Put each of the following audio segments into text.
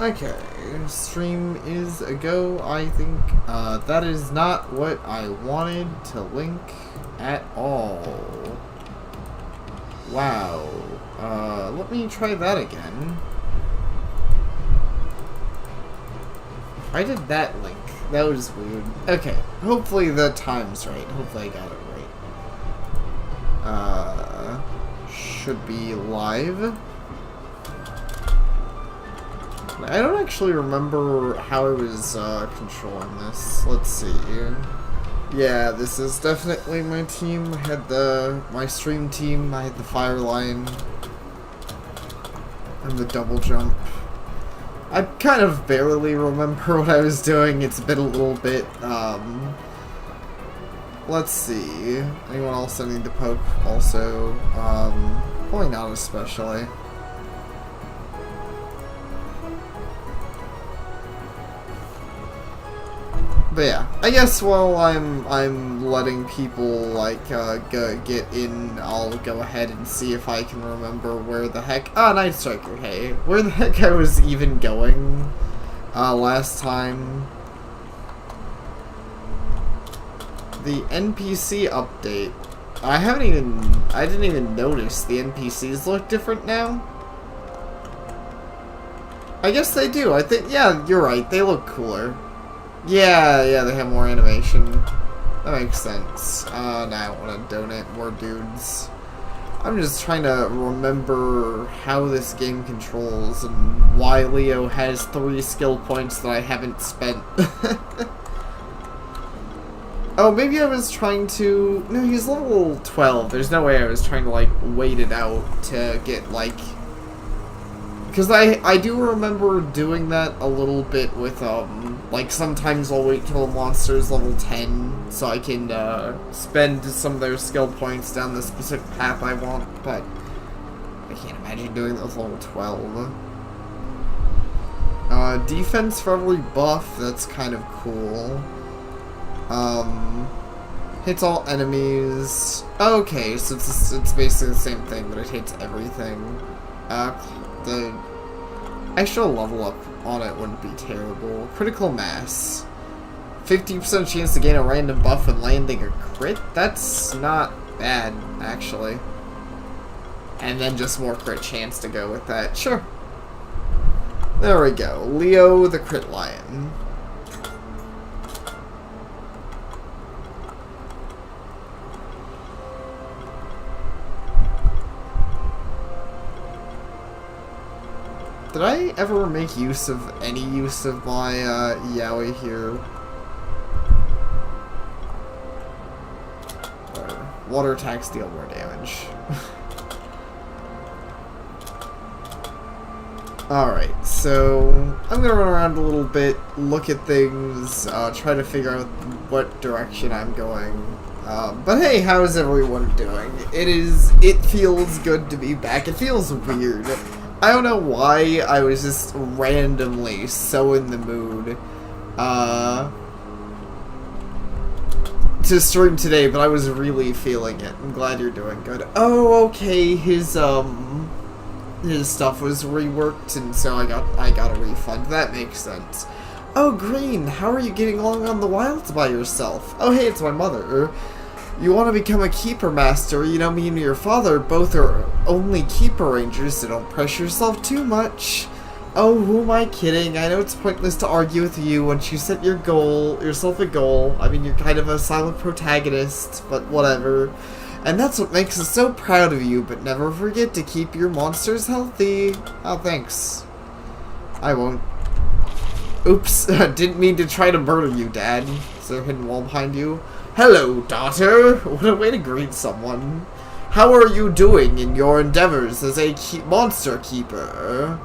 Okay, stream is a go, I think. That is not what I wanted to link at all. Wow. Let me try that again. I did that link. That was weird. Okay, hopefully the time's right. Hopefully I got it right. Should be live. I don't actually remember how I was controlling this. Let's see. Yeah, this is definitely my team. I had my stream team. I had the fire line and the double jump. I kind of barely remember what I was doing. It's been a little bit. Let's see. Anyone else I need to poke? Also, probably not especially. But yeah, I guess while I'm letting people like get in, I'll go ahead and see if I can remember where the heck Night Striker, hey, where the heck I was even going last time. The NPC update. I didn't even notice the NPCs look different now. I guess they do. I think, yeah, you're right. They look cooler. Yeah, they have more animation. That makes sense. Now I want to donate more dudes. I'm just trying to remember how this game controls and why Leo has 3 skill points that I haven't spent. Oh, maybe I was trying to... No, he's level 12. There's no way I was trying to, like, wait it out to get, like... Because I do remember doing that a little bit with, like, sometimes I'll wait till a monster's level 10 so I can, spend some of their skill points down the specific path I want, but I can't imagine doing those level 12. Defense for every buff, that's kind of cool. Hits all enemies. Okay, so it's basically the same thing, but it hits everything. The extra level up on it wouldn't be terrible. Critical mass. 50% chance to gain a random buff when landing a crit? That's not bad, actually. And then just more crit chance to go with that. Sure. There we go. Leo the Crit Lion. Did I ever make any use of my Yaoi here? Water attacks deal more damage. Alright, so I'm gonna run around a little bit, look at things, try to figure out what direction I'm going. But hey, how's everyone doing? It feels good to be back. It feels weird. I don't know why I was just randomly so in the mood to stream today, but I was really feeling it. I'm glad you're doing good. Oh, okay, his stuff was reworked, and so I got a refund. That makes sense. Oh, Green, how are you getting along on the wilds by yourself? Oh, hey, it's my mother. You want to become a keeper master, you know, me and your father both are only keeper rangers, so don't press yourself too much. Oh, who am I kidding? I know it's pointless to argue with you once you set yourself a goal. I mean, you're kind of a silent protagonist, but whatever. And that's what makes us so proud of you, but never forget to keep your monsters healthy. Oh, thanks. I won't. Oops, didn't mean to try to murder you, Dad. Is there a hidden wall behind you? Hello, daughter! What a way to greet someone. How are you doing in your endeavors as a monster keeper?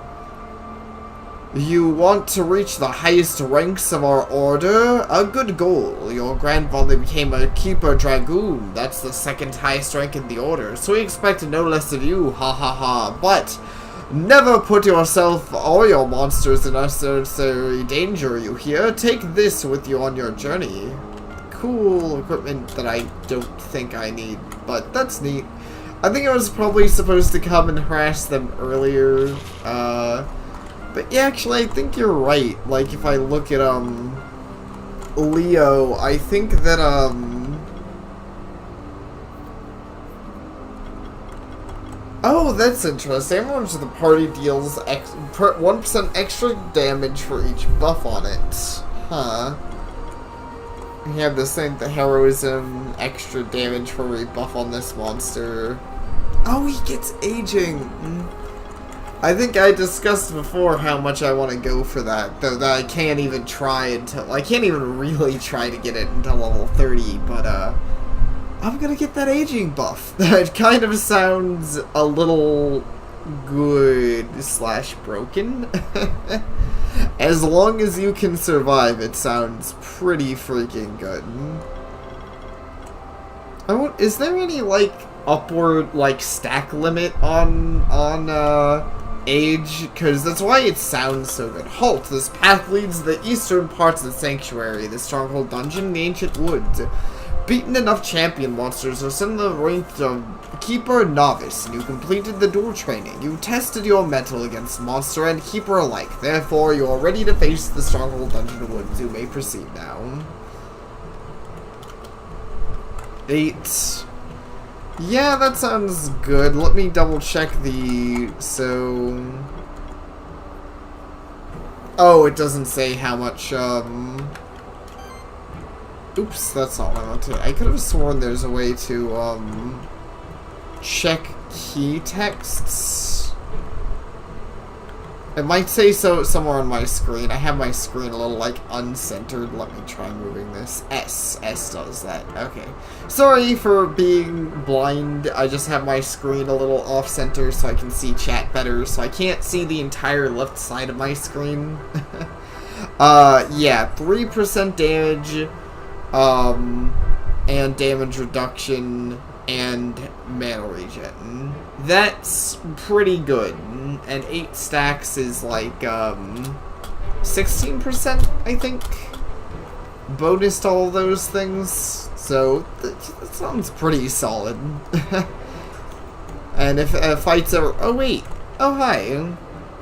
You want to reach the highest ranks of our order? A good goal. Your grandfather became a keeper dragoon. That's the second highest rank in the order, so we expect no less of you, ha ha ha. But never put yourself or your monsters in unnecessary danger, you hear? Take this with you on your journey. Cool equipment that I don't think I need, but that's neat. I think I was probably supposed to come and harass them earlier, But yeah, actually, I think you're right. Like, if I look at, Leo, I think that, oh, that's interesting. Every of the party deals 1% extra damage for each buff on it. Huh. We have this thing, the heroism, extra damage for every buff on this monster. Oh, he gets aging. I think I discussed before how much I want to go for that, though that I can't even try until, I can't even really try to get it until level 30, but, I'm gonna get that aging buff. That kind of sounds a little good / broken. As long as you can survive, it sounds pretty freaking good. Is there any, like, upward, like, stack limit on age? Because that's why it sounds so good. Halt! This path leads to the eastern parts of the sanctuary, the stronghold dungeon, and the ancient woods. Beaten enough champion monsters are sent in the rank of Keeper and Novice, and you completed the duel training. You tested your mettle against Monster and Keeper alike. Therefore, you are ready to face the Stronghold Dungeon Woods. You may proceed now. 8. Yeah, that sounds good. Let me double check the... So... Oh, it doesn't say how much, Oops, that's not what I wanted. I could have sworn there's a way to, check key texts. It might say so somewhere on my screen. I have my screen a little, like, uncentered. Let me try moving this. S does that. Okay. Sorry for being blind. I just have my screen a little off-center so I can see chat better, so I can't see the entire left side of my screen. Yeah, 3% damage, and damage reduction, and mana regen. That's pretty good. And 8 stacks is like, 16%, I think, bonus to all those things. So, that sounds pretty solid. And if fights ever... Oh, wait. Oh, hi.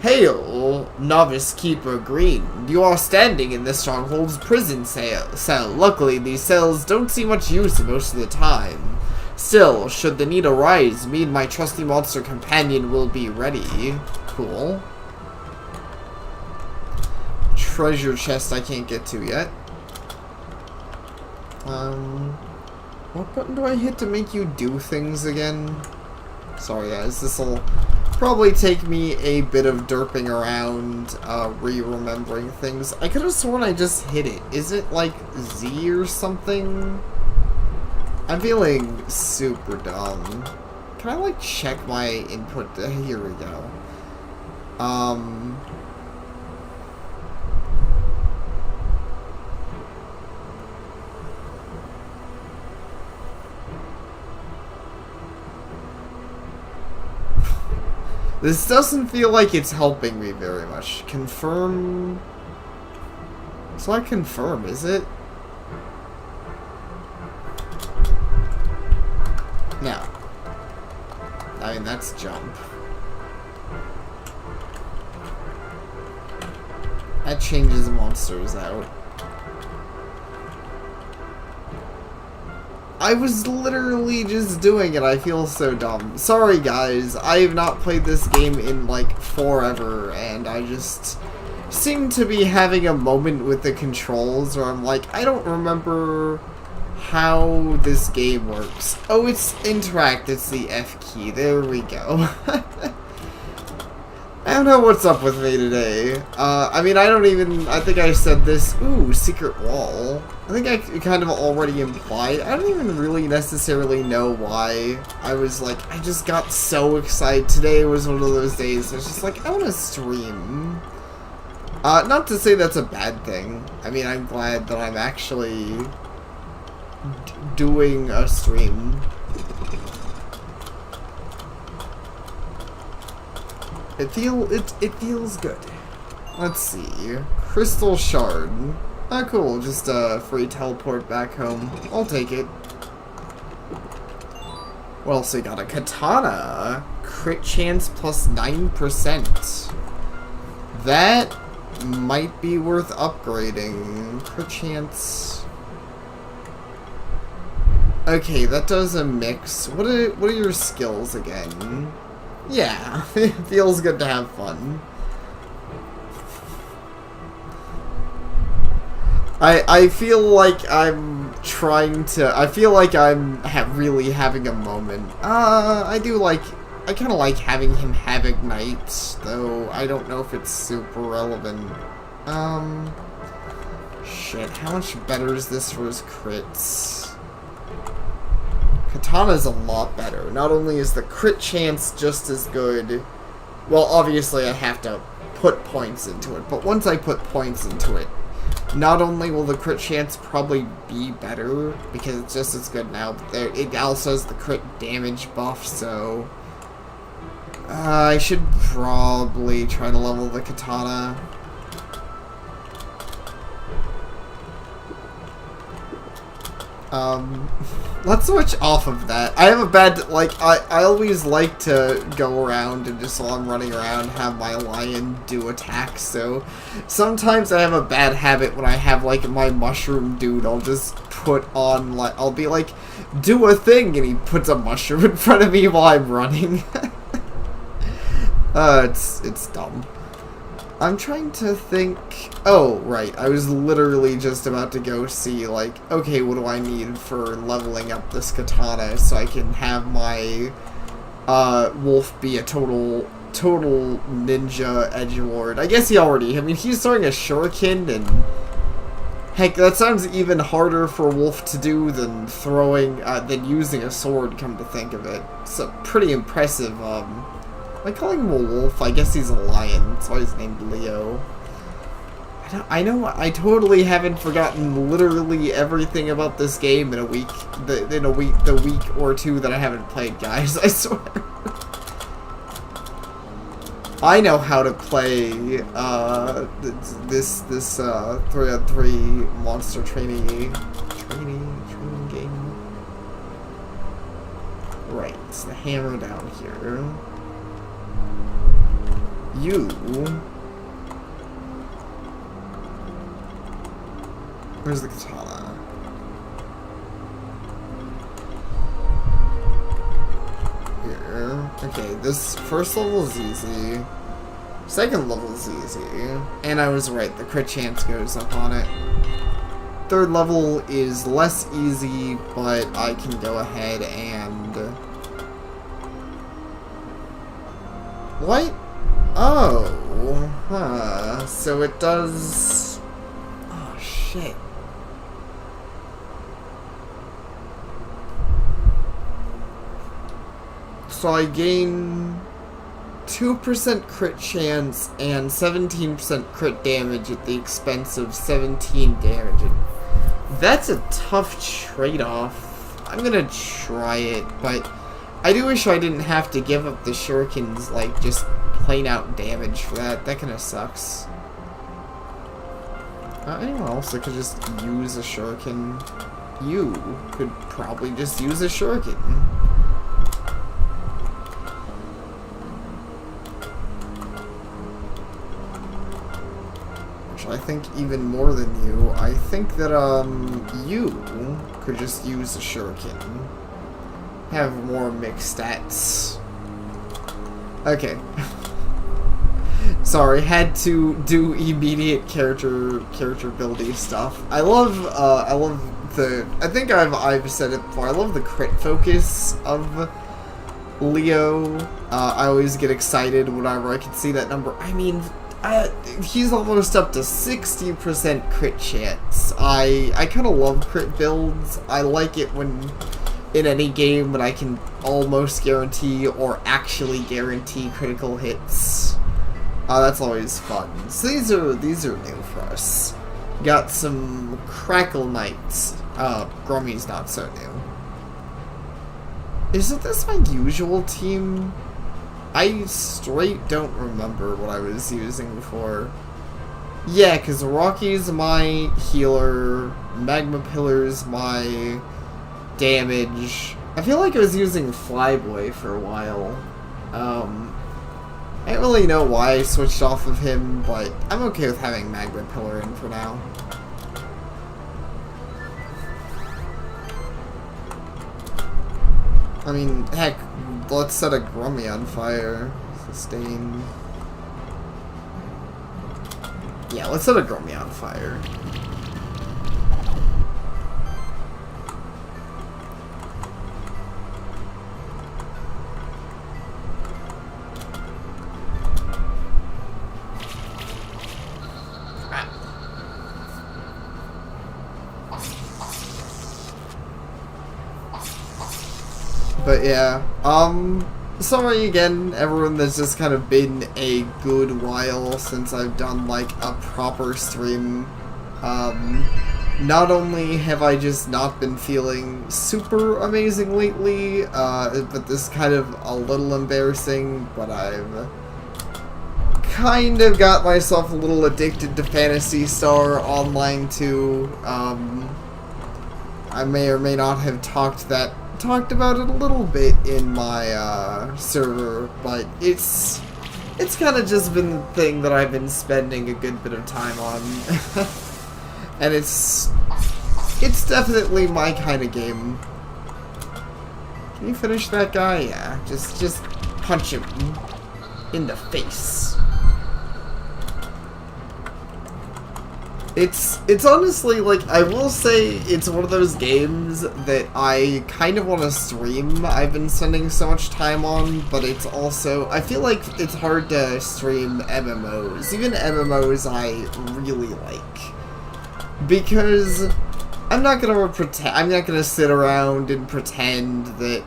Hail, Novice Keeper Green. You are standing in the Stronghold's prison cell. Luckily, these cells don't see much use most of the time. Still, should the need arise, me and my trusty monster companion will be ready. Cool. Treasure chest I can't get to yet. What button do I hit to make you do things again? Sorry guys, this'll probably take me a bit of derping around, re-remembering things. I could have sworn I just hit it. Is it like Z or something? I'm feeling super dumb. Can I like check my input? Here we go. This doesn't feel like it's helping me very much. Confirm. It's not confirm, is it? No. I mean, that's jump. That changes monsters out. I was literally just doing it. I feel so dumb. Sorry, guys. I have not played this game in, like, forever, and I just seem to be having a moment with the controls where I'm like, I don't remember how this game works. Oh, it's interact. It's the F key. There we go. I don't know what's up with me today. I mean, I think I said this. Ooh, secret wall. I think I kind of already implied. I don't even really necessarily know why. I was like, I just got so excited. Today was one of those days. I was just like, I want to stream. Not to say that's a bad thing. I mean, I'm glad that I'm actually doing a stream. It feels good. Let's see. Crystal Shard. Ah, cool. Just a free teleport back home. I'll take it. What else we got? A katana. Crit chance plus 9%. That might be worth upgrading. Crit chance. Okay, that does a mix. What are your skills again? Yeah, it feels good to have fun. I feel like I'm trying to. I feel like I'm really having a moment. I kind of like having him have Ignite, though I don't know if it's super relevant. Shit, how much better is this for his crits? Katana's a lot better. Not only is the crit chance just as good, well, obviously I have to put points into it, but once I put points into it, not only will the crit chance probably be better, because it's just as good now, but it also has the crit damage buff, so I should probably try to level the katana. Let's switch off of that. I have a bad, like, I always like to go around and just while I'm running around have my lion do attacks, so sometimes I have a bad habit when I have, like, my mushroom dude, I'll just put on, like, I'll be like, do a thing, and he puts a mushroom in front of me while I'm running. It's dumb. I'm trying to think... Oh, right. I was literally just about to go see, like, okay, what do I need for leveling up this katana so I can have my wolf be a total ninja edgelord. I guess he already... I mean, he's throwing a shuriken, and... Heck, that sounds even harder for Wolf to do than than using a sword, come to think of it. It's a pretty impressive, Am I calling him a wolf? I guess he's a lion. That's why he's named Leo. I know I totally haven't forgotten literally everything about this game in a week. The week or two that I haven't played, guys. I swear. I know how to play this 3-on-3 monster training game. Right, it's the hammer down here. Where's the katana? Here. Okay, this first level is easy. Second level is easy. And I was right, the crit chance goes up on it. Third level is less easy, but I can go ahead and... What? Oh, huh. So it does... Oh, shit. So I gain 2% crit chance and 17% crit damage at the expense of 17 damage. That's a tough trade-off. I'm gonna try it, but I do wish I didn't have to give up the shurikens, like, just plain out damage for that. That kinda sucks. Anyone else that could just use a shuriken? You could probably just use a shuriken. I think even more than you. I think that, you could just use a shuriken. Have more mixed stats. Okay. Sorry, had to do immediate character building stuff. I love the, I think I've said it before, I love the crit focus of Leo. I always get excited whenever I can see that number. I mean, he's almost up to 60% crit chance. I kind of love crit builds. I like it when in any game when I can almost guarantee or actually guarantee critical hits. That's always fun. So these are new for us. Got some Crackle Knights. Grummy's not so new. Isn't this my usual team? I straight don't remember what I was using before. Yeah, because Rocky's my healer, Magma Pillar's my damage. I feel like I was using Flyboy for a while. I don't really know why I switched off of him, but I'm okay with having Magma Pillar in for now. I mean, heck, let's set a Grummy on fire. Sustain. Yeah, let's set a Grummy on fire. But yeah, sorry again, everyone, that's just kind of been a good while since I've done, like, a proper stream. Not only have I just not been feeling super amazing lately, but this is kind of a little embarrassing, but I've kind of got myself a little addicted to Phantasy Star Online 2. I may or may not have talked about it a little bit in my server, but it's kind of just been the thing that I've been spending a good bit of time on. And it's definitely my kind of game. Can you finish that guy? Yeah, just punch him in the face. It's honestly, like, I will say it's one of those games that I kind of want to stream. I've been spending so much time on, but it's also, I feel like it's hard to stream MMOs. Even MMOs I really like. Because I'm not gonna sit around and pretend that,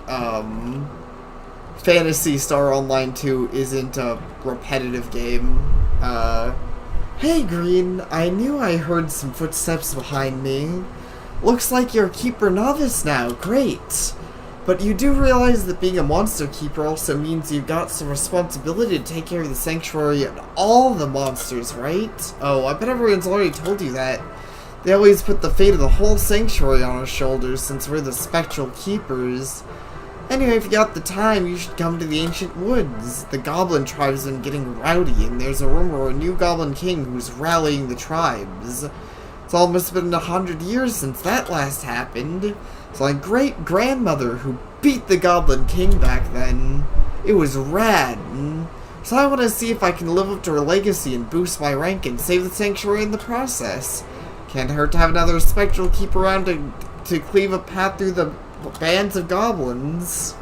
Phantasy Star Online 2 isn't a repetitive game. Hey Green, I knew I heard some footsteps behind me. Looks like you're a Keeper Novice now, great! But you do realize that being a Monster Keeper also means you've got some responsibility to take care of the Sanctuary and all the monsters, right? Oh, I bet everyone's already told you that. They always put the fate of the whole Sanctuary on our shoulders since we're the Spectral Keepers. Anyway, if you got the time, you should come to the Ancient Woods. The Goblin tribe's been getting rowdy, and there's a rumor of a new Goblin King who's rallying the tribes. It's almost been 100 years since that last happened. It's my great-grandmother who beat the Goblin King back then. It was rad. So I want to see if I can live up to her legacy and boost my rank and save the Sanctuary in the process. Can't hurt to have another Spectral Keeper around to cleave a path through the bands of goblins.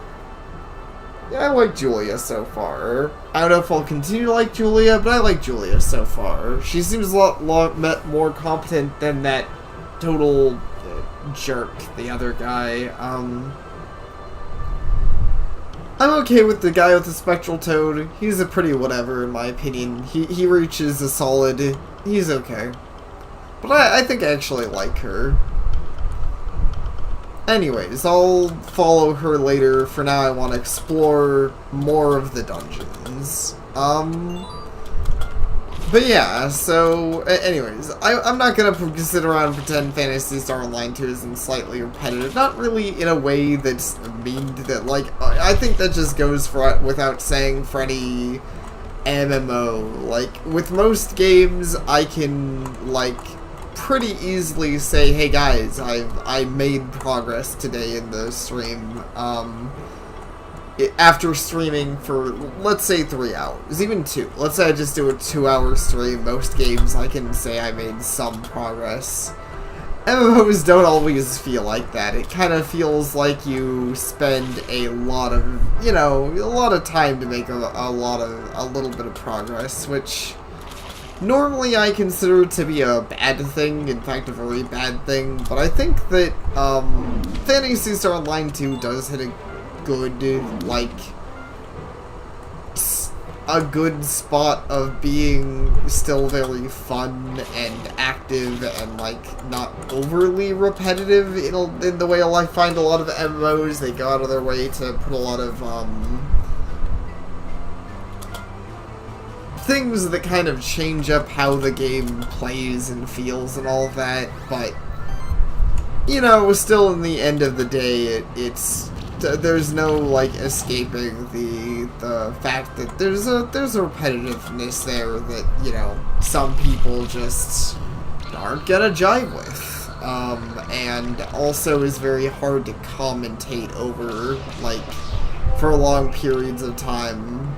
Yeah, I like Julia so far. I don't know if I'll continue to like Julia, but I like Julia so far. She seems a lot more competent than that total jerk, the other guy. I'm okay with the guy with the spectral toad. He's a pretty whatever in my opinion. He reaches a solid. He's okay. But I think I actually like her. Anyways, I'll follow her later. For now, I want to explore more of the dungeons. But yeah, so, anyways, I'm not gonna sit around and pretend Phantasy Star Online 2 isn't slightly repetitive. Not really in a way that's mean that, like, I think that just goes without saying for any MMO. Like, with most games, I can, like, pretty easily say, hey guys, I made progress today in the stream, after streaming for, let's say, 3 hours, even 2. Let's say I just do a 2-hour stream. Most games I can say I made some progress. MMOs don't always feel like that. It kind of feels like you spend a lot of, you know, a lot of time to make a little bit of progress, which normally I consider to be a bad thing, in fact a very bad thing, but I think that Phantasy Star Online 2 does hit a good, like, a good spot of being still very fun and active and, like, not overly repetitive in the way I find a lot of MMOs. They go out of their way to put a lot of, things that kind of change up how the game plays and feels and all that, but, you know, still in the end of the day, it's there's no, like, escaping appreciate the fact that there's a repetitiveness there that, you know, some people just aren't gonna jive with. And also is very hard to commentate over, like, for long periods of time.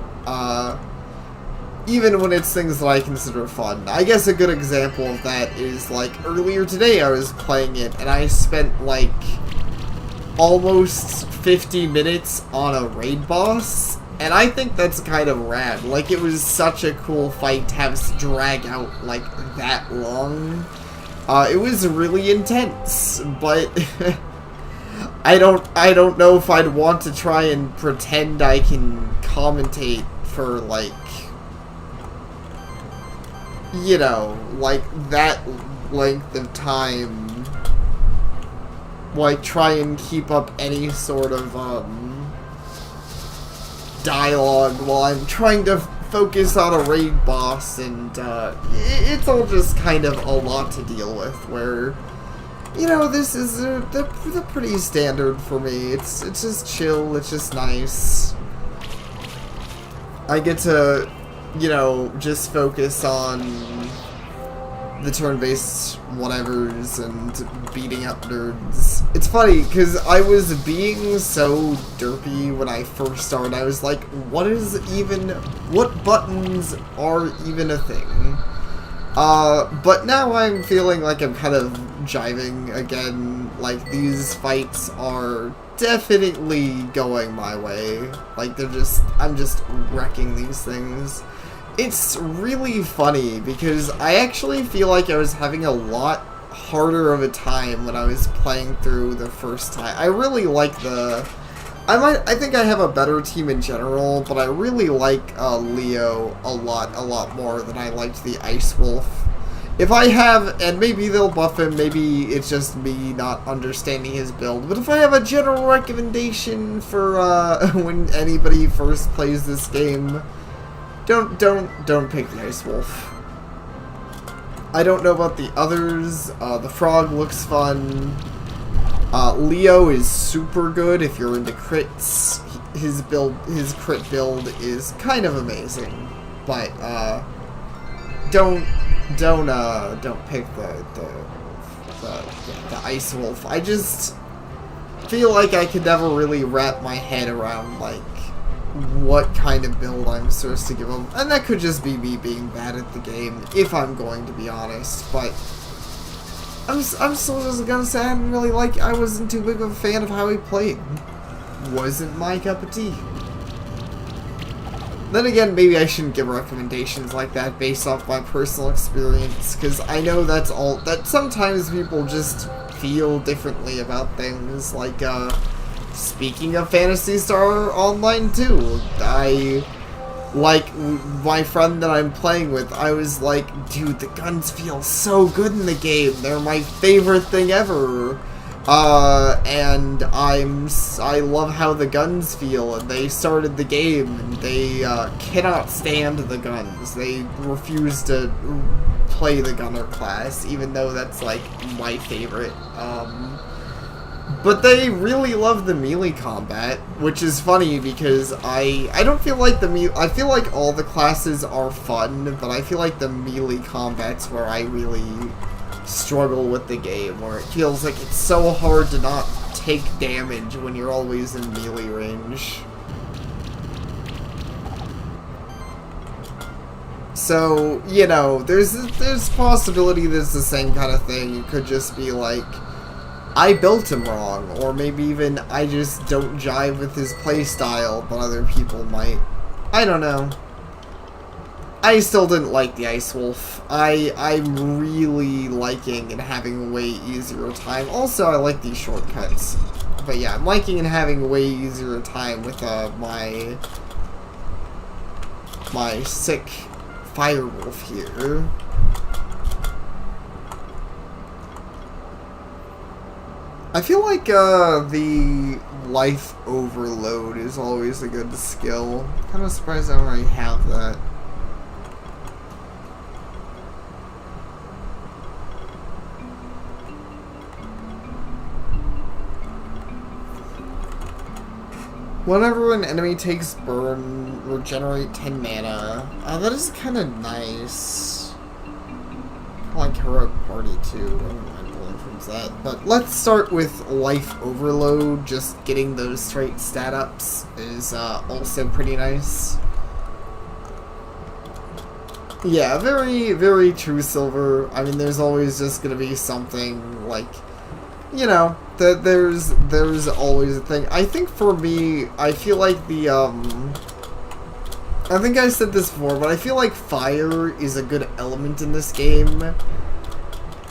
Even when it's things that I consider fun. I guess a good example of that is, like, earlier today I was playing it, and I spent, like, almost 50 minutes on a raid boss, and I think that's kind of rad. Like, it was such a cool fight to have to drag out, like, that long. It was really intense, but I don't know if I'd want to try and pretend I can commentate for, like, you know, like, that length of time. Like, try and keep up any sort of, dialogue while I'm trying to focus on a raid boss, and, it's all just kind of a lot to deal with, where, you know, this is, they're pretty standard for me. It's just chill, it's just nice. I get to, you know, just focus on the turn-based whatevers and beating up nerds. It's funny, because I was being so derpy when I first started. I was like, what buttons are even a thing? But now I'm feeling like I'm kind of jiving again. Like, these fights are definitely going my way. Like, I'm just wrecking these things. It's really funny, because I actually feel like I was having a lot harder of a time when I was playing through the first time. I really like I think I have a better team in general, but I really like Leo a lot more than I liked the Ice Wolf. If I have, and maybe they'll buff him, maybe it's just me not understanding his build, but if I have a general recommendation for when anybody first plays this game, don't pick the Ice Wolf. I don't know about the others. The Frog looks fun. Leo is super good if you're into crits. His crit build is kind of amazing, but don't pick the Ice Wolf. I just feel like I could never really wrap my head around, like, what kind of build I'm supposed to give him. And that could just be me being bad at the game, if I'm going to be honest, but I'm still just gonna say I wasn't too big of a fan of how he played. Wasn't my cup of tea. Then again, maybe I shouldn't give recommendations like that based off my personal experience, because I know that sometimes people just feel differently about things. Like, speaking of Phantasy Star Online 2, like, my friend that I'm playing with, I was like, dude, the guns feel so good in the game. They're my favorite thing ever. And I love how the guns feel, and they started the game, and they, cannot stand the guns. They refuse to play the gunner class, even though that's, like, my favorite. But they really love the melee combat, which is funny because I don't feel like I feel like all the classes are fun, but I feel like the melee combat's where I really struggle with the game, where it feels like it's so hard to not take damage when you're always in melee range. So, you know, there's possibility there's the same kind of thing. You could just be like, I built him wrong, or maybe even I just don't jive with his playstyle, but other people might. I don't know. I still didn't like the Ice Wolf. I'm really liking and having a way easier time. Also, I like these shortcuts. But yeah, I'm liking and having a way easier time with my sick Firewolf here. I feel like the Life Overload is always a good skill. Kind of surprised I don't already have that. Whenever an enemy takes burn, regenerate 10 mana. That is kind of nice. Like Heroic Party too. I don't mind pulling from that. But let's start with Life Overload. Just getting those straight stat ups is also pretty nice. Yeah, very, very true, Silver. I mean, there's always just gonna be something like, you know, that there's always a thing. I think for me, I feel like the I think I said this before, but I feel like fire is a good element in this game.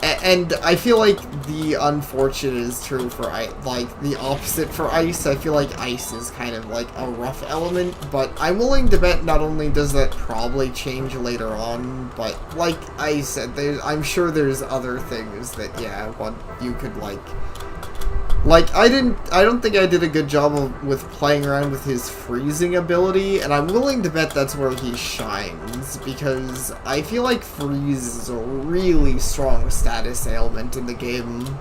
And I feel like the unfortunate is true for like the opposite for ice. I feel like ice is kind of like a rough element, but I'm willing to bet not only does that probably change later on, but like I said, I'm sure there's other things that, yeah, what you could like I don't think I did a good job with playing around with his freezing ability, and I'm willing to bet that's where he shines, because I feel like freeze is a really strong status ailment in the game.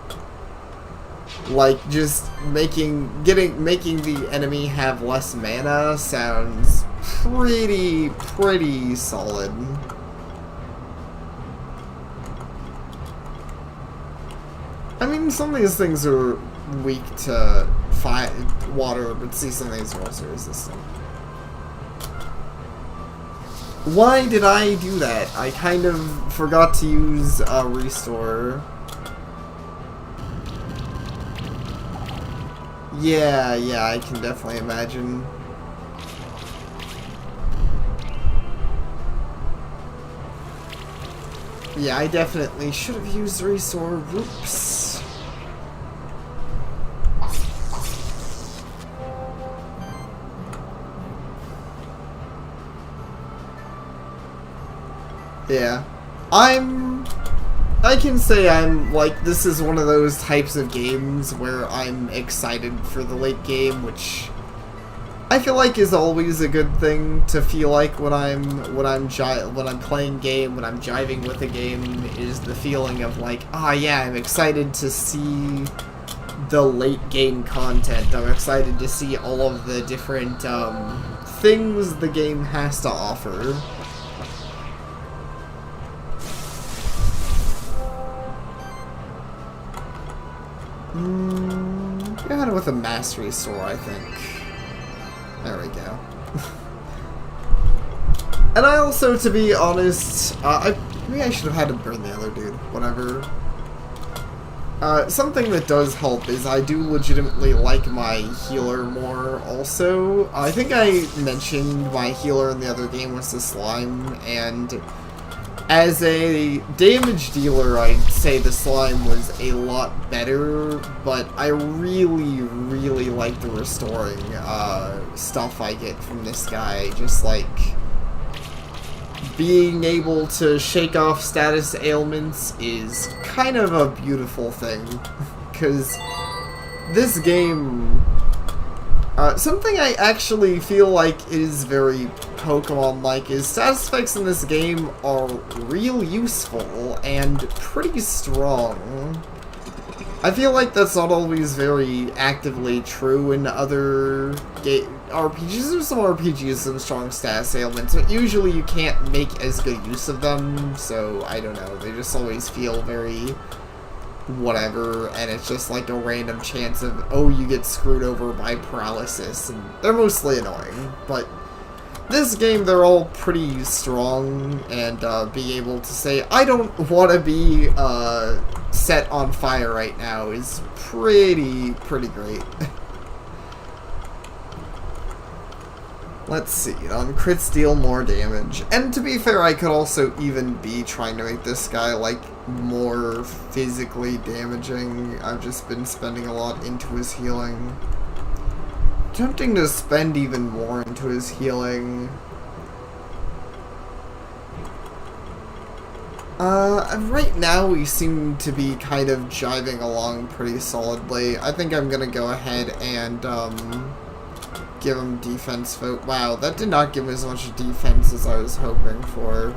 Like, just making the enemy have less mana sounds pretty solid. I mean, some of these things are weak to water, but see, some of these are also resistant. Why did I do that? I kind of forgot to use restore. Yeah, I can definitely imagine. Yeah, I definitely should have used restore. Whoops. Yeah. I can say I'm, like, this is one of those types of games where I'm excited for the late game, which I feel like is always a good thing to feel like when I'm playing game, when I'm jiving with a game, is the feeling of like, yeah, I'm excited to see the late game content. I'm excited to see all of the different things the game has to offer. Got it with a mastery sword, I think. There we go. And I also, to be honest, maybe I should have had to burn the other dude. Whatever. Something that does help is I do legitimately like my healer more also. I think I mentioned my healer in the other game was the slime, and as a damage dealer, I'd say the slime was a lot better, but I really like the restoring stuff I get from this guy. Just like being able to shake off status ailments is kind of a beautiful thing, because this game, something I actually feel like is very Pokemon-like is status effects in this game are real useful and pretty strong. I feel like that's not always very actively true in other RPGs. There's some RPGs with some strong status ailments, but usually you can't make as good use of them, so I don't know, they just always feel very whatever, and it's just like a random chance of, oh, you get screwed over by paralysis, and they're mostly annoying, but this game, they're all pretty strong, and being able to say, I don't want to be set on fire right now is pretty great. Let's see, crits deal more damage. And to be fair, I could also even be trying to make this guy, like, more physically damaging. I've just been spending a lot into his healing. Tempting to spend even more into his healing. Right now we seem to be kind of jiving along pretty solidly. I think I'm gonna go ahead and, give him defense vote. Wow, that did not give him as much defense as I was hoping for.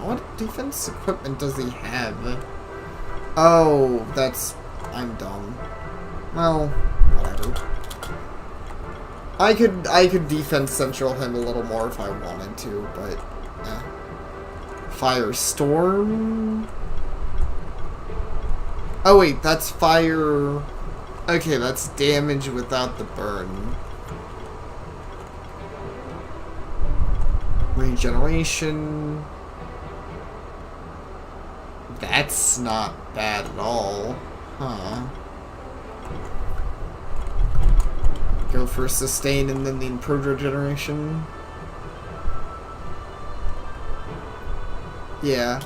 What defense equipment does he have? Oh, I'm dumb. Well, whatever. I could defense central him a little more if I wanted to, but Firestorm. Oh wait, that's fire. Okay, that's damage without the burn. Regeneration. That's not bad at all. Huh. Go for sustain and then the improved regeneration. Yeah.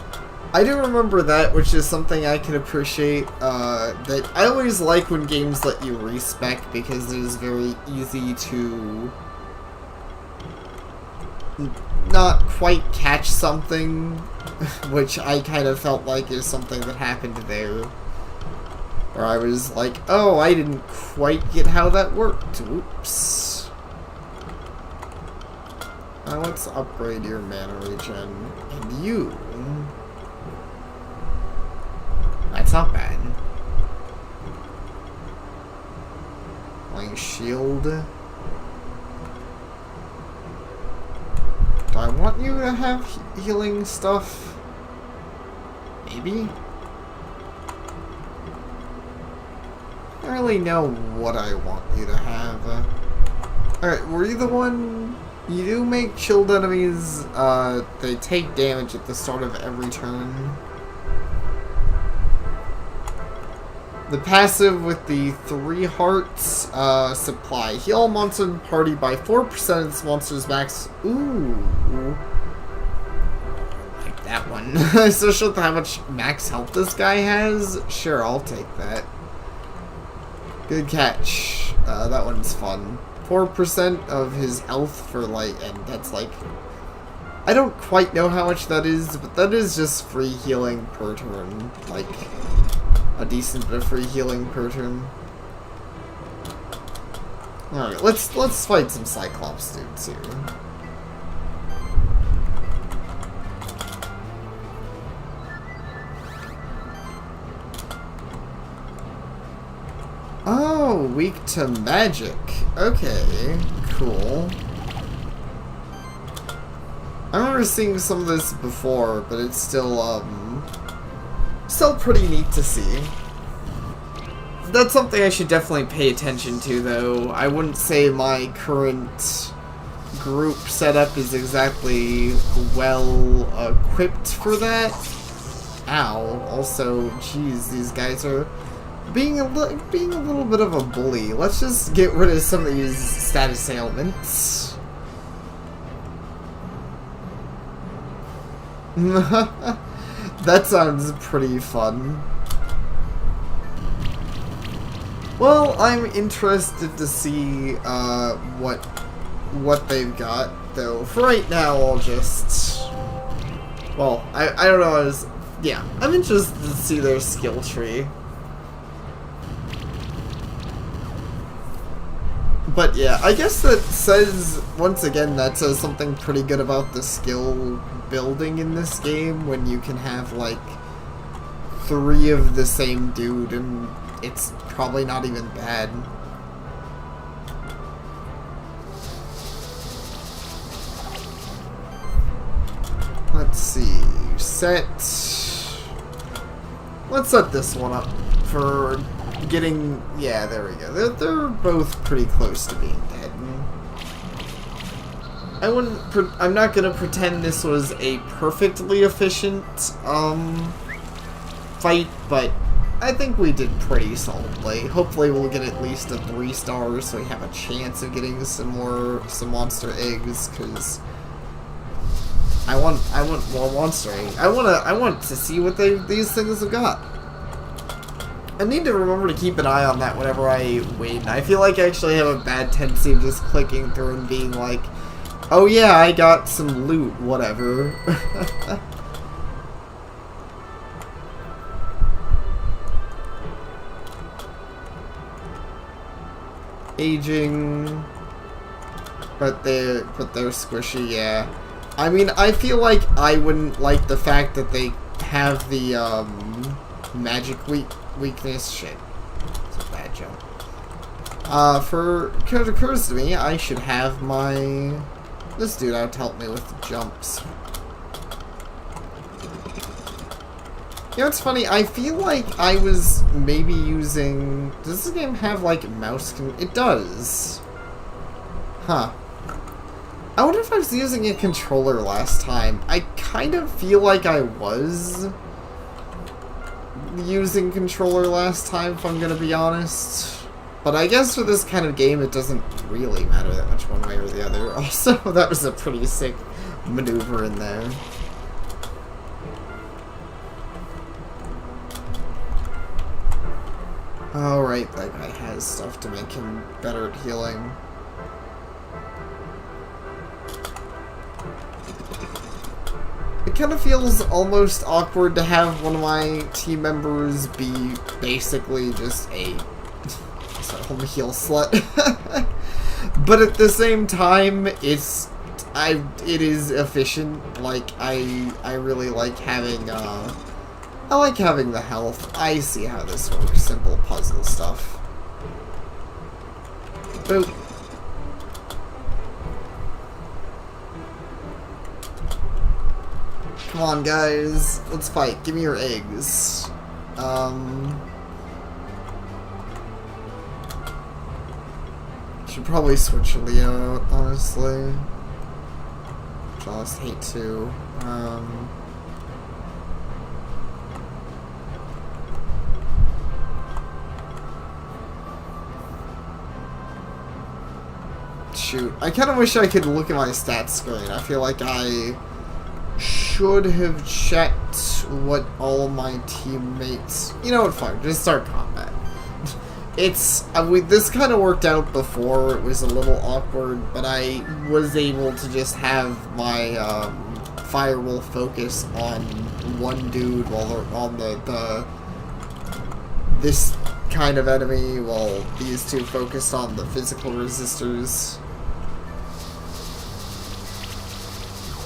I do remember that, which is something I can appreciate. That I always like when games let you respec because it is very easy to not quite catch something, which I kind of felt like is something that happened there. Where I was like, oh, I didn't quite get how that worked. Oops. Now let's upgrade your mana regen. And you. That's not bad. Like shield. Do I want you to have healing stuff? Maybe? I don't really know what I want you to have. Alright, were you the one? You do make chilled enemies, they take damage at the start of every turn. The passive with the 3 hearts, supply. Heal monster party by 4% of its monster's max. Ooh. Like that one. Especially with how much max health this guy has. Sure, I'll take that. Good catch. That one's fun. 4% of his health for like, and that's like, I don't quite know how much that is, but that is just free healing per turn. Like, a decent bit of free healing per turn. Alright, let's fight some Cyclops dudes here. Oh, weak to magic. Okay, cool. I remember seeing some of this before, but it's still pretty neat to see. That's something I should definitely pay attention to, though. I wouldn't say my current group setup is exactly well equipped for that. Ow. Also, geez, these guys are being a little bit of a bully. Let's just get rid of some of these status ailments. That sounds pretty fun. Well, I'm interested to see what they've got, though. For right now, I'll just... Well, I don't know, yeah, I'm interested to see their skill tree. But yeah, I guess that says, once again, that says something pretty good about the skill building in this game, when you can have, like, 3 of the same dude, and it's probably not even bad. Let's see, let's set this one up for getting, yeah, there we go. They're both pretty close to being dead. I'm not gonna pretend this was a perfectly efficient, fight, but I think we did pretty solidly. Hopefully we'll get at least a 3 stars so we have a chance of getting some monster eggs, because I want more monster eggs. I want to see what these things have got. I need to remember to keep an eye on that whenever I win. I feel like I actually have a bad tendency of just clicking through and being like, oh yeah, I got some loot, whatever. Aging, but they're squishy, yeah. I mean, I feel like I wouldn't like the fact that they have the magic weakness. Shit, it's a bad joke. For it occurs to me, I should have this dude out to help me with the jumps. You know, it's funny, I feel like I was maybe using... Does this game have, like, mouse... It does. Huh. I wonder if I was using a controller last time. I kind of feel like I was using controller last time, if I'm gonna be honest. But I guess for this kind of game, it doesn't really matter that much one way or the other. Also, that was a pretty sick maneuver in there. Alright, that guy has stuff to make him better at healing. It kind of feels almost awkward to have one of my team members be basically just a heal slut. But at the same time, it is efficient. Like, I really like having I like having the health. I see how this works. Simple puzzle stuff. Boop. Come on, guys. Let's fight. Give me your eggs. Should probably switch Leo, honestly. Which I almost hate to. Shoot. I kind of wish I could look at my stats screen. I feel like I should have checked what all my teammates... You know what, fine. Just start combat. It's... this kind of worked out before. It was a little awkward, but I was able to just have my firewall focus on one dude while they're on this kind of enemy, while these two focused on the physical resistors.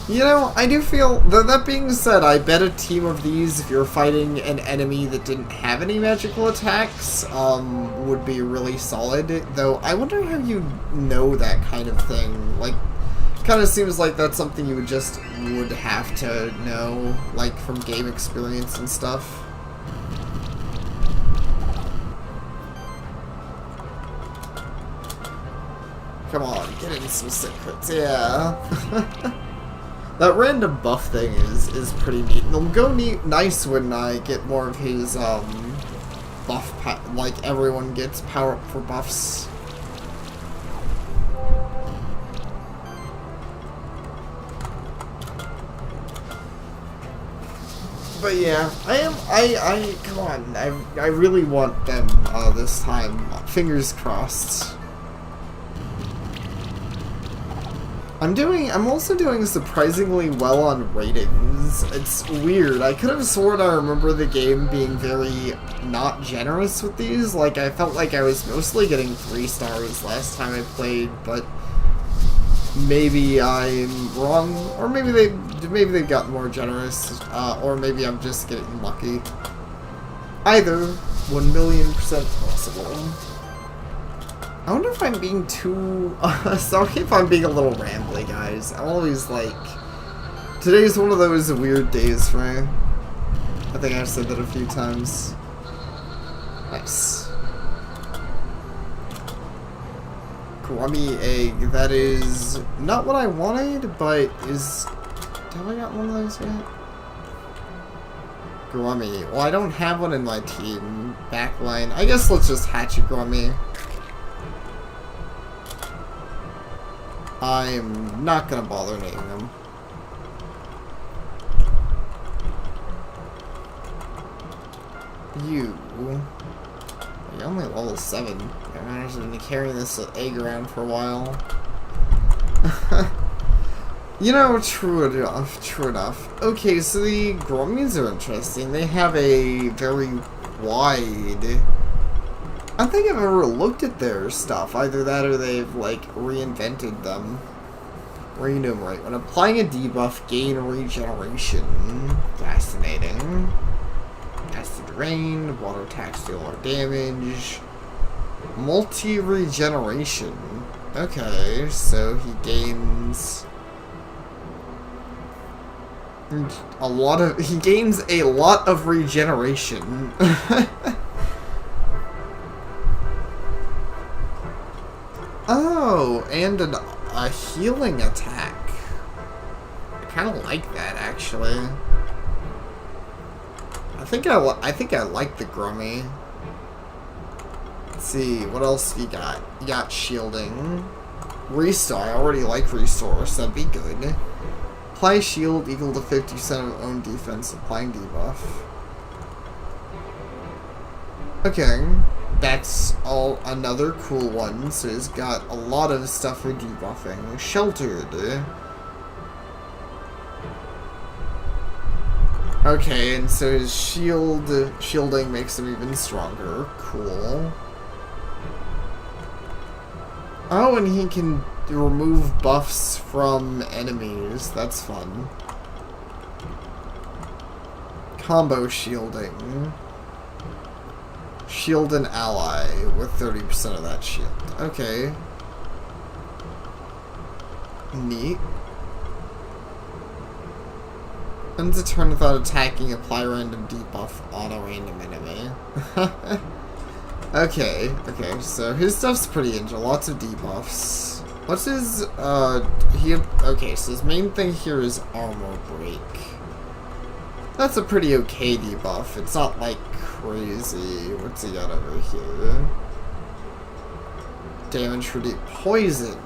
You know, I do feel, that being said, I bet a team of these, if you're fighting an enemy that didn't have any magical attacks, would be really solid. Though, I wonder how you know that kind of thing. Like, kind of seems like that's something you would have to know, like, from game experience and stuff. Come on, get in some secrets, yeah. That random buff thing is pretty neat. It'll go nice when I get more of his buff like everyone gets power up for buffs. But yeah, I come on, I really want them this time. Fingers crossed. I'm also doing surprisingly well on ratings. It's weird. I could have sworn I remember the game being very not generous with these. Like, I felt like I was mostly getting 3 stars last time I played, but maybe I'm wrong, or maybe they've gotten more generous, or maybe I'm just getting lucky. Either 1,000,000% possible. I wonder if I'm being too... sorry if I'm being a little rambly, guys. I'm always like... Today's one of those weird days for me. I think I've said that a few times. Nice. Grummy egg. That is not what I wanted, but is... Have I got one of those yet? Grummy. Well, I don't have one in my team backline. I guess let's just hatch a Grummy. I'm not gonna bother naming them. You're only level 7. I've actually been carrying this egg around for a while. You know, true enough. Okay, so the Grummies are interesting. They have a very wide... I don't think I've ever looked at their stuff. Either that or they've, like, reinvented them. Renumerate. When applying a debuff, gain regeneration. Fascinating. Acid rain, water attacks deal more damage. Multi-regeneration. Okay, so he gains he gains a lot of regeneration. Oh, and a healing attack. I kind of like that, actually. I think I like the Grummy. Let's see, what else you got? You got shielding. Restore, I already like restore, so that'd be good. Apply shield equal to 50% of own defense, applying debuff. Okay, that's another cool one, so he's got a lot of stuff for debuffing. Sheltered. Okay, and so his shielding makes him even stronger. Cool. Oh, and he can remove buffs from enemies. That's fun. Combo shielding. Shield an ally with 30% of that shield. Okay. Neat. Ends a turn without attacking, apply random debuff on a random enemy. Okay, so his stuff's pretty injured. Lots of debuffs. What's his, okay, so his main thing here is armor break. That's a pretty okay debuff. It's not, like, crazy. What's he got over here? Damage for poison.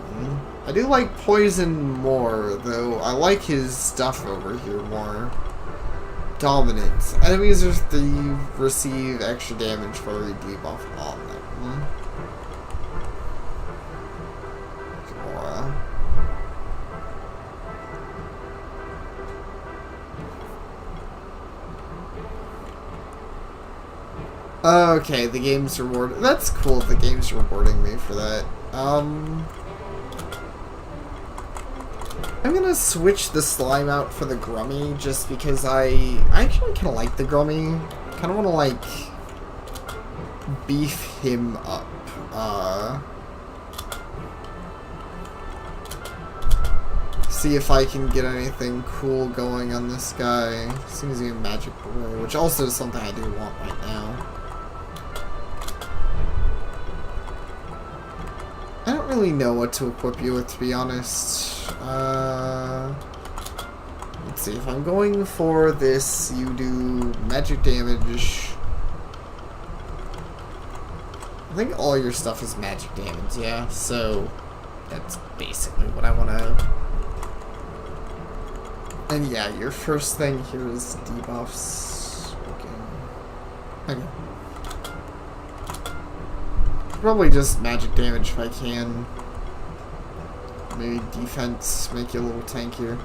I do like poison more, though I like his stuff over here more. Dominance. Enemies receive extra damage for every debuff on them. Okay, the game's reward. That's cool if the game's rewarding me for that. I'm gonna switch the slime out for the Grummy just because I actually kind of like the Grummy. Kind of want to like beef him up. See if I can get anything cool going on this guy. Seems to be a magic boy, which also is something I do want right now. I don't really know what to equip you with, to be honest. Let's see, if I'm going for this, you do magic damage. I think all your stuff is magic damage, yeah, so that's basically what I want to... And yeah, your first thing here is debuffs. Okay. Probably just magic damage if I can. Maybe defense, make you a little tankier.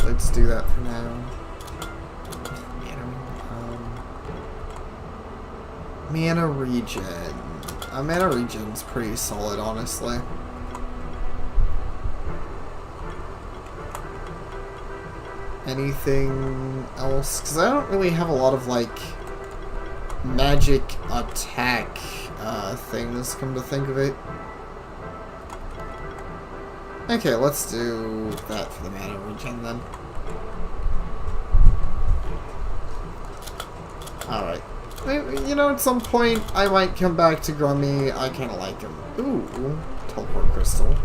Let's do that for now. Mana regen. Mana regen's pretty solid, honestly. Anything else? Because I don't really have a lot of, like, magic attack things, come to think of it. Okay, let's do that for the mana regen then. Alright. You know, at some point, I might come back to Grummy. I kind of like him. Ooh, teleport crystal.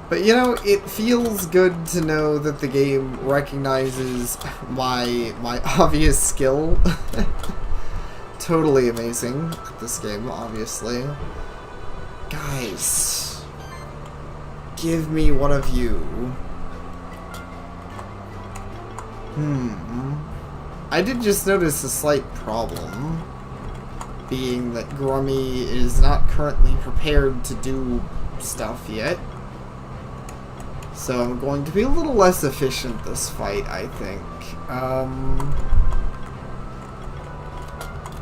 But, you know, it feels good to know that the game recognizes my obvious skill. Totally amazing at this game, obviously. Guys, give me one of you. I did just notice a slight problem, being that Grummy is not currently prepared to do stuff yet. So I'm going to be a little less efficient this fight, I think.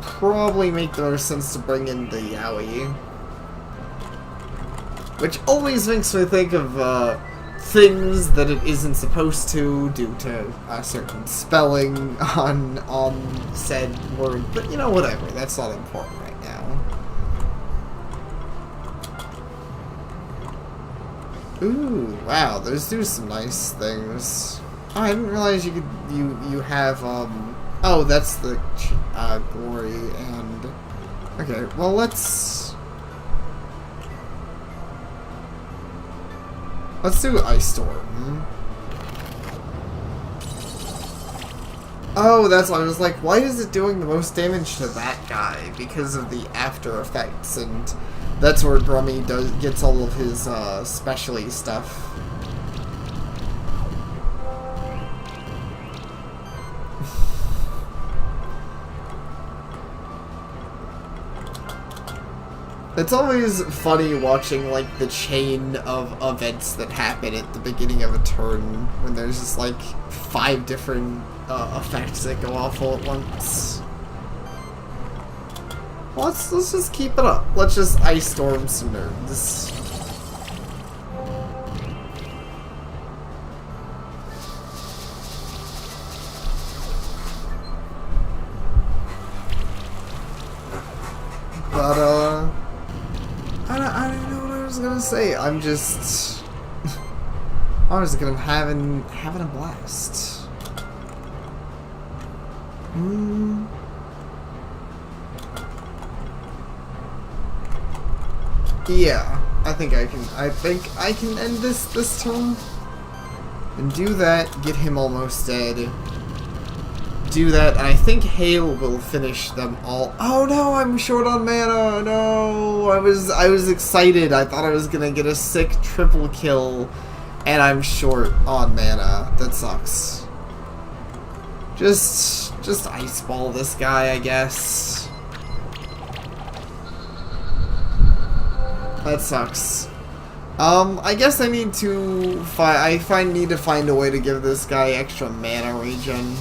Probably make the most sense to bring in the Yowie. Which always makes me think of things that it isn't supposed to due to a certain spelling on said word. But you know, whatever. That's not important right now. Ooh, wow. Those do some nice things. Oh, I didn't realize you could you have Oh, that's the glory and okay. Well, let's do Ice Storm. Oh, that's why I was like, why is it doing the most damage to that guy? Because of the after effects, and that's where Grummy gets all of his specialty stuff. It's always funny watching, like, the chain of events that happen at the beginning of a turn when there's just, like, 5 different effects that go off all at once. Well, let's just keep it up. Let's just Ice Storm some nerds. But, I don't know what I was gonna say. I'm just having a blast. Yeah, I think I can end this turn. And do that, get him almost dead. Do that, and I think Hail will finish them all. Oh no, I'm short on mana. No, I was excited. I thought I was gonna get a sick triple kill, and I'm short on mana. That sucks. Just ice ball this guy, I guess. That sucks. I guess I need to need to find a way to give this guy extra mana regen.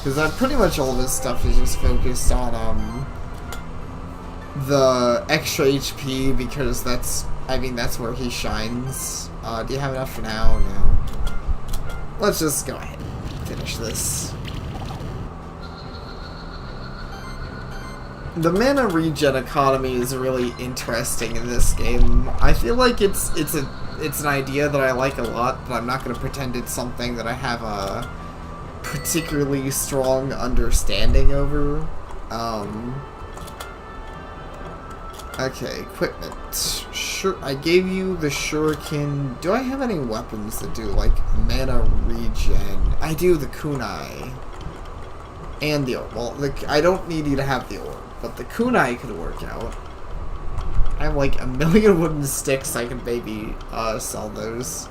Because pretty much all this stuff is just focused on, the extra HP, because that's where he shines. Do you have enough for now? No. Let's just go ahead and finish this. The mana regen economy is really interesting in this game. I feel like it's an idea that I like a lot, but I'm not going to pretend it's something that I have a particularly strong understanding over. Okay, equipment. Sure, I gave you the shuriken. Do I have any weapons that do, like, mana regen? I do, the kunai. And the orb. Well, I don't need you to have the orb, but the kunai could work out. I have, like, 1,000,000 wooden sticks. I can maybe, sell those.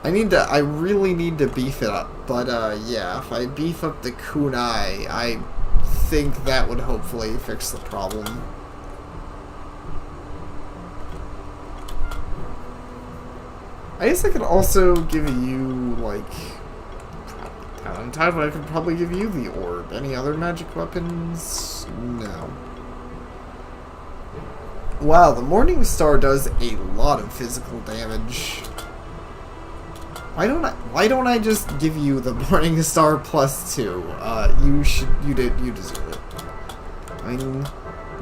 I really need to beef it up, but, yeah, if I beef up the kunai, I think that would hopefully fix the problem. I guess I could also give you, like, Talon Tide, but I could probably give you the orb. Any other magic weapons? No. Wow, the Morning Star does a lot of physical damage. Why don't I just give you the Morning Star +2? You deserve it. I mean,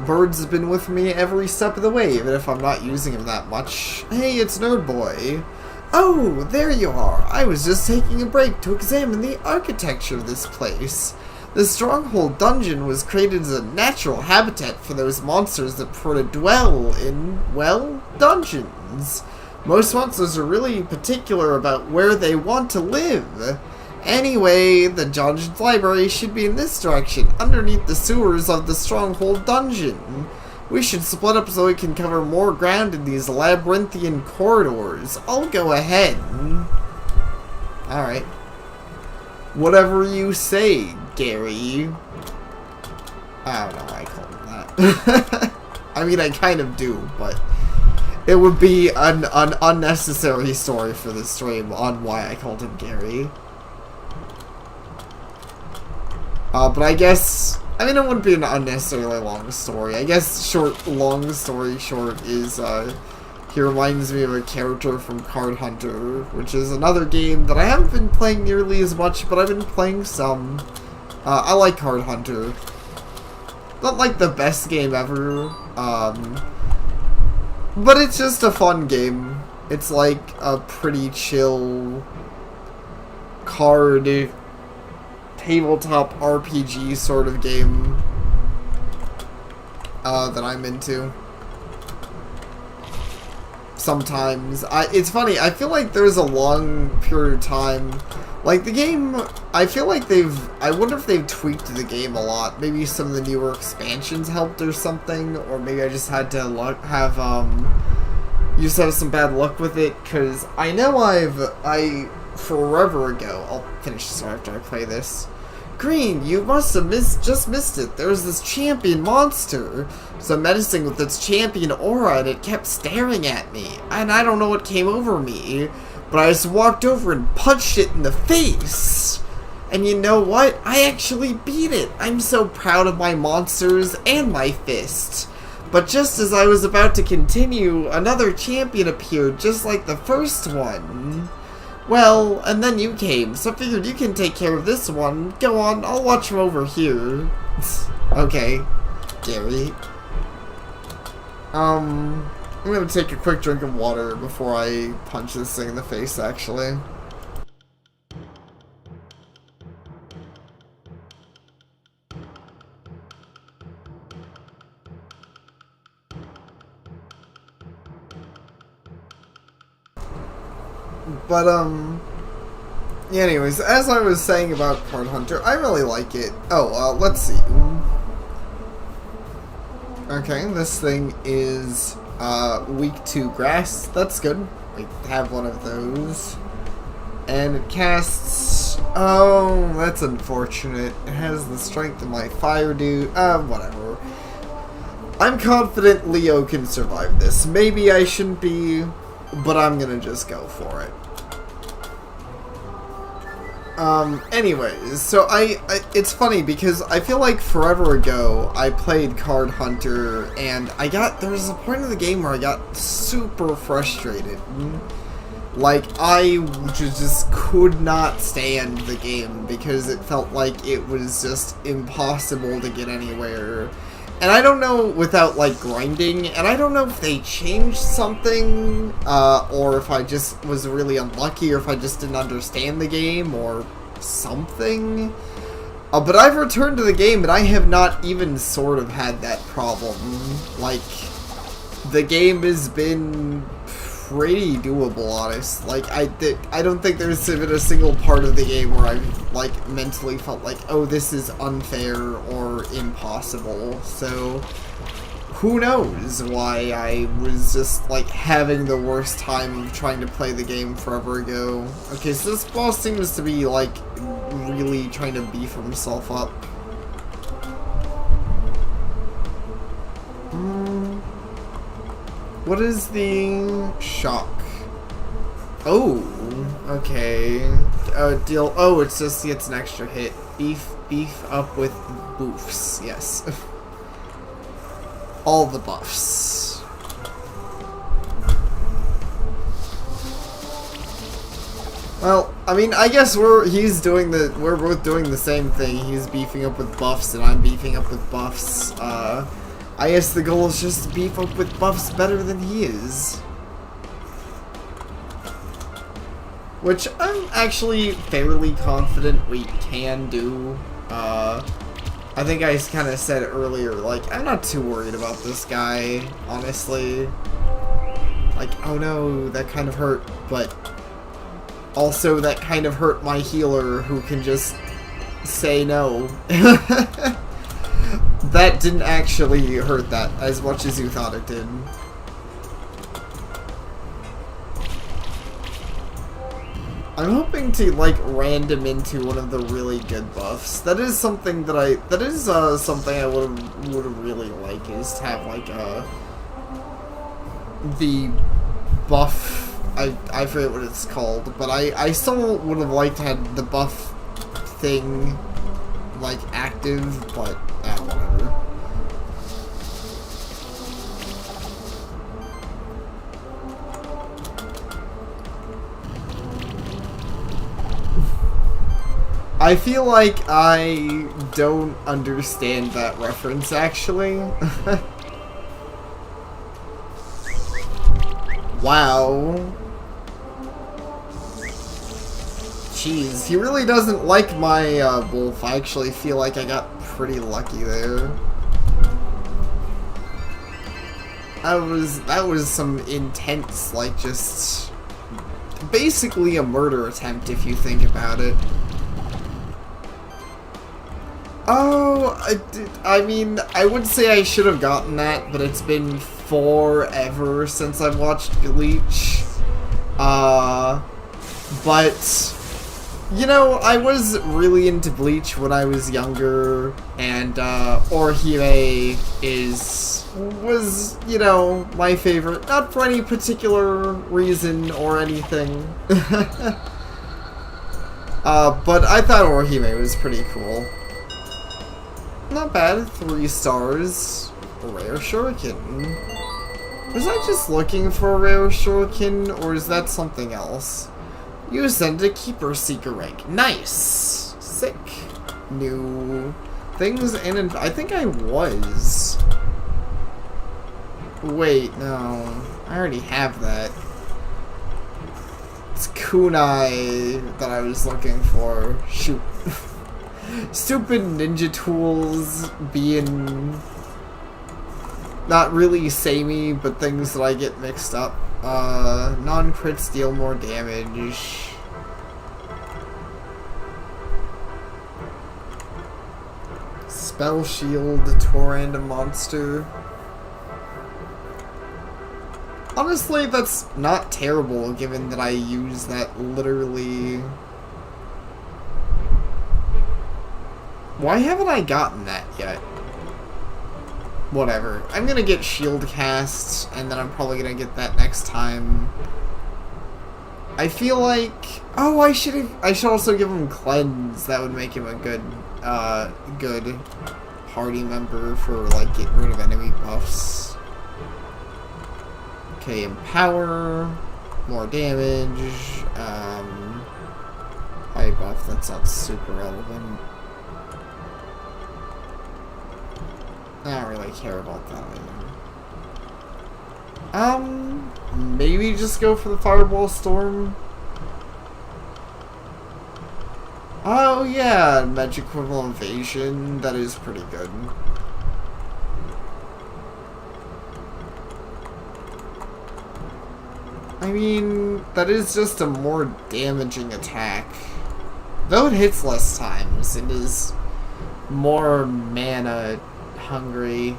Bird's been with me every step of the way, even if I'm not using him that much. Hey, it's Nerd Boy. Oh, there you are. I was just taking a break to examine the architecture of this place. The Stronghold Dungeon was created as a natural habitat for those monsters that prefer to dwell in, well, dungeons. Most monsters are really particular about where they want to live. Anyway, the Dungeon's library should be in this direction, underneath the sewers of the Stronghold Dungeon. We should split up so we can cover more ground in these labyrinthian corridors. I'll go ahead. Alright. Whatever you say, Gary. I don't know why I called him that. I mean, I kind of do, but it would be an unnecessary story for this stream on why I called him Gary. But I guess, I mean, it wouldn't be an unnecessarily long story. I guess long story short is, He reminds me of a character from Card Hunter, which is another game that I haven't been playing nearly as much, but I've been playing some. I like Card Hunter. Not like the best game ever, but it's just a fun game. It's like a pretty chill card tabletop RPG sort of game that I'm into. Sometimes. It's funny, I feel like there's a long period of time, like the game, I feel like I wonder if they've tweaked the game a lot. Maybe some of the newer expansions helped or something, or maybe I just had to used to have some bad luck with it, because I know forever ago, I'll finish this after I play this. Green, you must have just missed it. There was this champion monster. So menacing with its champion aura, and it kept staring at me. And I don't know what came over me, but I just walked over and punched it in the face. And you know what? I actually beat it. I'm so proud of my monsters and my fist. But just as I was about to continue, another champion appeared, just like the first one. Well, and then you came, so I figured you can take care of this one. Go on, I'll watch from over here. Okay, Gary. I'm gonna take a quick drink of water before I punch this thing in the face, actually. But, yeah, anyways, as I was saying about Card Hunter, I really like it. Oh, let's see. Okay, this thing is, weak to grass. That's good. We have one of those. And it casts... Oh, that's unfortunate. It has the strength of my fire dude. Whatever. I'm confident Leo can survive this. Maybe I shouldn't be, but I'm gonna just go for it. Anyways, so it's funny because I feel like forever ago I played Card Hunter and there was a point in the game where I got super frustrated. Like, I just could not stand the game because it felt like it was just impossible to get anywhere. And I don't know, without, like, grinding, and I don't know if they changed something, or if I just was really unlucky, or if I just didn't understand the game, or something. But I've returned to the game, and I have not even sort of had that problem. Like, the game has been pretty doable, honest. Like, I don't think there's been a single part of the game where I've, like, mentally felt like, oh, this is unfair or impossible. So, who knows why I was just, like, having the worst time of trying to play the game forever ago. Okay, so this boss seems to be, like, really trying to beef himself up. What is the shock? Oh, okay. Deal. Oh, it's just it's an extra hit. Beef up with boofs. Yes. All the buffs. Well, I mean, I guess we're both doing the same thing. He's beefing up with buffs, and I'm beefing up with buffs. I guess the goal is just to beef up with buffs better than he is. Which I'm actually fairly confident we can do. I think I kind of said earlier, like, I'm not too worried about this guy, honestly. Like, oh no, that kind of hurt, but also that kind of hurt my healer who can just say no. That didn't actually hurt that as much as you thought it did. I'm hoping to, like, random into one of the really good buffs. That is something that something I would really like, is to have, like, the buff, I forget what it's called, but I still would have liked to have the buff thing, like, active, but, whatever. I feel like I don't understand that reference, actually. Wow. Jeez, he really doesn't like my wolf. I actually feel like I got pretty lucky there. That was some intense, like, just basically a murder attempt if you think about it. Oh, I mean, I would say I should have gotten that, but it's been forever since I've watched Bleach. But, you know, I was really into Bleach when I was younger, and, Orihime was, you know, my favorite. Not for any particular reason or anything. But I thought Orihime was pretty cool. Not bad, 3 stars. Rare Shuriken. Was I just looking for a rare Shuriken, or is that something else? You ascend to Keeper Seeker rank. Nice! Sick. New things, and I think I was. Wait, no. I already have that. It's Kunai that I was looking for. Shoot. Stupid ninja tools being not really samey, but things that I get mixed up. Non-crits deal more damage. Spell shield to random monster. Honestly, that's not terrible given that I use that literally. Why haven't I gotten that yet? Whatever. I'm gonna get shield cast, and then I'm probably gonna get that next time. I feel like... Oh, I should also give him cleanse. That would make him a good, good party member for, like, getting rid of enemy buffs. Okay, empower. More damage. High buff, that's not super relevant. I don't really care about that either. Maybe just go for the Fireball Storm. Oh yeah, Magical Invasion, that is pretty good. I mean, that is just a more damaging attack. Though it hits less times, it is more mana hungry.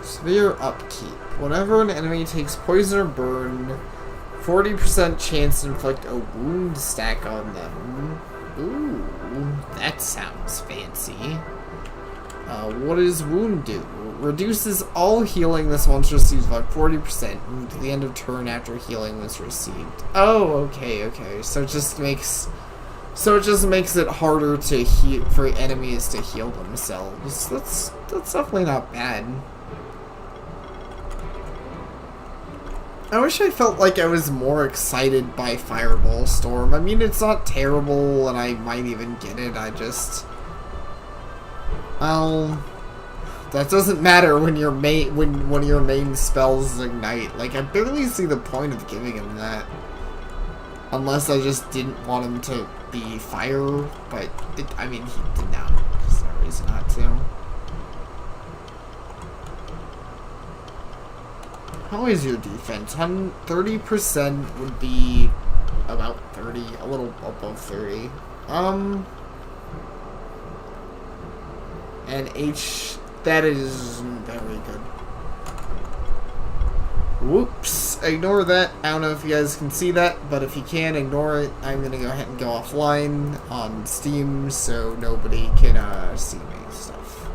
Severe upkeep. Whenever an enemy takes poison or burn, 40% chance to inflict a wound stack on them. Ooh, that sounds fancy. What does wound do? Reduces all healing this monster receives by 40% to the end of turn after healing was received. Oh, okay. So it just makes it harder to heal for enemies to heal themselves. That's definitely not bad. I wish I felt like I was more excited by Fireball Storm. I mean, it's not terrible, and I might even get it. I just... Well... That doesn't matter when your main when your main spells ignite. Like, I barely see the point of giving him that. Unless I just didn't want him to be fire, but I mean, he did not. There's no reason not to. How is your defense? 30% would be about 30, a little above 30. And H, that is very good. Whoops, ignore that. I don't know if you guys can see that, but if you can, ignore it. I'm gonna go ahead and go offline on Steam so nobody can see me stuff.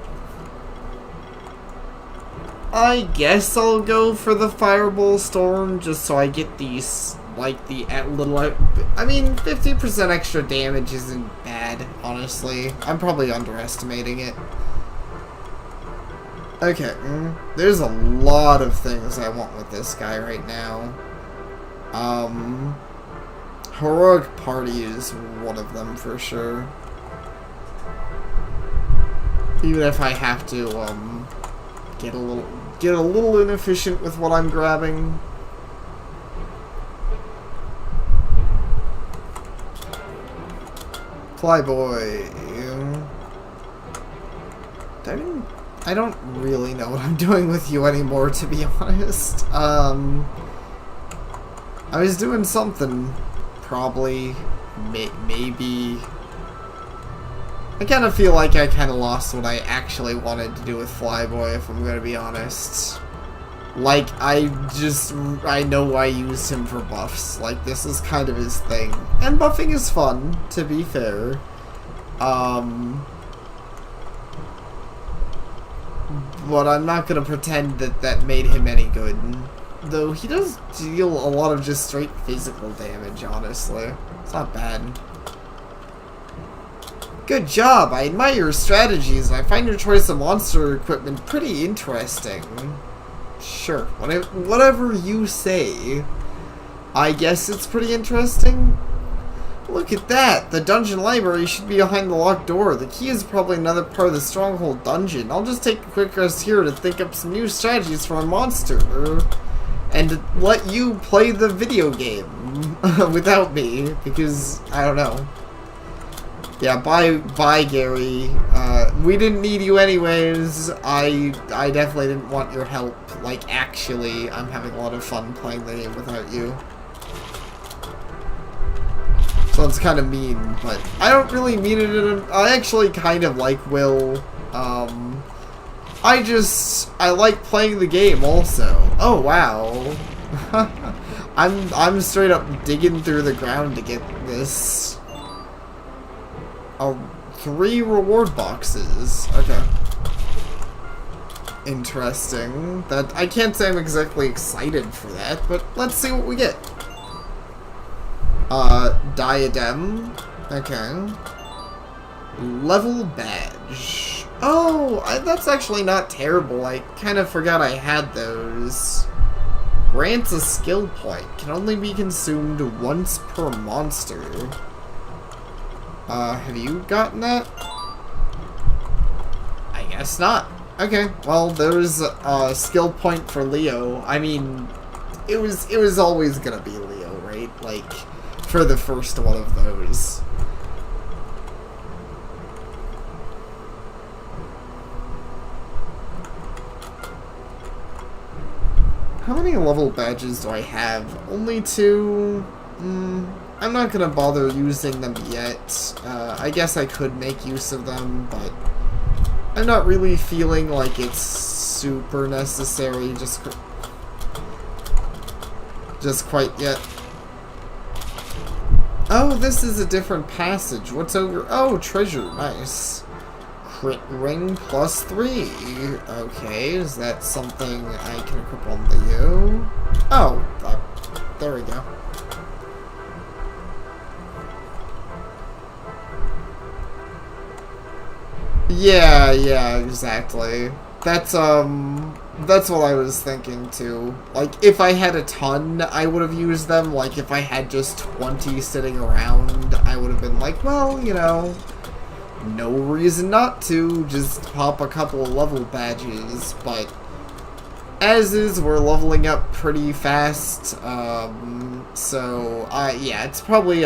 I guess I'll go for the Fireball Storm just so I get these, like, the little... I mean, 50% extra damage isn't bad, honestly. I'm probably underestimating it. Okay, there's a lot of things I want with this guy right now. Heroic Party is one of them for sure. Even if I have to, get a little inefficient with what I'm grabbing. Flyboy. I don't really know what I'm doing with you anymore, to be honest. I was doing something, probably, maybe. I kind of feel like I kind of lost what I actually wanted to do with Flyboy, if I'm going to be honest. Like, I know I used him for buffs. Like, this is kind of his thing. And buffing is fun, to be fair. But I'm not going to pretend that that made him any good. Though he does deal a lot of just straight physical damage, honestly. It's not bad. Good job! I admire your strategies, and I find your choice of monster equipment pretty interesting. Sure, whatever you say. I guess it's pretty interesting. Look at that! The dungeon library should be behind the locked door. The key is probably another part of the stronghold dungeon. I'll just take a quick rest here to think up some new strategies for a monster. And to let you play the video game without me, because, I don't know. Yeah, bye, Gary. We didn't need you anyways. I definitely didn't want your help. Like, actually, I'm having a lot of fun playing the game without you. So it's kind of mean, but I don't really mean it I actually kind of like Will. I like playing the game also. Oh, wow. I'm straight up digging through the ground to get this. 3 reward boxes. Okay. Interesting. That I can't say I'm exactly excited for that, but let's see what we get. Diadem. Okay. Level badge. Oh, that's actually not terrible. I kind of forgot I had those. Grants a skill point. Can only be consumed once per monster. Have you gotten that? I guess not. Okay, well, there's a skill point for Leo. I mean, it was always gonna be Leo, right? Like, for the first one of those. How many level badges do I have? Only 2? I'm not gonna bother using them yet. I guess I could make use of them, but I'm not really feeling like it's super necessary just quite yet. Oh, this is a different passage. What's over? Oh, treasure. Nice. Crit ring +3. Okay, is that something I can equip on the you? Oh, there we go. Yeah, exactly. That's what I was thinking too. Like, if I had a ton, I would have used them. Like, if I had just 20 sitting around, I would have been like, well, you know, no reason not to. Just pop a couple of level badges. But as is, we're leveling up pretty fast. So yeah, it's probably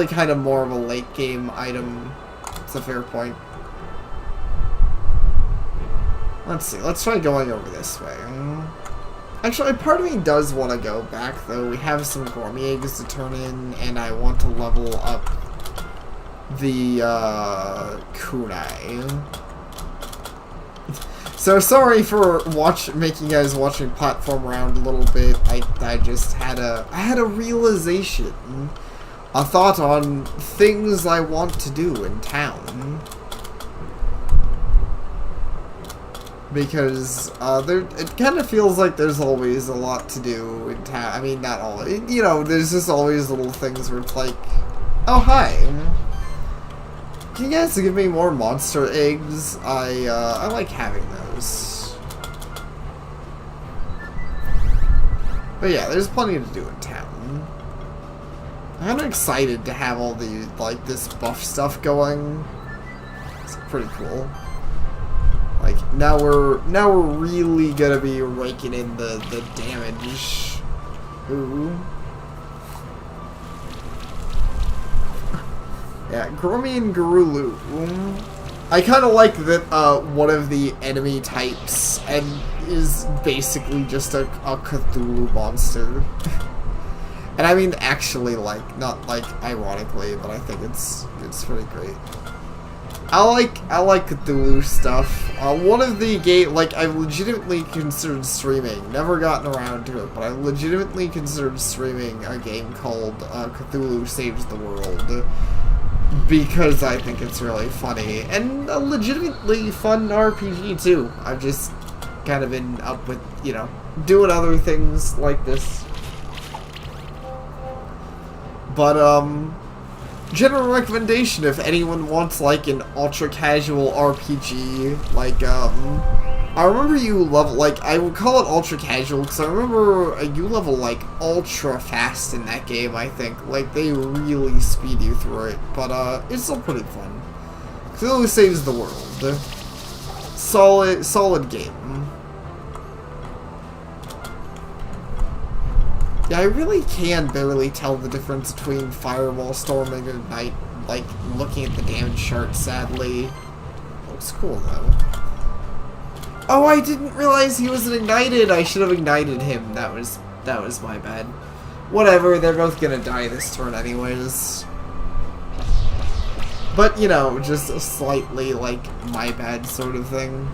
kind of more of a late game item. It's a fair point. Let's see, let's try going over this way. Actually, part of me does want to go back, though. We have some Gourmet eggs to turn in, and I want to level up the, kunai. So, sorry for making you guys watch me platform around a little bit. I just had a realization. A thought on things I want to do in town. because it kind of feels like there's always a lot to do in town. I mean, not all. You know, there's just always little things where it's like, oh hi, can you guys give me more monster eggs? I like having those. But yeah, there's plenty to do in town. I'm kind of excited to have all the like this buff stuff going. It's pretty cool. Like now we're really gonna be raking in the damage. Ooh. Yeah, Grommy and Garulu. I kind of like that one of the enemy types is basically just a Cthulhu monster. And I mean actually, like, not like ironically, but I think it's pretty great. I like Cthulhu stuff. One of the like I've legitimately considered streaming. Never gotten around to it, but I legitimately considered streaming a game called Cthulhu Saves the World because I think it's really funny and a legitimately fun RPG too. I've just kind of been up with, you know, doing other things like this. But general recommendation if anyone wants like an ultra casual RPG, like I remember you level, like I would call it ultra casual because I remember you level like ultra fast in that game. I think like they really speed you through it, but it's still pretty fun. Cthulhu Saves the World. Solid game. Yeah, I really can barely tell the difference between Fireball, Storm, and Ignite, like, looking at the damage chart, sadly. Looks cool, though. Oh, I didn't realize he wasn't ignited! I should have ignited him. That was my bad. Whatever, they're both gonna die this turn anyways. But, you know, just a slightly, like, my bad sort of thing.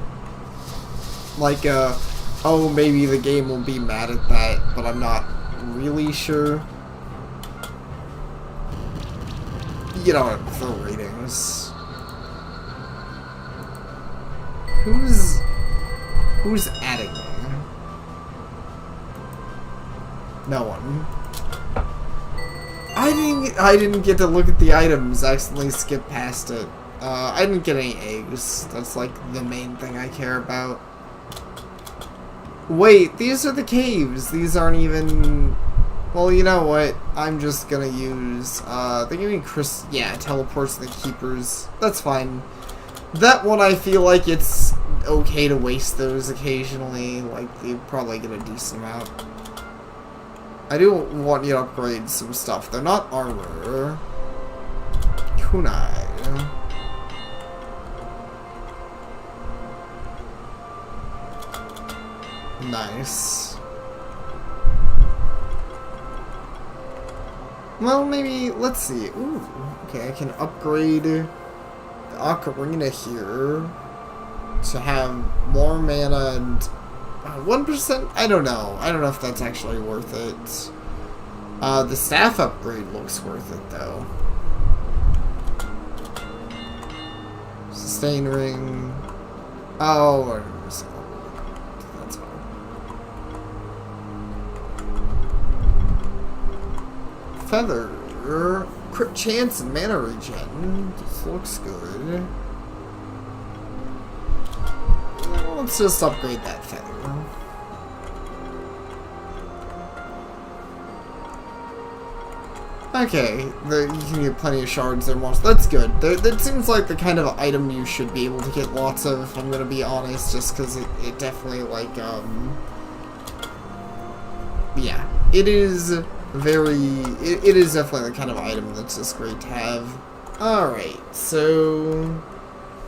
Like, oh, maybe the game will be mad at that, but I'm not really sure. You know, for ratings. Who's adding me? No one. I didn't get to look at the items. I accidentally skipped past it. I didn't get any eggs. That's like the main thing I care about. Wait, these are the caves. These aren't even... Well, you know what? I'm just gonna use... they give me teleports to the keepers. That's fine. That one, I feel like it's okay to waste those occasionally. Like, you probably get a decent amount. I do want you to upgrade some stuff. They're not armor. Kunai. Nice. Well, maybe, let's see. Ooh, okay, I can upgrade the Ocarina here to have more mana and 1%? I don't know. I don't know if that's actually worth it. The staff upgrade looks worth it, though. Sustain ring. Oh, that's fine. Feather. Crit chance and mana regen. This looks good. Let's just upgrade that feather. Okay, you can get plenty of shards there, most. That's good. That seems like the kind of item you should be able to get lots of, if I'm gonna be honest, just because it definitely, like, yeah. It is it is definitely the kind of item that's just great to have. Alright, so...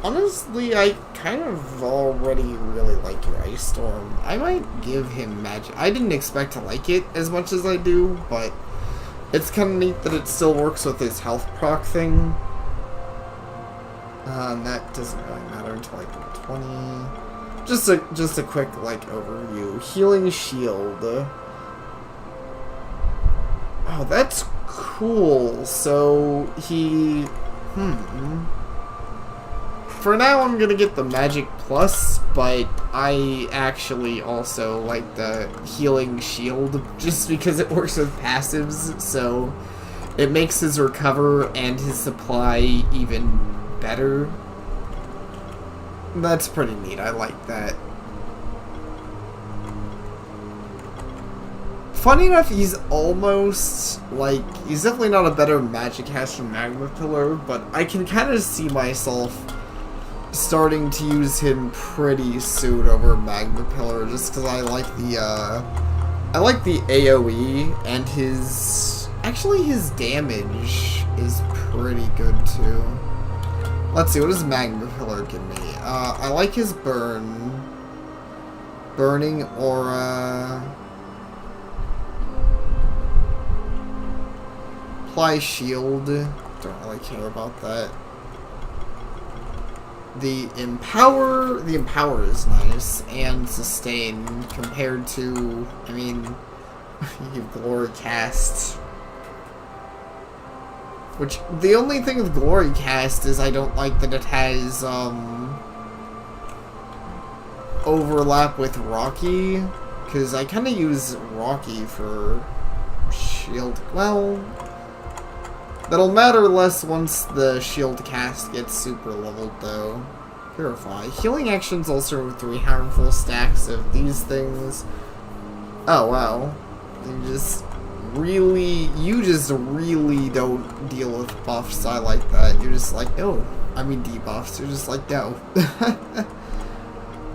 Honestly, I kind of already really like your Ice Storm. I might give him magic. I didn't expect to like it as much as I do, but it's kind of neat that it still works with his health proc thing. And that doesn't really matter until like 20. Just a quick like overview. Healing Shield. Oh, that's cool. So he... For now, I'm gonna get the Magic Plus, but I actually also like the healing shield just because it works with passives, so it makes his recover and his supply even better. That's pretty neat, I like that. Funny enough, he's almost, like, he's definitely not a better magic caster than Magma Pillar, but I can kind of see myself starting to use him pretty soon over Magma Pillar, just because I like the AoE, and actually his damage is pretty good too. Let's see, what does Magma Pillar give me? I like his burning aura, apply shield, don't really care about that. The empower is nice, and sustain compared to, I mean, you have Glory Cast. Which, the only thing with Glory Cast is I don't like that it has, overlap with Rocky, because I kind of use Rocky for shield. Well, that'll matter less once the shield cast gets super leveled, though. Purify. Healing actions also 3 harmful stacks of these things. Oh, wow. You just really don't deal with buffs. I like that. You're just like, no. I mean debuffs. You're just like, no.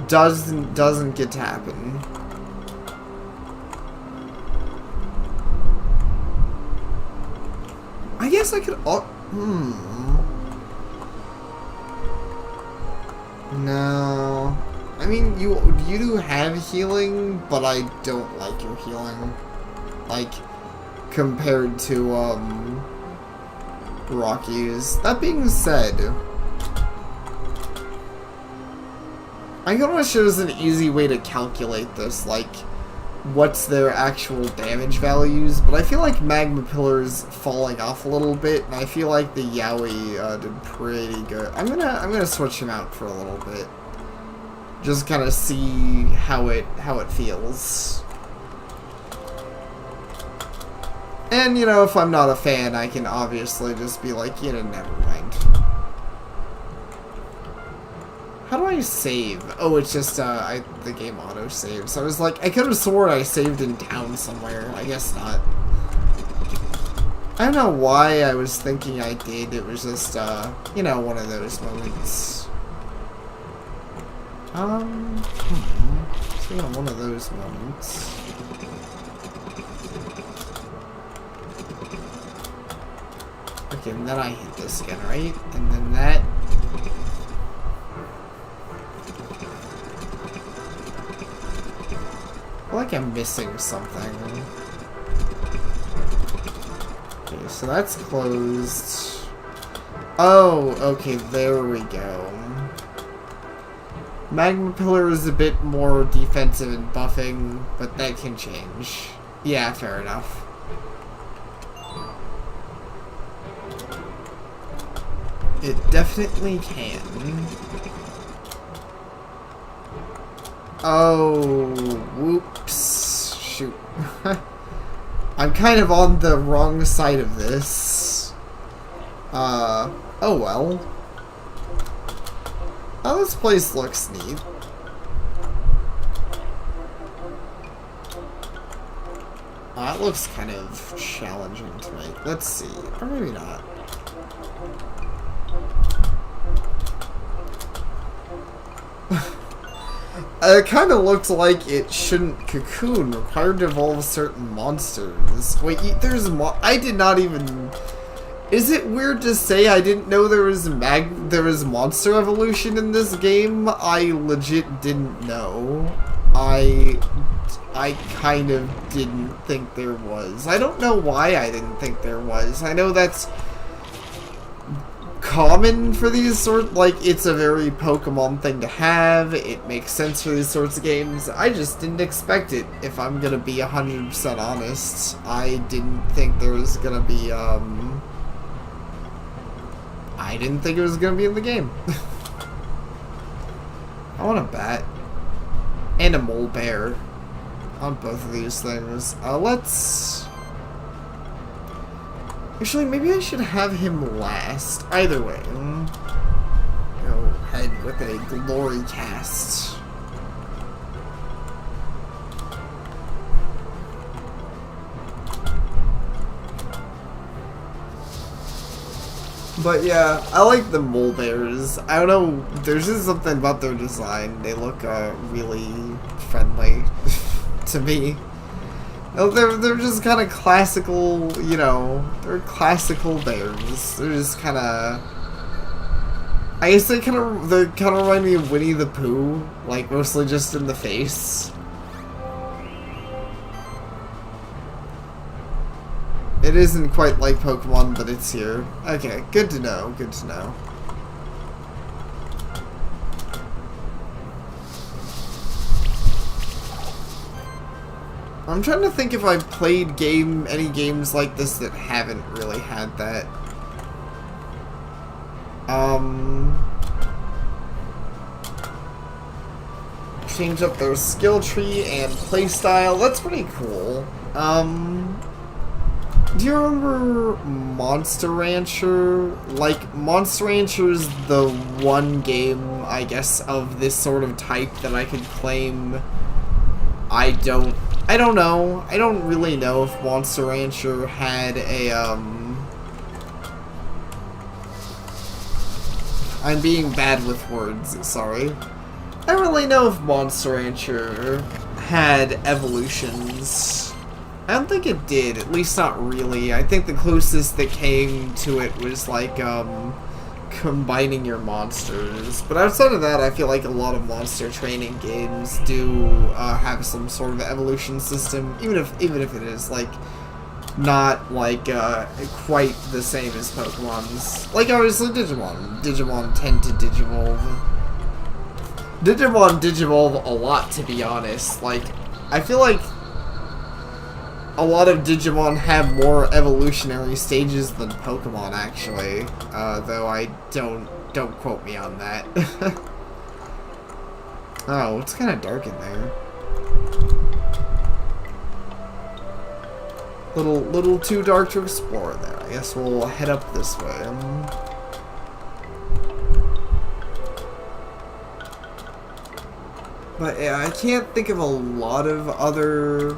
Doesn't get to happen. I guess I could. No. I mean, you do have healing, but I don't like your healing. Like, compared to, Rocky's. That being said, I kind of wish there was an easy way to calculate this, like, what's their actual damage values, but I feel like Magma Pillar's falling off a little bit, and I feel like the Yaoi did pretty good. I'm gonna switch him out for a little bit, just kind of see how it feels. And you know, if I'm not a fan, I can obviously just be like, you know, never mind. How do I save? Oh, it's just, the game auto-saves. So I was like, I could have sworn I saved in town somewhere. I guess not. I don't know why I was thinking I did. It was just, you know, one of those moments. So yeah, one of those moments. Okay, and then I hit this again, right? And then that... I feel like I'm missing something. Okay, so that's closed. Oh, okay, there we go. Magma Pillar is a bit more defensive and buffing, but that can change. Yeah, fair enough. It definitely can. Oh, whoops. Shoot. I'm kind of on the wrong side of this. Oh well. Oh, this place looks neat. That looks kind of challenging to make. Let's see. Or maybe not. It kind of looks like it shouldn't cocoon. Required to evolve certain monsters. Wait, there's I did not even... Is it weird to say I didn't know there was monster evolution in this game? I legit didn't know. I kind of didn't think there was. I don't know why I didn't think there was. I know that's common for these it's a very Pokemon thing to have. It makes sense for these sorts of games. I just didn't expect it, if I'm gonna be 100% honest. I didn't think there was gonna be, I didn't think it was gonna be in the game. I want a bat. And a mole bear on both of these things. Let's... Actually, maybe I should have him last. Either way. Go ahead with a glory cast. But yeah, I like the mole bears. I don't know, there's just something about their design. They look really friendly to me. They're just kind of classical, you know, they're classical bears. They're just kind of, I guess they kind of remind me of Winnie the Pooh, like mostly just in the face. It isn't quite like Pokemon, but it's here. Okay, good to know, good to know. I'm trying to think if I've played any games like this that haven't really had that. Change up their skill tree and playstyle. That's pretty cool. Do you remember Monster Rancher? Like, Monster Rancher's the one game, I guess, of this sort of type that I could claim I don't know. I don't really know if Monster Rancher had a, I'm being bad with words, sorry. I don't really know if Monster Rancher had evolutions. I don't think it did, at least not really. I think the closest that came to it was like, combining your monsters. But outside of that, I feel like a lot of monster training games do have some sort of evolution system, even if it is like not like quite the same as Pokemon's. Like obviously Digimon tend to digivolve. Digimon digivolve a lot, to be honest. Like I feel like a lot of Digimon have more evolutionary stages than Pokemon, actually. Though I don't quote me on that. Oh, it's kind of dark in there. Little too dark to explore there. I guess we'll head up this way. But yeah, I can't think of a lot of other...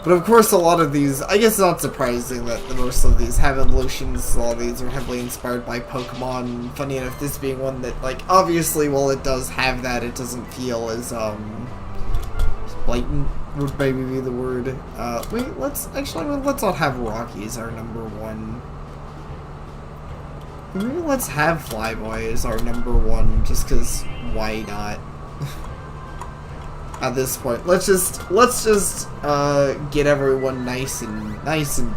But of course a lot of these, I guess it's not surprising that most of these have evolutions. A lot of these are heavily inspired by Pokemon. Funny enough, this being one that, like, obviously while it does have that, it doesn't feel as, blatant would maybe be the word. Wait, let's not have Rocky as our number one. Maybe let's have Flyboy as our number one, just cause why not? At this point, let's just get everyone nice and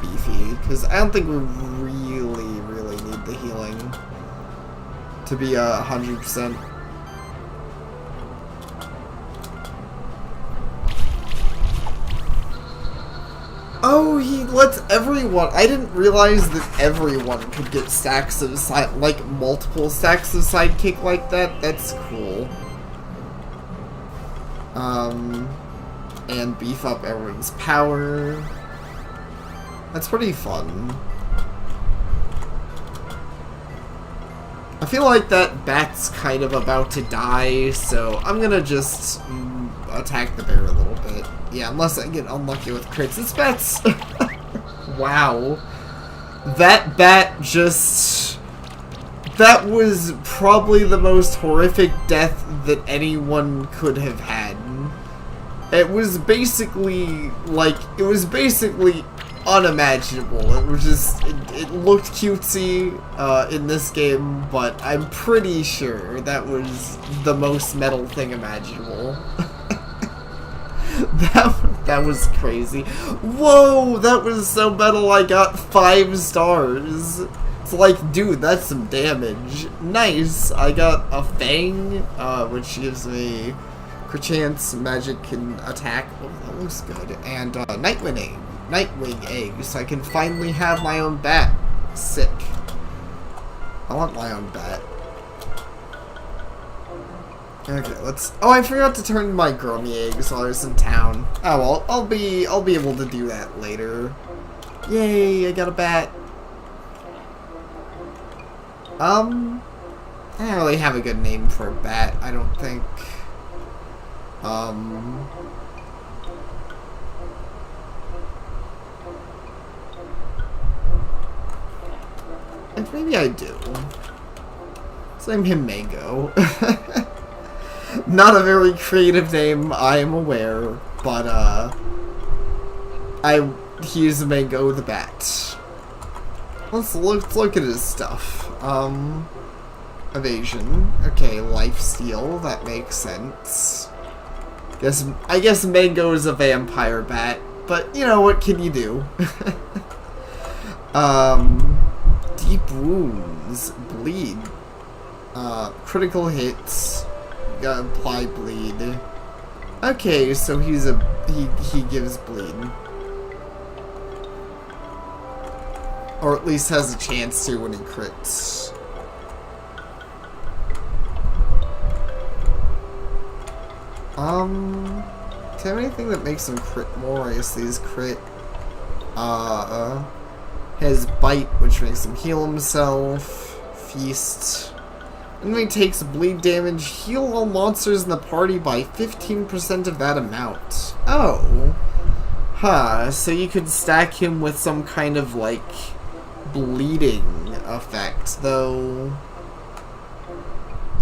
beefy, because I don't think we really need the healing to be 100%. Oh, he lets everyone. I didn't realize that everyone could get stacks of like multiple stacks of sidekick like that. That's cool. And beef up everyone's power. That's pretty fun. I feel like that bat's kind of about to die, so I'm gonna just attack the bear a little bit. Yeah, unless I get unlucky with crits. This bat's... Wow. That bat just... That was probably the most horrific death that anyone could have had. It was basically, like, unimaginable. It was just, it looked cutesy in this game, but I'm pretty sure that was the most metal thing imaginable. That was crazy. Whoa, that was so metal, I got 5 stars. It's like, dude, that's some damage. Nice. I got a Fang, which gives me crit chance, magic can attack. Oh, that looks good. And Nightwing egg, so I can finally have my own bat. Sick. I want my own bat. Okay, let's... Oh, I forgot to turn my Grummy eggs while I was in town. Oh, well, I'll be able to do that later. Yay, I got a bat. I don't really have a good name for a bat, I don't think. And maybe I do. Let's name him Mango. Not a very creative name, I am aware, but, he is Mango the Bat. Let's look at his stuff. Evasion. Okay, lifesteal, that makes sense. I guess Mango is a vampire bat, but, you know, what can you do? Deep wounds, bleed, critical hits, apply bleed. Okay, so he gives bleed. Or at least has a chance to when he crits. Do you have anything that makes him crit more? I guess these crit. Has bite, which makes him heal himself. Feast. Enemy takes bleed damage. Heal all monsters in the party by 15% of that amount. Oh. Huh, so you could stack him with some kind of, like, bleeding effect, though.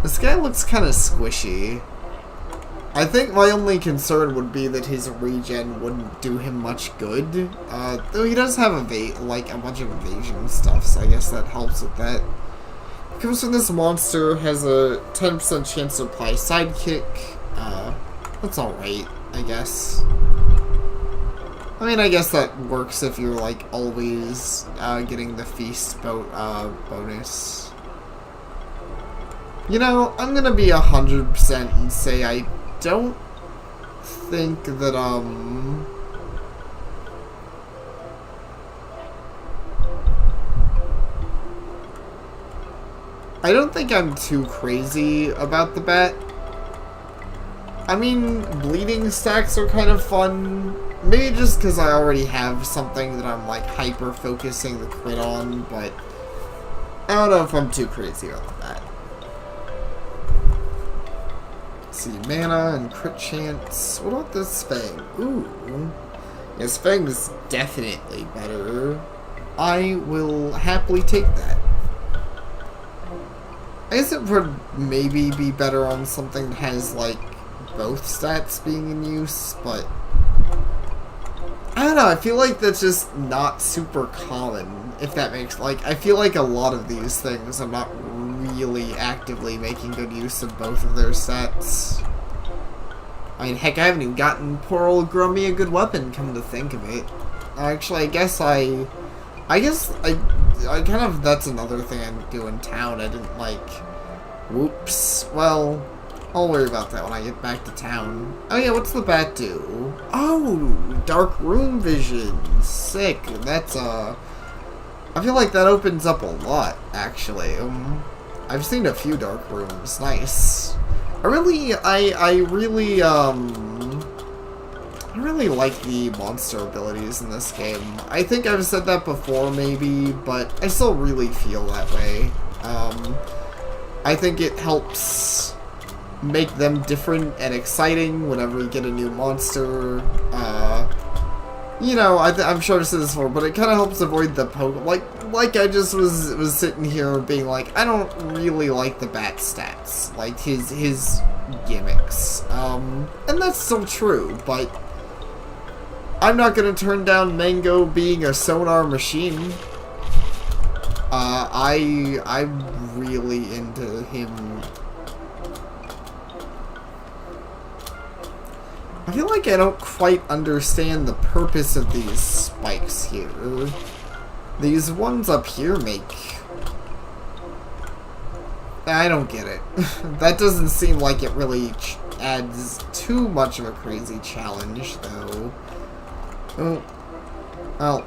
This guy looks kind of squishy. I think my only concern would be that his regen wouldn't do him much good. Though he does have a bunch of evasion stuff, so I guess that helps with that. Comes from this monster, has a 10% chance to apply sidekick. That's alright, I guess. I mean, I guess that works if you're, like, always getting the feast bonus. You know, I'm gonna be 100% and say I don't think that, I don't think I'm too crazy about the bat. I mean, bleeding stacks are kind of fun. Maybe just because I already have something that I'm, like, hyper-focusing the crit on, but I don't know if I'm too crazy about that. Let's see, mana and crit chance. What about this Fang? Ooh. Yes, Fang is definitely better. I will happily take that. I guess it would maybe be better on something that has, like, both stats being in use, but I don't know, I feel like that's just not super common, if that makes, like, I feel like a lot of these things I'm not really actively making good use of both of their stats. I mean, heck, I haven't even gotten poor old Grummy a good weapon, come to think of it. Actually, I guess I kind of, that's another thing I do in town. I didn't, like, whoops. Well, I'll worry about that when I get back to town. Oh yeah, what's the bat do? Oh, dark room vision. Sick. That's, I feel like that opens up a lot, actually. I've seen a few dark rooms. Nice. I really like the monster abilities in this game. I think I've said that before, maybe, but I still really feel that way. I think it helps make them different and exciting whenever you get a new monster. You know, I'm sure I've said this before, but it kind of helps avoid the poke. Like I just was sitting here being like, I don't really like the bat stats, like his gimmicks. And that's still true, but I'm not gonna turn down Mango being a sonar machine. I'm really into him. I feel like I don't quite understand the purpose of these spikes here. These ones up here make... I don't get it. That doesn't seem like it really adds too much of a crazy challenge, though. Oh. I'll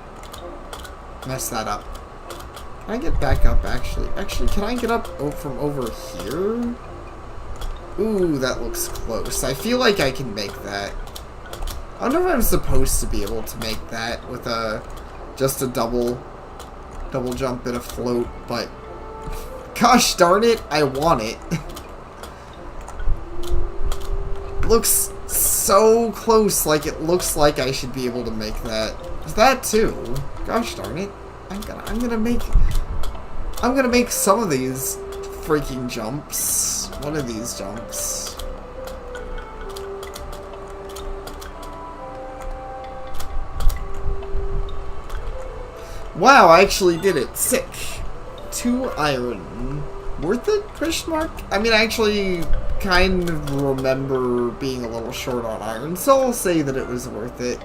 mess that up. Can I get back up, actually? Actually, can I get up from over here? Ooh, that looks close. I feel like I can make that. I wonder if I'm supposed to be able to make that with just a double jump and a float, but gosh darn it, I want it. Looks so close, like it looks like I should be able to make that. That too. Gosh darn it. I'm gonna make some of these freaking jumps. One of these jumps. Wow, I actually did it. Sick. 2 iron. Worth it? Question mark? I mean, I actually kind of remember being a little short on iron, so I'll say that it was worth it.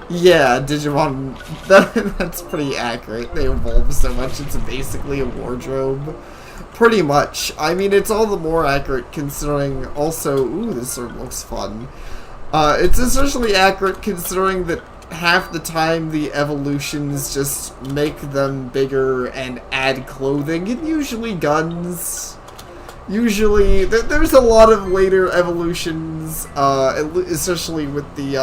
Yeah, Digimon, that's pretty accurate. They evolve so much, it's basically a wardrobe. Pretty much. I mean, it's all the more accurate considering also... Ooh, this sword looks fun. It's especially accurate considering that half the time the evolutions just make them bigger and add clothing, and usually guns. Usually, there's a lot of later evolutions, especially with the,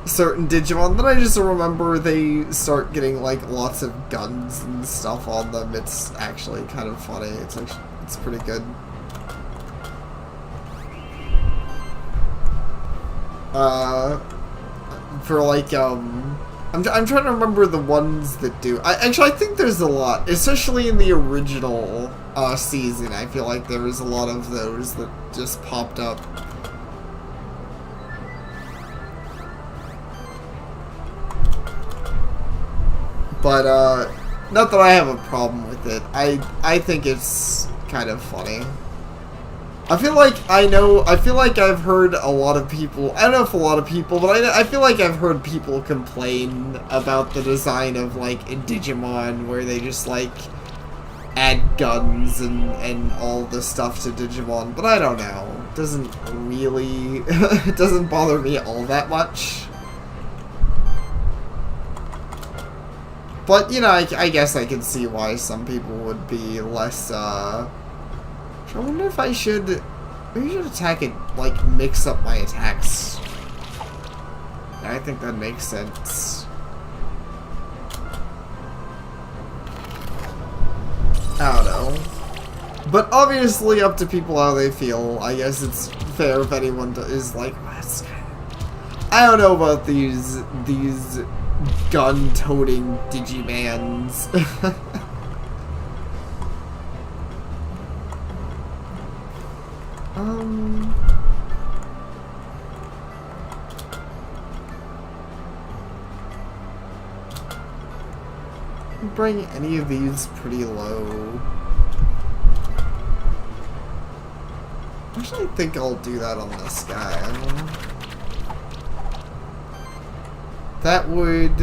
certain Digimon that I just remember they start getting, like, lots of guns and stuff on them. It's actually kind of funny. It's pretty good. For, like, I'm trying to remember the ones that do. I think there's a lot, especially in the original season. I feel like there was a lot of those that just popped up. But not that I have a problem with it. I think it's kind of funny. I feel like I've heard a lot of people, I don't know if a lot of people, but I feel like I've heard people complain about the design of, like, in Digimon, where they just, like, add guns and all the stuff to Digimon, but I don't know. It doesn't really, it doesn't bother me all that much. But, you know, I guess I can see why some people would be less, I wonder if I should... Maybe I should attack it, like, mix up my attacks. Yeah, I think that makes sense. I don't know. But obviously up to people how they feel. I guess it's fair if anyone is like, I don't know about these gun-toting Digimans. Bring any of these pretty low. Actually, I think I'll do that on this guy. That would...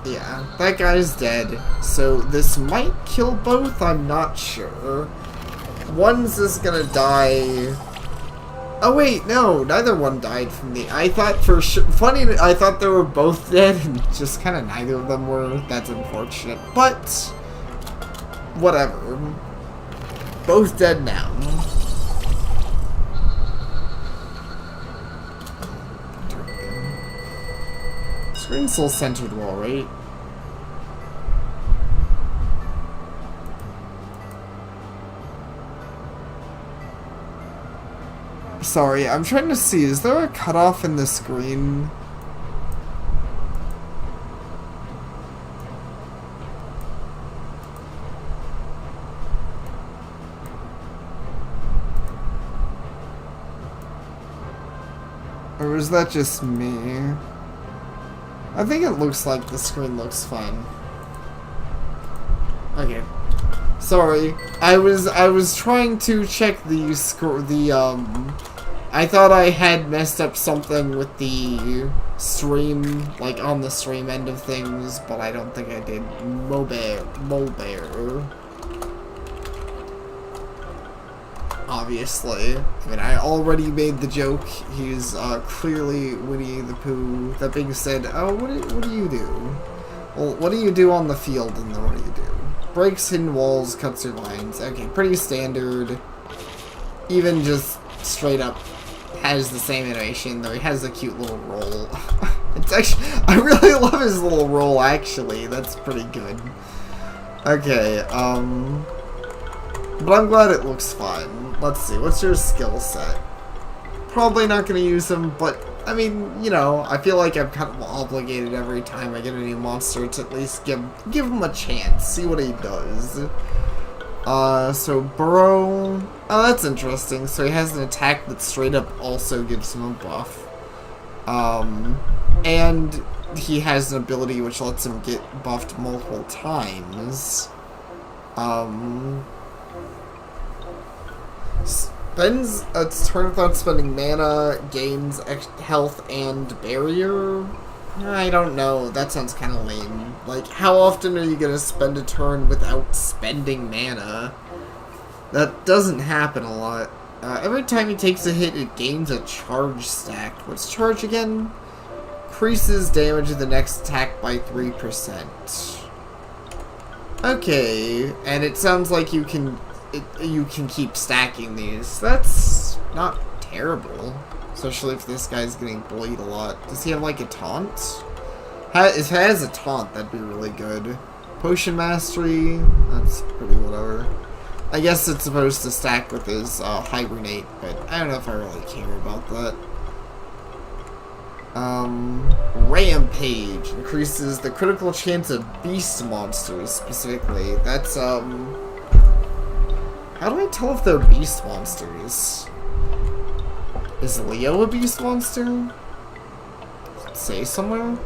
yeah, that guy's dead. So this might kill both, I'm not sure. One's just gonna die... Oh wait, no, neither one died from the... I thought for sure... Funny, I thought they were both dead, and just kind of neither of them were. That's unfortunate, but... whatever. Both dead now. Screen's still centered well, right? Sorry, I'm trying to see, is there a cutoff in the screen? Or is that just me? I think it looks like the screen looks fine. Okay. Sorry. I was trying to check I thought I had messed up something with the stream, like on the stream end of things, but I don't think I did. Mobear. obviously. I mean, I already made the joke. He's clearly Winnie the Pooh. That being said, oh, what do you do? Well, what do you do on the field, and then what do you do? Breaks hidden walls, cuts through lines. Okay, pretty standard. Even just straight up has the same animation, though he has a cute little roll. It's actually, I really love his little roll, actually. That's pretty good. Okay, but I'm glad it looks fun. Let's see, what's your skill set? Probably not going to use them, but, I mean, you know, I feel like I'm kind of obligated every time I get a new monster to at least give him a chance, see what he does. So Burrow, oh, that's interesting. So he has an attack that straight up also gives him a buff. And he has an ability which lets him get buffed multiple times. Spends a turn without spending mana, gains health and barrier. I don't know, that sounds kind of lame. Like, how often are you gonna spend a turn without spending mana? That doesn't happen a lot. Every time he takes a hit, it gains a charge stack. What's charge again? Increases damage of the next attack by 3%. Okay, and it sounds like you can keep stacking these. That's not terrible. Especially if this guy's getting bullied a lot. Does he have, like, a taunt? If he has a taunt, that'd be really good. Potion Mastery, that's pretty whatever. I guess it's supposed to stack with his Hibernate, but I don't know if I really care about that. Rampage increases the critical chance of beast monsters, specifically. That's, how do I tell if they're beast monsters? Is Leo a beast monster? Does it say somewhere?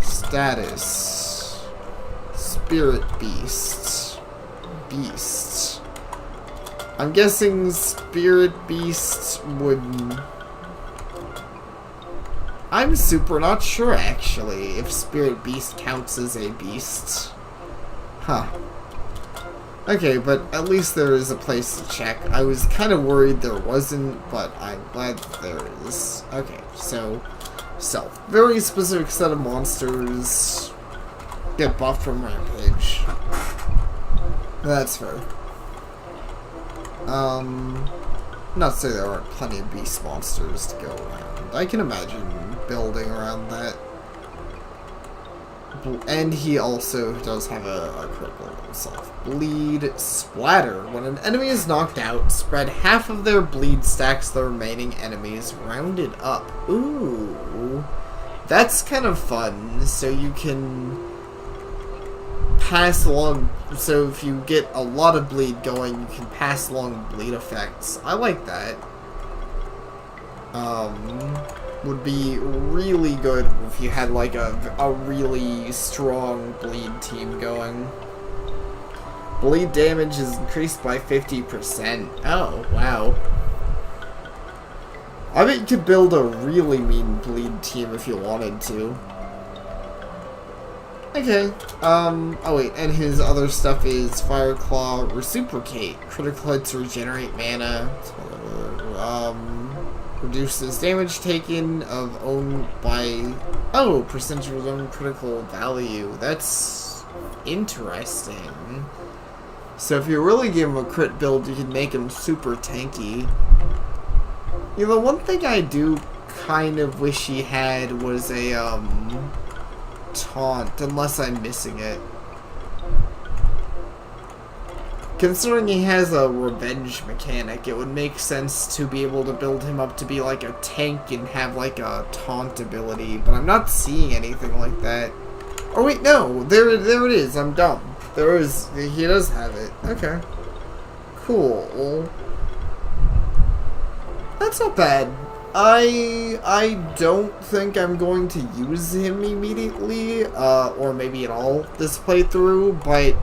Status. Spirit beast. Beast. I'm guessing spirit beast would... I'm super not sure, actually, if spirit beast counts as a beast. Huh. Okay, but at least there is a place to check. I was kind of worried there wasn't, but I'm glad that there is. Okay, so Stealth. Very specific set of monsters get buffed from Rampage. That's fair. Not to say there aren't plenty of beast monsters to go around. I can imagine building around that. And he also does have a critical himself. Bleed Splatter. When an enemy is knocked out, spread half of their bleed stacks to the remaining enemies, rounded up. Ooh. That's kind of fun. So you can pass along. So if you get a lot of bleed going, you can pass along bleed effects. I like that. Would be really good if you had like a really strong bleed team going. Bleed damage is increased by 50%. Oh, wow. I bet you could build a really mean bleed team if you wanted to. Okay, oh wait, and his other stuff is Fireclaw Reciprocate. Critical hits regenerate mana. Reduces damage taken of own by... Oh, percentage of own critical value. That's interesting. So if you really give him a crit build, you can make him super tanky. You know, one thing I do kind of wish he had was a, taunt, unless I'm missing it. Considering he has a revenge mechanic, it would make sense to be able to build him up to be like a tank and have like a taunt ability, but I'm not seeing anything like that. Oh wait, no, there it is, I'm dumb. He does have it. Okay. Cool. That's not bad. I don't think I'm going to use him immediately, or maybe at all this playthrough, but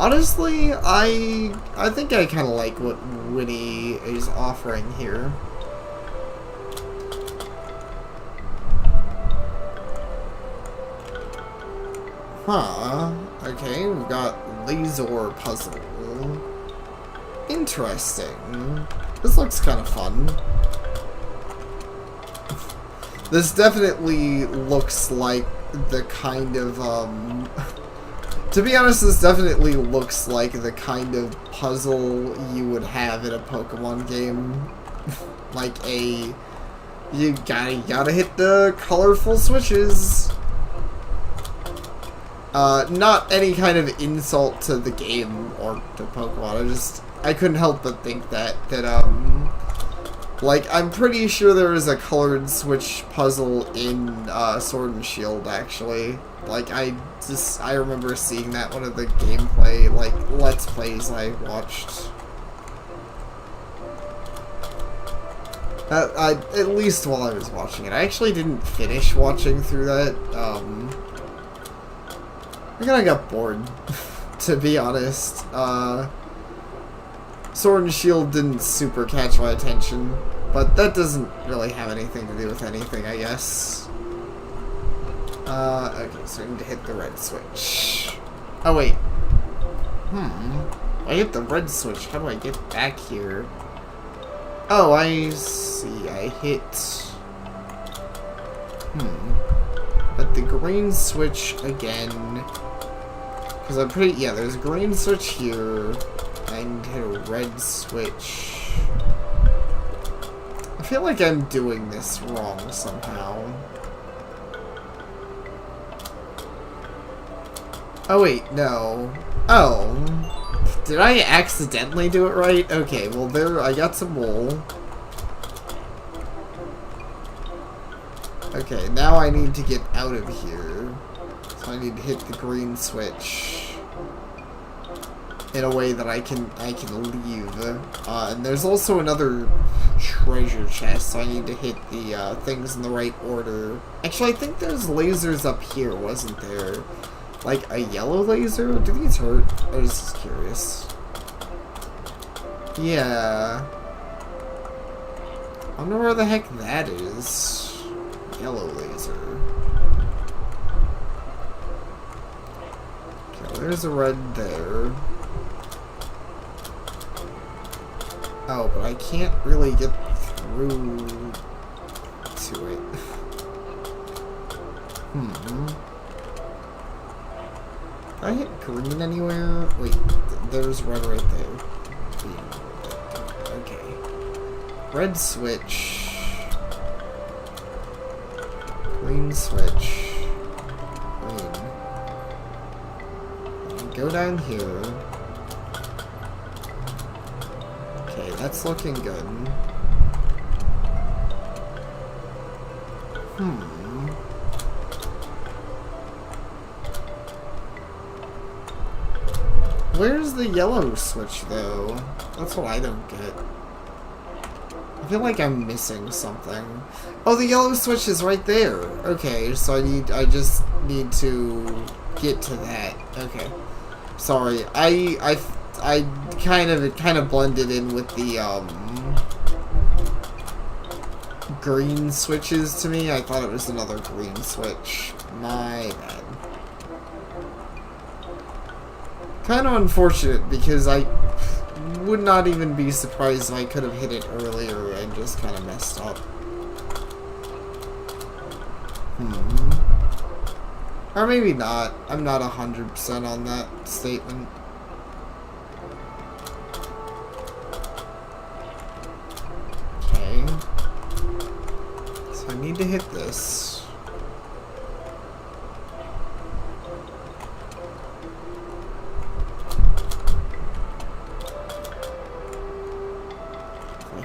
honestly, I think I kind of like what Winnie is offering here. Huh. Okay, we've got Lazor Puzzle. Interesting. This looks kind of fun. This definitely looks like the kind of, to be honest, this definitely looks like the kind of puzzle you would have in a Pokemon game. Like you gotta hit the colorful switches. Not any kind of insult to the game or to Pokemon. I couldn't help but think that, like, I'm pretty sure there is a colored switch puzzle in, Sword and Shield, actually. Like, I remember seeing that one of the gameplay, like, Let's Plays I watched. At least while I was watching it. I actually didn't finish watching through that, I kinda got bored, to be honest. Sword and Shield didn't super catch my attention, but that doesn't really have anything to do with anything, I guess. Okay, so I need to hit the red switch. Oh, wait. I hit the red switch. How do I get back here? Oh, I see. I hit... But the green switch again... Because I'm pretty... Yeah, there's a green switch here. I need to hit a red switch. I feel like I'm doing this wrong somehow. Oh, wait, no. Oh. Did I accidentally do it right? Okay, well, there, I got some wool. Okay, now I need to get out of here. So I need to hit the green switch in a way that I can leave. And there's also another treasure chest, so I need to hit the things in the right order. Actually, I think there's lasers up here, wasn't there? Like a yellow laser? Do these hurt? I was just curious. Yeah. I wonder where the heck that is. Yellow laser. Okay, there's a red there. Oh, but I can't really get through to it. Did I hit green anywhere? Wait, there's red right there. Okay. Red switch. Green switch. Green. Go down here. Okay, that's looking good. Where's the yellow switch, though? That's what I don't get. I feel like I'm missing something. Oh, the yellow switch is right there. Okay, so I just need to get to that. Okay. Sorry, it kind of blended in with the, green switches to me. I thought it was another green switch. My bad. Kind of unfortunate, because I would not even be surprised if I could have hit it earlier and just kind of messed up. Or maybe not. I'm not 100% on that statement. Okay. So I need to hit this.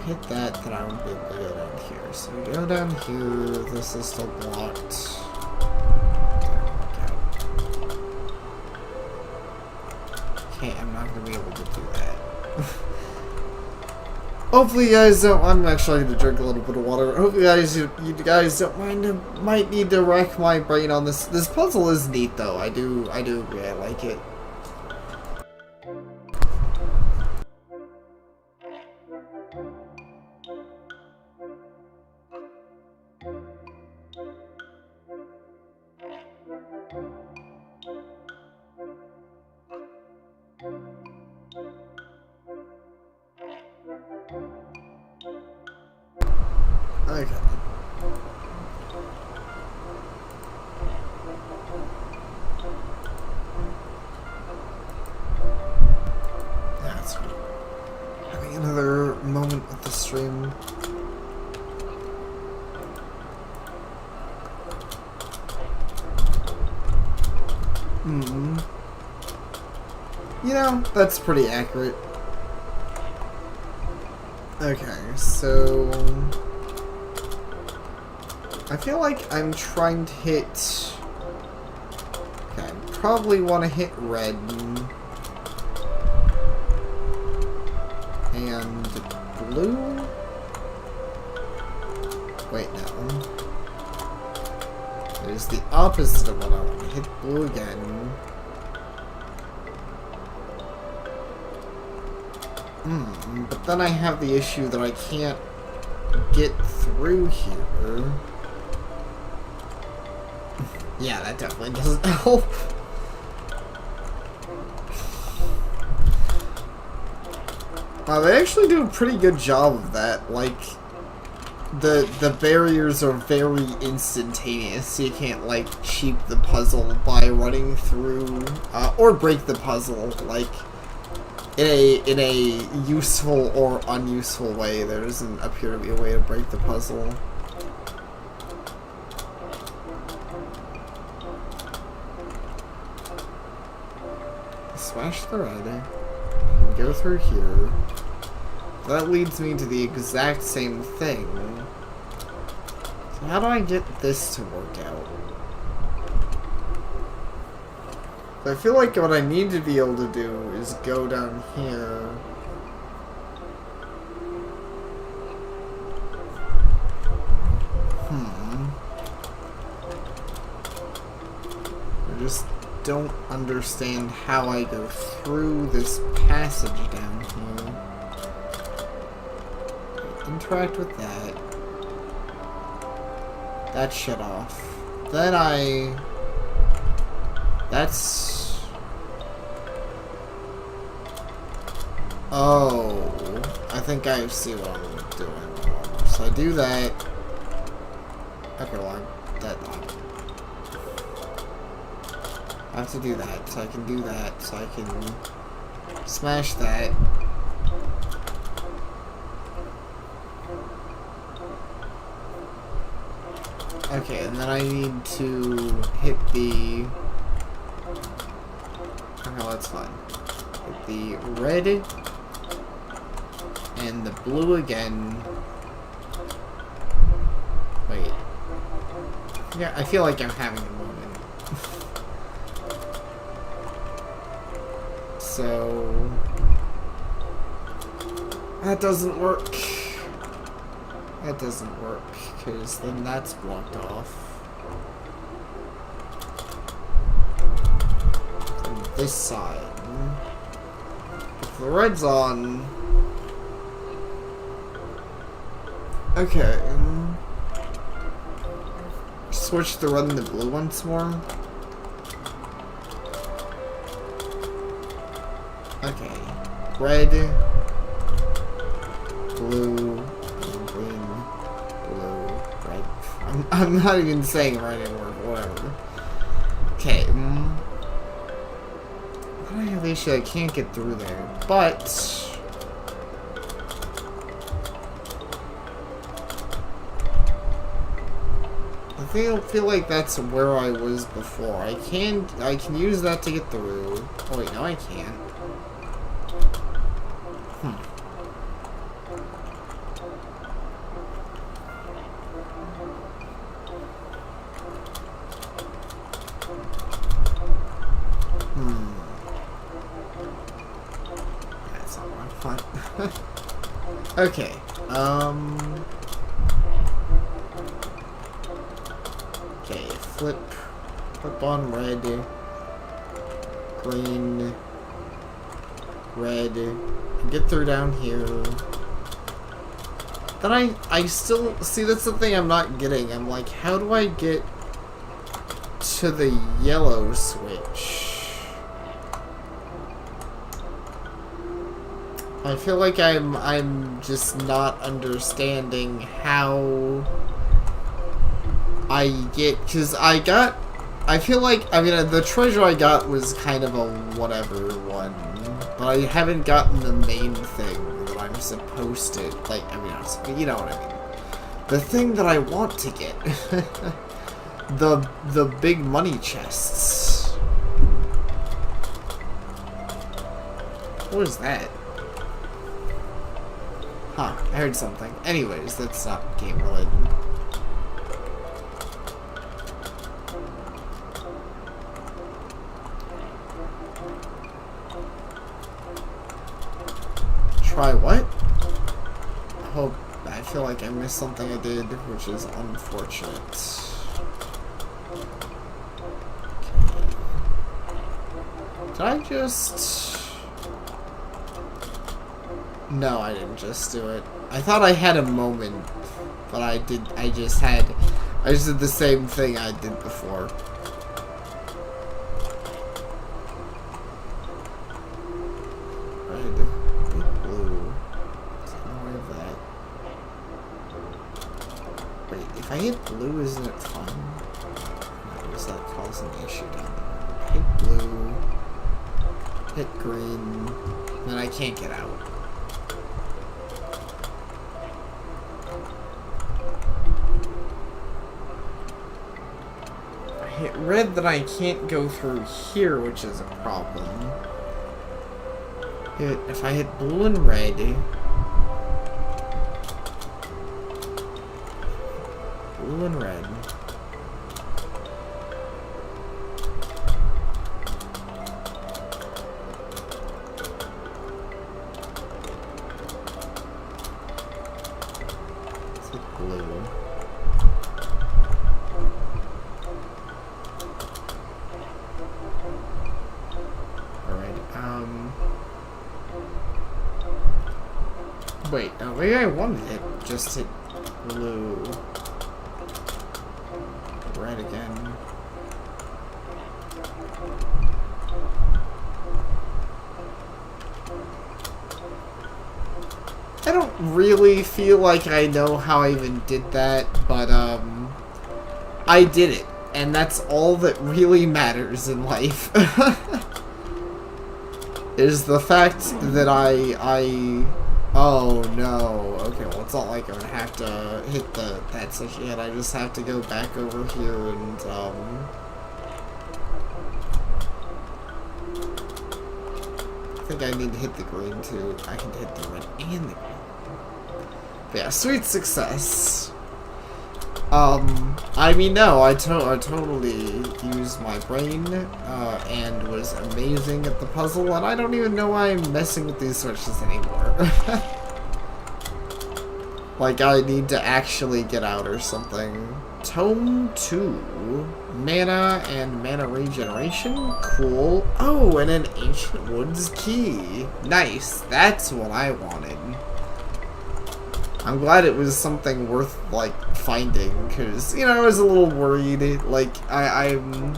Hit that, then I won't be able to go down here. So we go down here, this is still blocked. Okay, I'm not gonna be able to do that. Hopefully you guys don't, I'm actually going to drink a little bit of water. Hopefully you guys don't mind, I might need to rack my brain on this. This puzzle is neat though, I do agree, I like it. Okay. That's right. Having another moment with the stream. You know, that's pretty accurate. Okay, so... I feel like I'm trying to hit... Okay, I probably want to hit red. And blue? Wait, no. It is the opposite of what I want to hit blue again. But then I have the issue that I can't get through here. Yeah, that definitely doesn't help. Wow, they actually do a pretty good job of that. Like, the barriers are very instantaneous, so you can't, like, cheat the puzzle by running through, or break the puzzle, like, in a useful or unuseful way. There doesn't appear to be a way to break the puzzle. Smash the red, and go through here. That leads me to the exact same thing. So how do I get this to work out? I feel like what I need to be able to do is go down here. I just don't understand how I go through this passage down here. Interact with that. That shut off. Then that's... Oh, I think I see what I'm doing. So I do that. Okay, well, I have to do that, so I can do that, so I can smash that. Okay, and then I need to hit the... Okay, well, that's fine. Hit the red and the blue again. Wait. Yeah, I feel like I'm having a moment. So... that doesn't work. That doesn't work, because then that's blocked off. From this side. If the red's on... Okay. Switch the red and the blue once more. Okay. Red. Blue. Green. Blue. Red. I'm not even saying it right anymore. Whatever. Okay. I have an issue. I can't get through there. But... I feel like that's where I was before. I can use that to get through. Oh wait, no I can't. That's not a lot of fun. Okay. Okay, flip on red, green, red, and get through down here. Then I still, see, that's the thing I'm not getting. I'm like, how do I get to the yellow switch? I feel like I'm just not understanding how I get, because I feel like, I mean, the treasure I got was kind of a whatever one, but I haven't gotten the main thing that I'm supposed to, like, I mean, you know what I mean. The thing that I want to get. the big money chests. What is that? Huh, I heard something. Anyways, that's not game related. Try what? I feel like I missed something I did, which is unfortunate. Okay. Did I just... No, I didn't just do it. I thought I had a moment, but I just did the same thing I did before. Red, blue. More of that. Wait, if I hit blue, isn't it fun? Or does that cause an issue down there? Hit blue. Hit green. Then I can't get out. Hit red, that I can't go through here, which is a problem. If I hit blue and red... Blue and red... Let's hit blue. Wait, no, maybe I wanted it. Just hit blue. Red again. I don't really feel like I know how I even did that, but, I did it. And that's all that really matters in life. Is the fact that oh no. Okay, well it's not like I'm gonna have to hit that switch yet. I just have to go back over here and I think I need to hit the green too. I can hit the red and the green. But yeah, sweet success. I mean, no, I totally used my brain, and was amazing at the puzzle, and I don't even know why I'm messing with these switches anymore. Like, I need to actually get out or something. Tome 2. Mana and mana regeneration? Cool. Oh, and an Ancient Woods key. Nice. That's what I wanted. I'm glad it was something worth, like, finding, because, you know, I was a little worried, like, I'm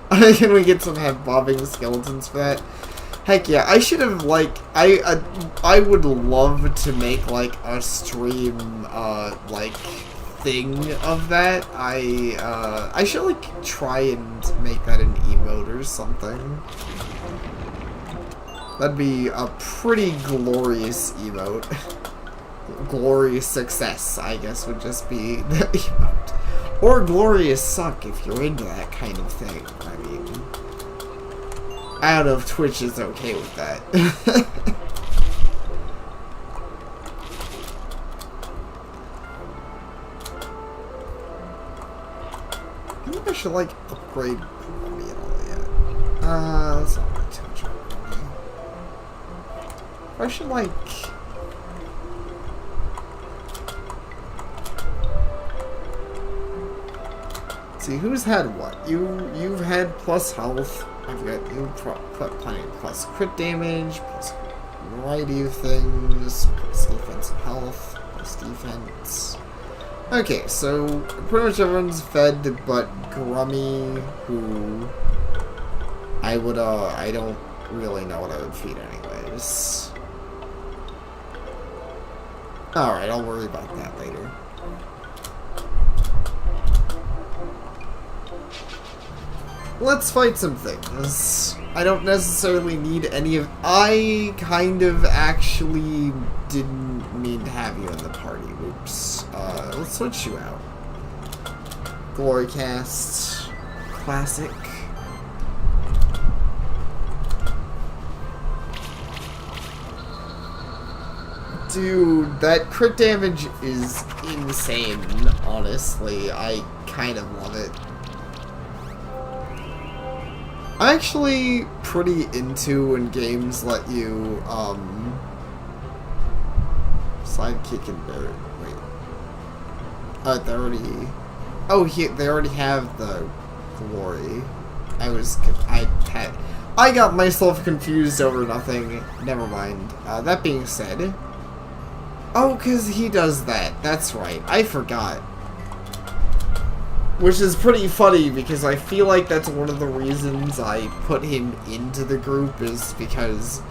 can we get some head-bobbing skeletons for that? Heck yeah, I should have, like, I would love to make, like, a stream, like, thing of that. I should, like, try and make that an emote or something. That'd be a pretty glorious emote. Glorious success, I guess, would just be the emote. Or glorious suck if you're into that kind of thing. I mean, I don't know if Twitch is okay with that. I think I should, like, upgrade Columbia and all yet. That's not really too much of I should, like... See, who's had what? You've had plus health. I've got you plenty of plus crit damage, plus a variety of things, plus defensive health, plus defense. Okay, so pretty much everyone's fed but Grummy, who I don't really know what I would feed anyways. Alright, I'll worry about that later. Let's fight some things. I don't necessarily need any of... I kind of actually didn't mean to have you in the party. Oops. Let's switch you out. Glorycast. Classic. Dude, that crit damage is insane, honestly. I kind of love it. I'm actually pretty into when games let you, sidekick and bear. Wait. They already... Oh, they already have the glory. I got myself confused over nothing. Never mind. That being said... Oh, because he does that. That's right. I forgot. Which is pretty funny, because I feel like that's one of the reasons I put him into the group, is because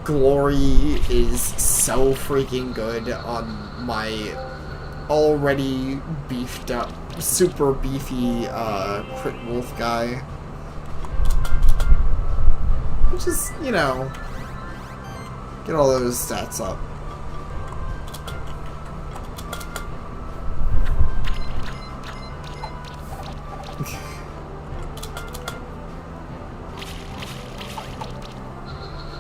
Glory is so freaking good on my already beefed up, super beefy, Crit Wolf guy. Which is, you know, get all those stats up.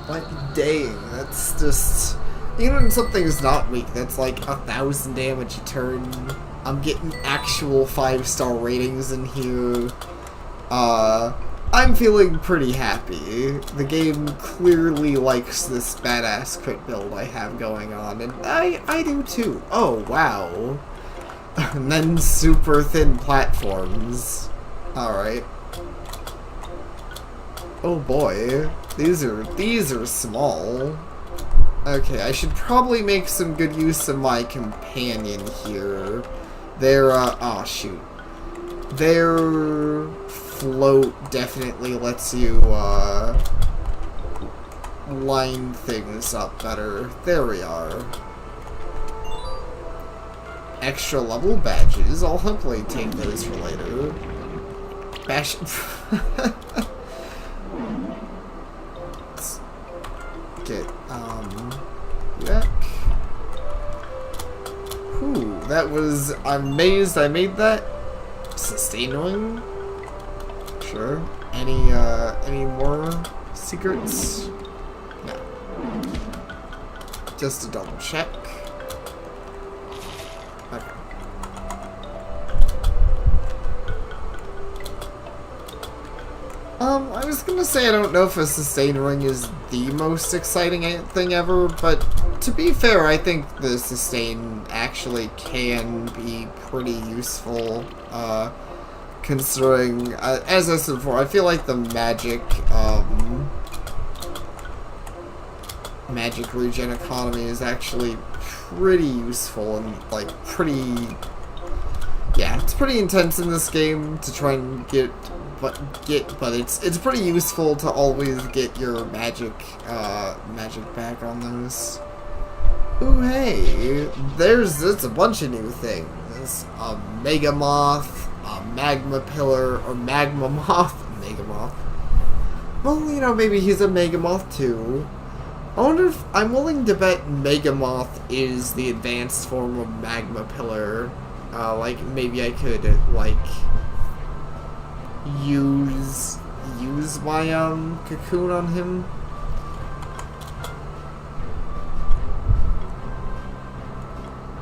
Like, dang, that's just... Even when something's not weak, that's like 1,000 damage a turn. I'm getting actual 5-star ratings in here. I'm feeling pretty happy. The game clearly likes this badass crit build I have going on, and I do too. Oh, wow. And then super thin platforms. Alright. Oh boy. These are small. Okay, I should probably make some good use of my companion here. Their, oh shoot. Their float definitely lets you, line things up better. There we are. Extra level badges. I'll hopefully take those for later. Bash... Get, back. Ooh, that was... I'm amazed I made that. Sustaining? Sure. Any more secrets? No. Just to double check. Okay. I was gonna say I don't know if a sustain ring is the most exciting thing ever, but to be fair, I think the sustain actually can be pretty useful, considering, as I said before, I feel like the magic regen economy is actually pretty useful and, like, pretty... Yeah, it's pretty intense in this game to try and but it's pretty useful to always get your magic back on those. Ooh, hey, it's a bunch of new things. A Mega Moth, a Magma Pillar, or Magma Moth, Mega Moth. Well, you know, maybe he's a Mega Moth too. I wonder if I'm willing to bet Mega Moth is the advanced form of Magma Pillar. Like maybe I could like use my cocoon on him.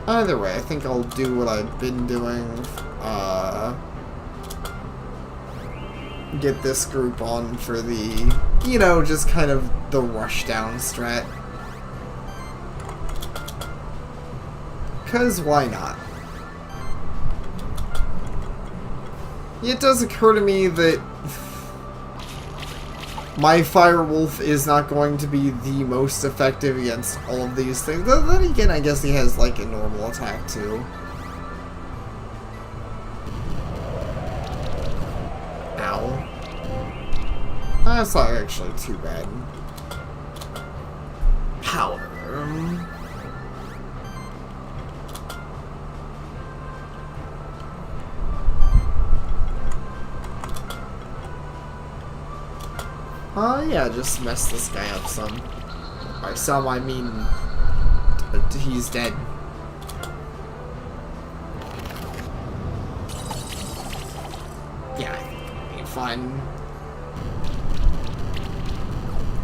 Either way, I think I'll do what I've been doing. Get this group on for the, you know, just kind of the rushdown strat. 'Cause why not? It does occur to me that my Firewolf is not going to be the most effective against all of these things. But then again, I guess he has like a normal attack too. Ow. That's not actually too bad. Power. yeah, just mess this guy up some. By some, I mean, he's dead. Yeah, fine.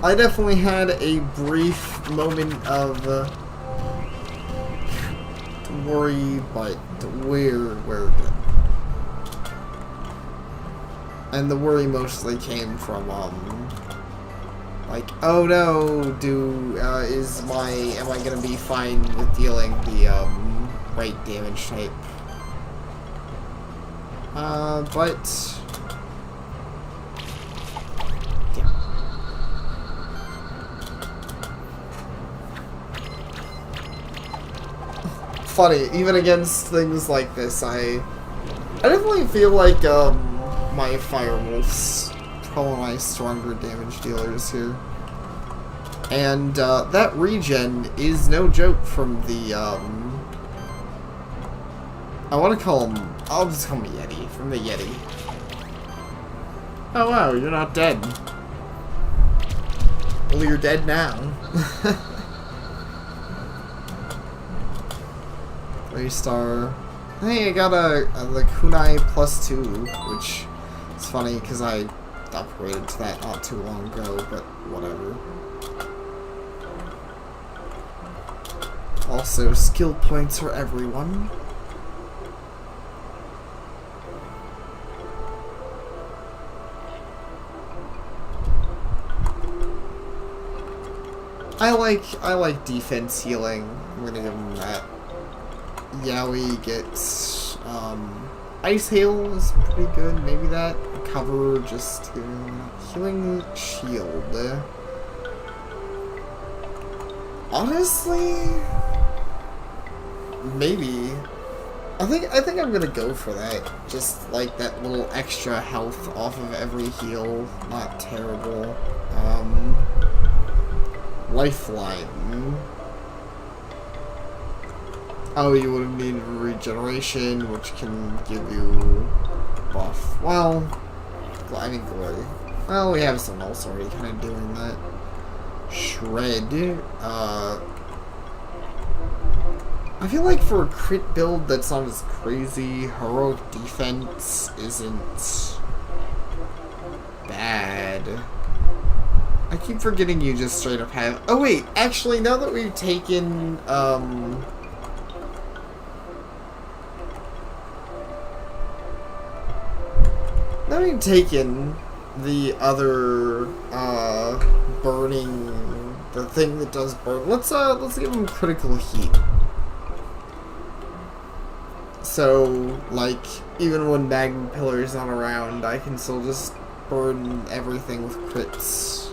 I definitely had a brief moment of worry, but we're good. And the worry mostly came from, like, oh no, am I gonna be fine with dealing the, right damage type? But... yeah. Funny, even against things like this, I definitely feel like, my Firewolf's probably my stronger damage dealers here. And, that regen is no joke from the, I want to call him, I'll just call him Yeti, from the Yeti. Oh wow, you're not dead. Well, you're dead now. 3-star. Hey, I got the Kunai +2, which is funny because I upgraded to that not too long ago, but whatever. Also, skill points for everyone. I like defense healing. I'm gonna give him that. Yaoi gets Ice Hail is pretty good. Maybe that cover just healing shield. Honestly, maybe. I think I'm gonna go for that. Just like that little extra health off of every heal. Not terrible. Lifeline. Oh, you would have needed regeneration, which can give you buff. Well, Gliding Glory. Well, we have someone else already kind of doing that. Shred. I feel like for a crit build that's not as crazy, heroic defense isn't bad. I keep forgetting you just straight up have... Oh wait, actually, now that we've taken, now we've taken the other, burning, the thing that does burn, let's give him critical heat. So, like, even when Magma Pillar's not around, I can still just burn everything with crits.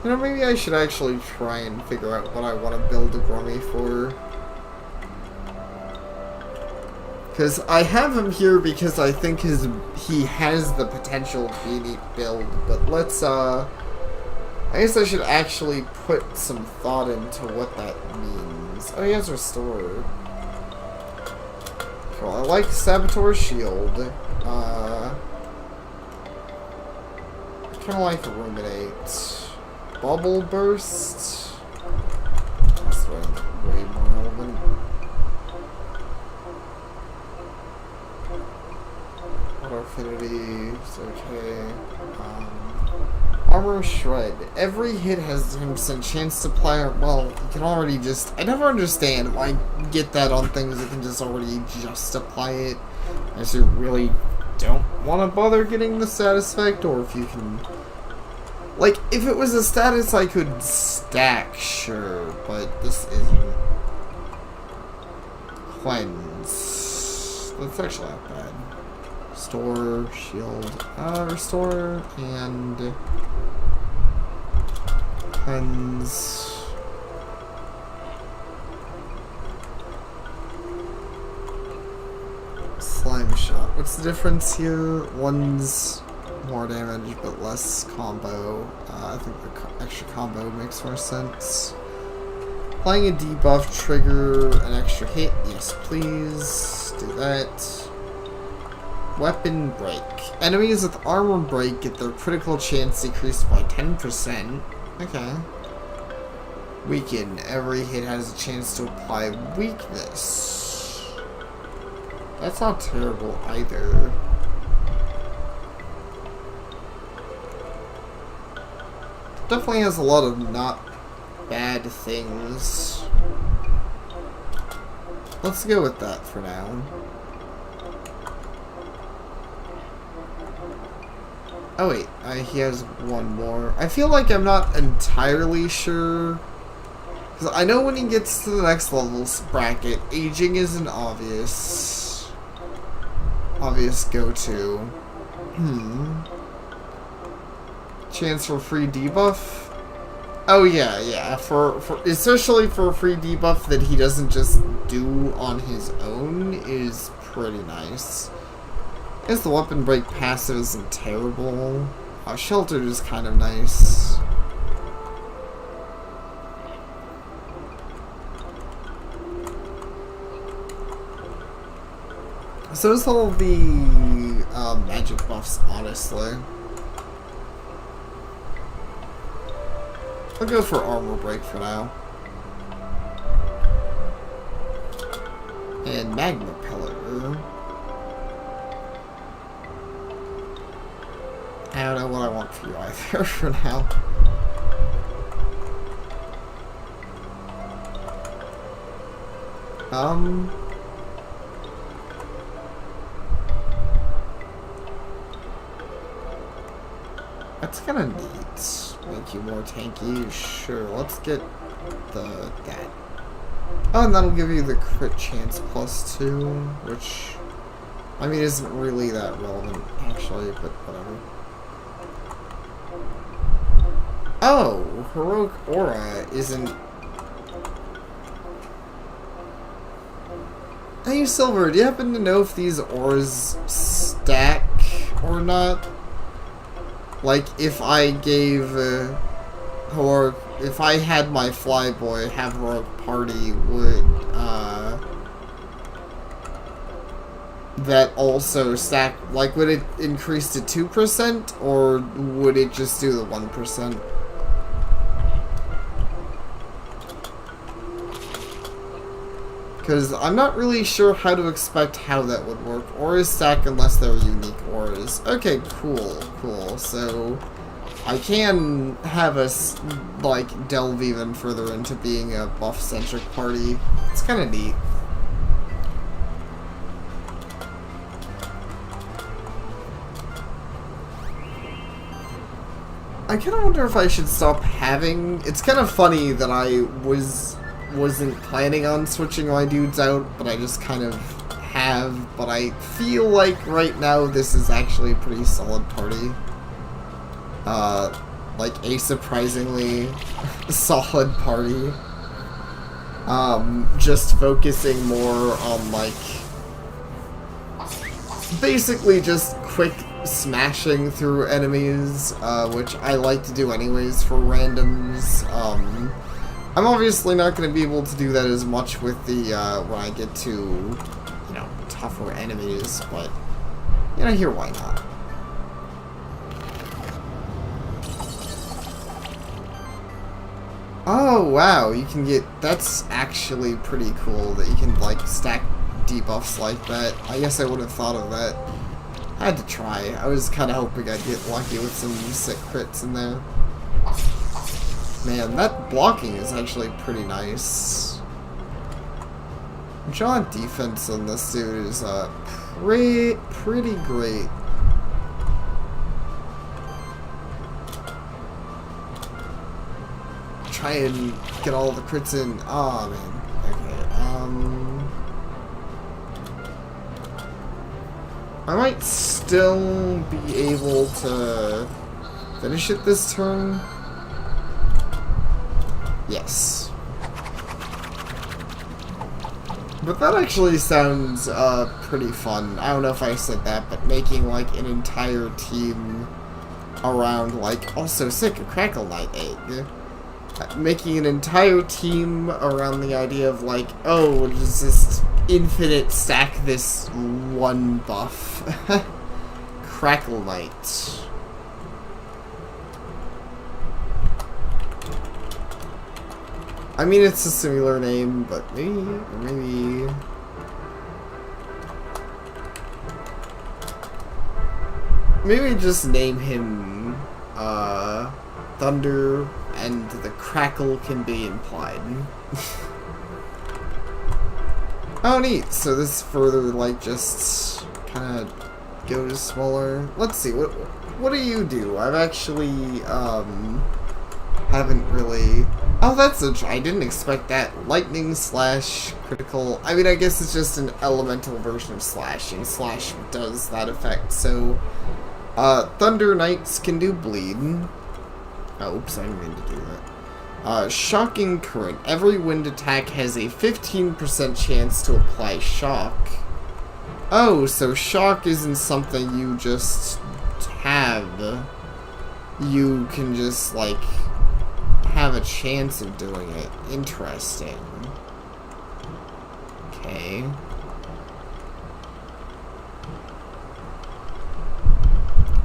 You know, maybe I should actually try and figure out what I want to build a Grummy for. Because I have him here because I think he has the potential to be a neat build, but let's, I guess I should actually put some thought into what that means. Oh, he has Restore. Cool, I like Saboteur's Shield. I kinda like Ruminate. Bubble Burst. That's way more relevant. Auto Affinity is okay. Armor Shred. Every hit has him a chance to apply. Well, you can already just. I never understand why I get that on things that can just already just apply it. I just really don't want to bother getting the status effect, or if you can. Like, if it was a status I could stack, sure, but this isn't. Cleanse. That's actually not bad. Restore, shield, restore, and cleanse. Slime shot. What's the difference here? One's more damage, but less combo. I think the extra combo makes more sense. Applying a debuff trigger an extra hit. Yes, please. Do that. Weapon break. Enemies with armor break get their critical chance decreased by 10%. Okay. Weaken. Every hit has a chance to apply weakness. That's not terrible either. Definitely has a lot of not bad things. Let's go with that for now. Oh wait, he has one more. I feel like I'm not entirely sure. Because I know when he gets to the next levels bracket, aging is an obvious go-to. Chance for free debuff? Oh yeah, for especially for a free debuff that he doesn't just do on his own is pretty nice. I guess the weapon break passive isn't terrible. Sheltered is kind of nice. So is all the magic buffs, honestly. I'll go for armor break for now. And magma pellet. I don't know what I want for you either for now. That's kind of neat. Make you more tanky. Sure, let's get that. Oh, and that'll give you the crit chance +2, which I mean isn't really that relevant actually, but whatever. Oh, heroic aura isn't. Hey Silver, do you happen to know if these auras stack or not? Like, if I gave heroic, if I had my Flyboy have heroic party, would that also stack? Like, would it increase to 2%, or would it just do the 1%? Because I'm not really sure how to expect how that would work. Auras stack unless they're unique auras. Okay, cool. So I can have us, like, delve even further into being a buff-centric party. It's kind of neat. I kind of wonder if I should stop having... It's kind of funny that I wasn't planning on switching my dudes out, but I just kind of have. But I feel like right now this is actually a pretty solid party. Like a surprisingly solid party. Just focusing more on like basically just quick smashing through enemies, which I like to do anyways for randoms. I'm obviously not going to be able to do that as much with the, when I get to, you know, tougher enemies, but, you know, here, why not? Oh, wow, you can get, that's actually pretty cool that you can, like, stack debuffs like that. I guess I would have thought of that. I had to try. I was kind of hoping I'd get lucky with some sick crits in there. Man, that blocking is actually pretty nice. John defense on this dude is pretty great. Try and get all the crits in. Oh man. Okay. I might still be able to finish it this turn. Yes. But that actually sounds pretty fun. I don't know if I said that, but making like an entire team around like also sick a Crackle Knight egg. Making an entire team around the idea of like, oh, we'll just infinite stack this one buff. Crackle Knight. I mean, it's a similar name, but maybe... Maybe just name him, Thunder, and the crackle can be implied. Oh, neat. So this further, like, just kind of goes smaller. Let's see, what do you do? I've actually, haven't really... Oh, that's I didn't expect that. Lightning slash critical. I mean, I guess it's just an elemental version of slashing. Slash does that effect, so... Thunder Knights can do bleed. Oh, oops, I didn't mean to do that. Shocking Current. Every wind attack has a 15% chance to apply shock. Oh, so shock isn't something you just have. You can just, like, have a chance of doing it. Interesting. Okay.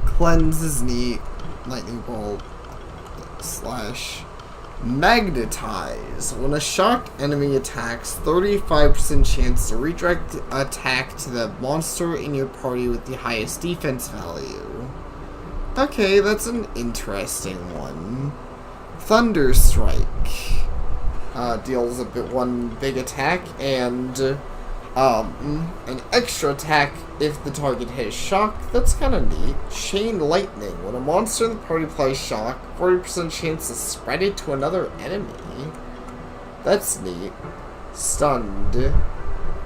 Cleanse is neat. Lightning Bolt slash Magnetize. When a shocked enemy attacks, 35% chance to redirect attack to the monster in your party with the highest defense value. Okay, that's an interesting one. Thunder Strike. Deals one big attack and an extra attack if the target has shock. That's kind of neat. Chain Lightning. When a monster in the party applies shock, 40% chance to spread it to another enemy. That's neat. Stunned.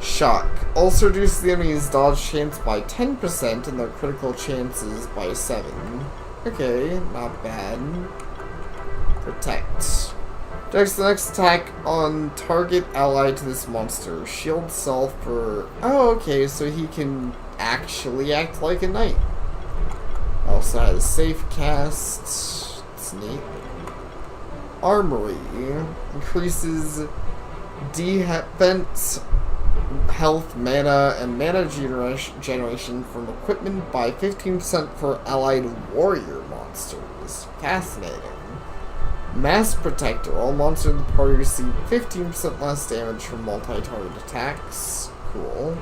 Shock. Also reduces the enemy's dodge chance by 10% and their critical chances by 7. Okay, not bad. Protect. Directs the next attack on target allied to this monster. Shield self for... Oh, okay, so he can actually act like a knight. Also has safe cast. It's neat. Armory. Increases defense, health, mana, and mana generation from equipment by 15% for allied warrior monsters. Fascinating. Mass Protector. All monsters in the party receive 15% less damage from multi-target attacks. Cool.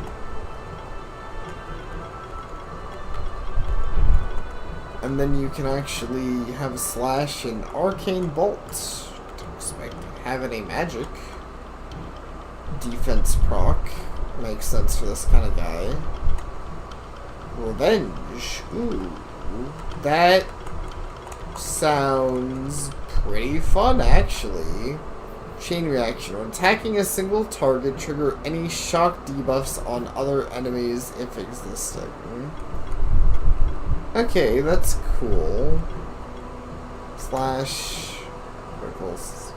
And then you can actually have a slash and arcane bolt. Don't expect to have any magic. Defense proc. Makes sense for this kind of guy. Revenge. Ooh. That sounds pretty fun, actually. Chain reaction. When attacking a single target, trigger any shock debuffs on other enemies if existing. Okay, that's cool. Slash... Criticals.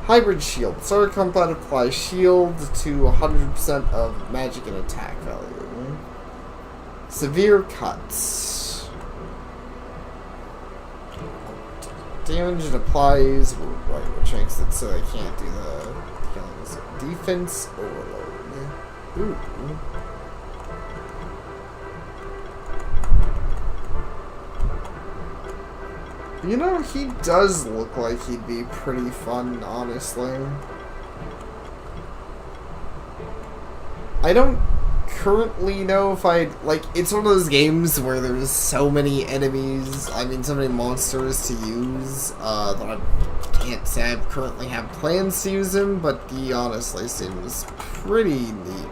Hybrid shield. Starter combat applies shield to 100% of magic and attack value. Severe cuts. Damage it applies. Right, which makes it so they can't do the killings. Defense overload. Ooh. You know, he does look like he'd be pretty fun, honestly. I don't currently know if I'd, like, it's one of those games where there's so many enemies, I mean, so many monsters to use, that I can't say I currently have plans to use him, but he honestly seems pretty neat.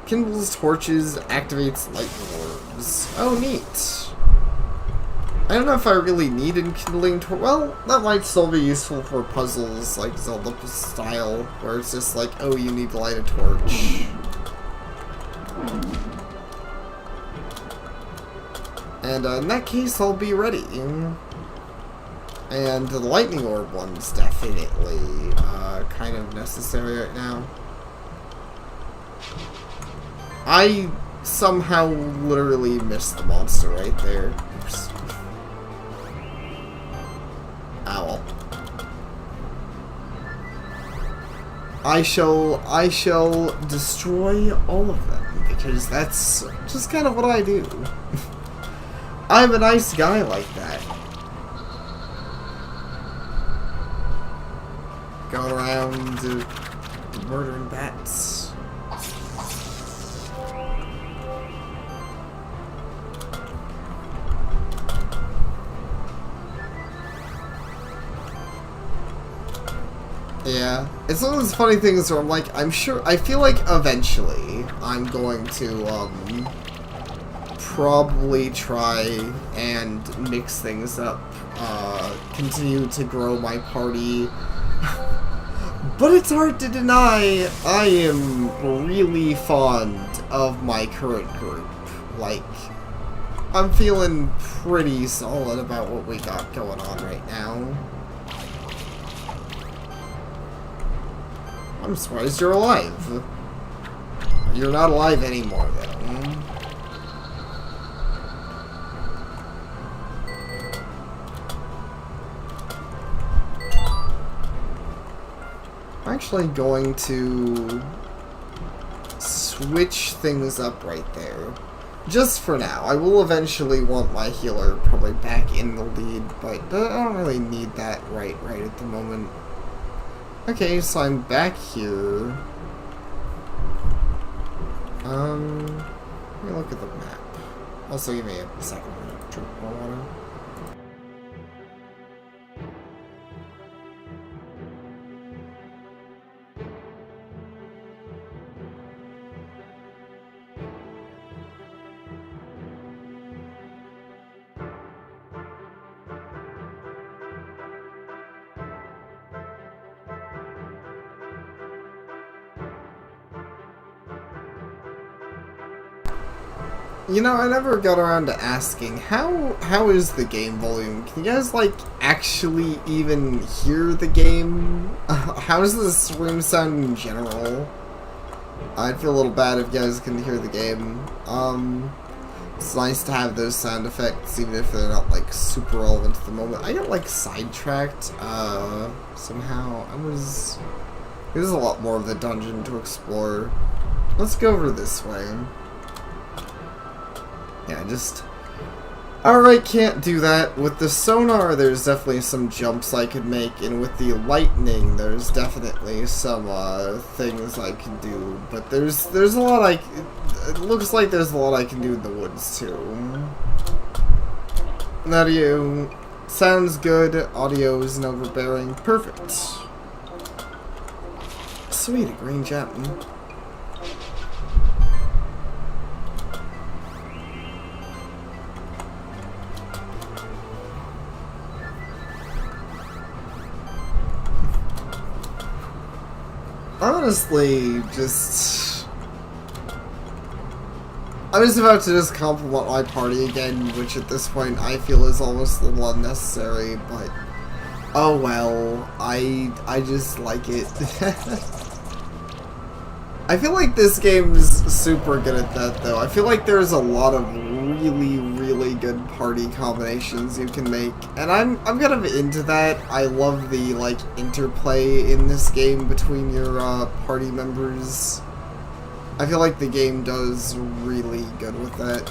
Kindles torches, activates lightning orbs. Oh, neat. I don't know if I really need enkindling torch. Well, that might still be useful for puzzles like Zelda style, where it's just like, oh, you need to light a torch. And in that case, I'll be ready. And the lightning orb one's definitely kind of necessary right now. I somehow literally missed the monster right there. Oops. Owl. I shall destroy all of them, because that's just kind of what I do. I'm a nice guy like that. Going around murdering bats. Yeah, it's one of those funny things where I'm like, I feel like eventually I'm going to, probably try and mix things up, continue to grow my party, but it's hard to deny I am really fond of my current group. Like, I'm feeling pretty solid about what we got going on right now. I'm surprised you're alive. You're not alive anymore, though. I'm actually going to switch things up right there. Just for now. I will eventually want my healer probably back in the lead, but I don't really need that right at the moment. Okay, so I'm back here. Let me look at the map. Also, give me a second to drink more water. You know, I never got around to asking, how is the game volume? Can you guys, like, actually even hear the game? How does this room sound in general? I'd feel a little bad if you guys couldn't hear the game. It's nice to have those sound effects, even if they're not, like, super relevant at the moment. I got, like, sidetracked, somehow. There's a lot more of the dungeon to explore. Let's go over this way. Yeah, Alright, can't do that. With the sonar, there's definitely some jumps I could make, and with the lightning, there's definitely some, things I can do. But there's a lot it looks like there's a lot I can do in the woods, too. Audio sounds good. Audio isn't overbearing. Perfect. Sweet, a green gem. Honestly, I was about to just compliment my party again, which at this point I feel is almost a little unnecessary, but oh well, I just like it. I feel like this game's super good at that, though. I feel like there's a lot of really good party combinations you can make, and I'm kind of into that. I love the, like, interplay in this game between your party members. I feel like the game does really good with that,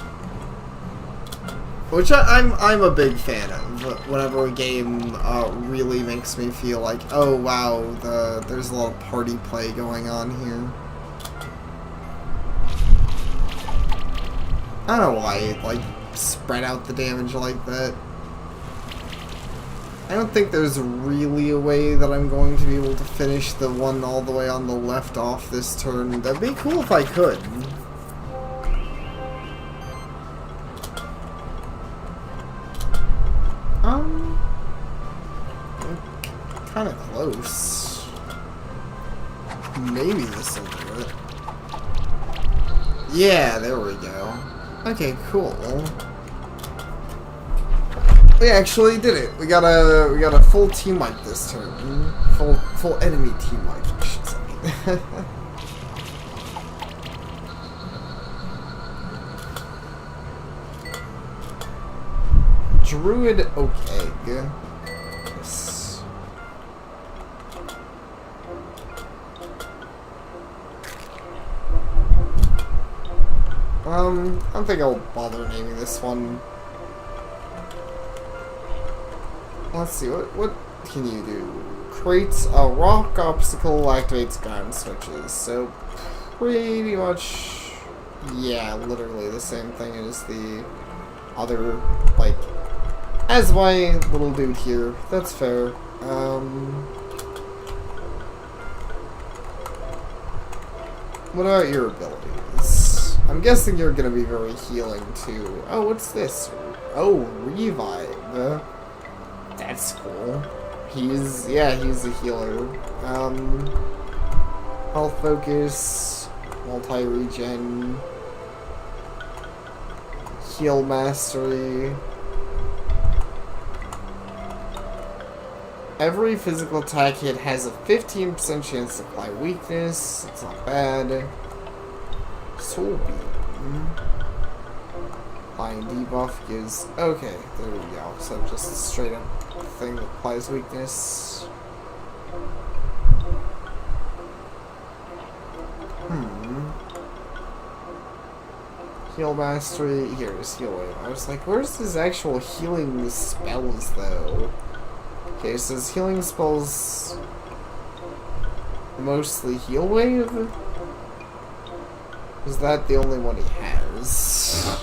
which I'm a big fan of. Whenever a game really makes me feel like, oh wow, there's a lot of party play going on here. I don't know why it, like, spread out the damage like that. I don't think there's really a way that I'm going to be able to finish the one all the way on the left off this turn. That'd be cool if I could. Kind of close. Maybe this will do it. Yeah, there we go. Okay, cool. We actually did it. We got a full team wipe this turn. Full enemy team wipe, I should say. Druid Oak Egg. Yes. I don't think I'll bother naming this one. Let's see, what can you do? Creates a rock obstacle, activates ground switches. So, pretty much, yeah, literally the same thing as the other, like, as my little dude here. That's fair. What about your abilities? I'm guessing you're gonna be very healing too. Oh, what's this? Oh, revive. That's cool. He's a healer. Health focus, multi-regen, heal mastery. Every physical attack hit has a 15% chance to apply weakness. It's not bad. Soul Beam. Applying debuff gives... Okay, there we go. So just a straight up thing that applies weakness. Heal mastery. Here is heal wave. I was like, where's his actual healing spells though? Okay, so his healing spells mostly heal wave? Is that the only one he has?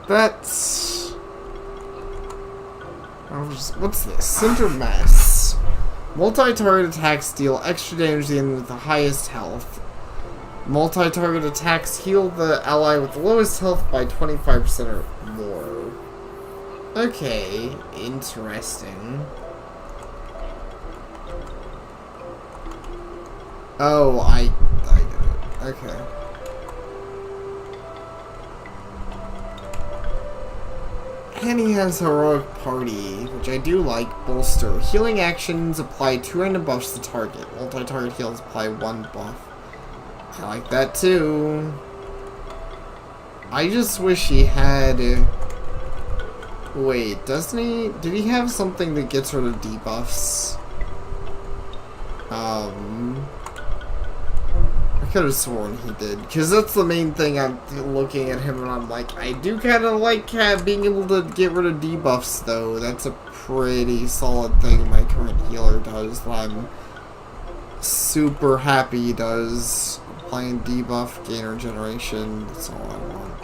That's... What's this? Cinder Mass. Multi-target attacks deal extra damage to the enemy with the highest health. Multi-target attacks heal the ally with the lowest health by 25% or more. Okay, interesting. Oh, I get it. Okay. And he has Heroic Party, which I do like. Bolster. Healing actions apply 2 random buffs to target. Multi-target heals apply 1 buff. I like that too. I just wish he had... Wait, doesn't he? Did he have something that gets rid of debuffs? I could have sworn he did, because that's the main thing. I'm looking at him and I'm like, I do kind of like being able to get rid of debuffs, though. That's a pretty solid thing my current healer does that I'm super happy he does. Applying debuff, gain regeneration, that's all I want.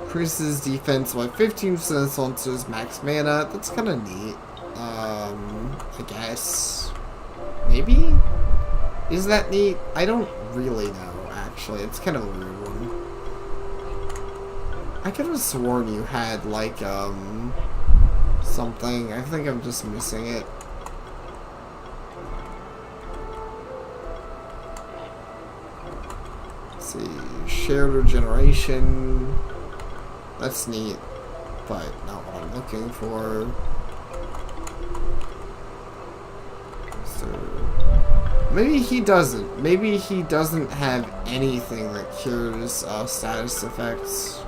Increases defense by 15% once there's max mana. That's kind of neat. I guess. Maybe? Is that neat? I don't really know, actually. It's kind of a weird one. I could have sworn you had, like, something. I think I'm just missing it. Let's see. Shared regeneration. That's neat, but not what I'm looking for. Maybe he doesn't. Maybe he doesn't have anything that cures status effects.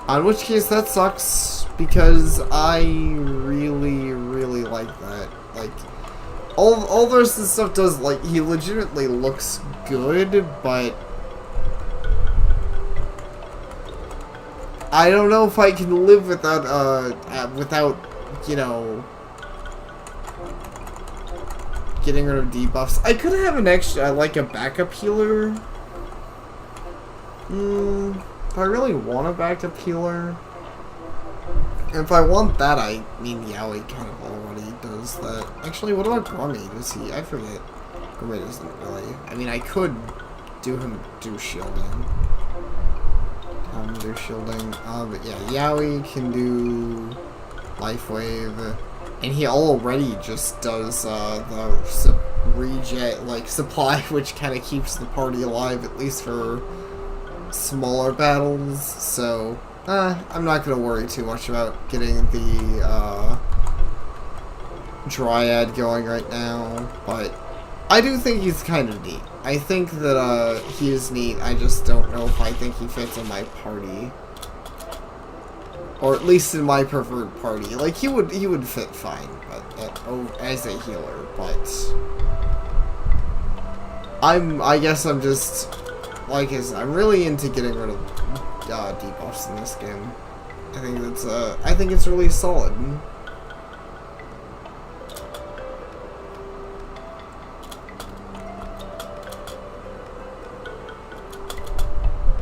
In which case, that sucks, because I really, really like that. Like, all the rest of the stuff does, like, he legitimately looks good, but I don't know if I can live without, you know, getting rid of debuffs. I could have an extra, like a backup healer. If I really want a backup healer. If I want that, I mean, Yaoi kind of already does that. Actually, what about Grummy? Does he? I forget. Grummy doesn't really. I mean, I could do shielding. Do shielding. But yeah, Yaoi can do Life Wave. And he already just does the regen, like, supply, which kind of keeps the party alive, at least for smaller battles. So, I'm not going to worry too much about getting the Dryad going right now. But I do think he's kind of neat. I think that he is neat. I just don't know if I think he fits in my party. Or at least in my preferred party. Like, he would fit fine, but as a healer, but I guess I'm just, like I said, I'm really into getting rid of debuffs in this game. I think it's really solid.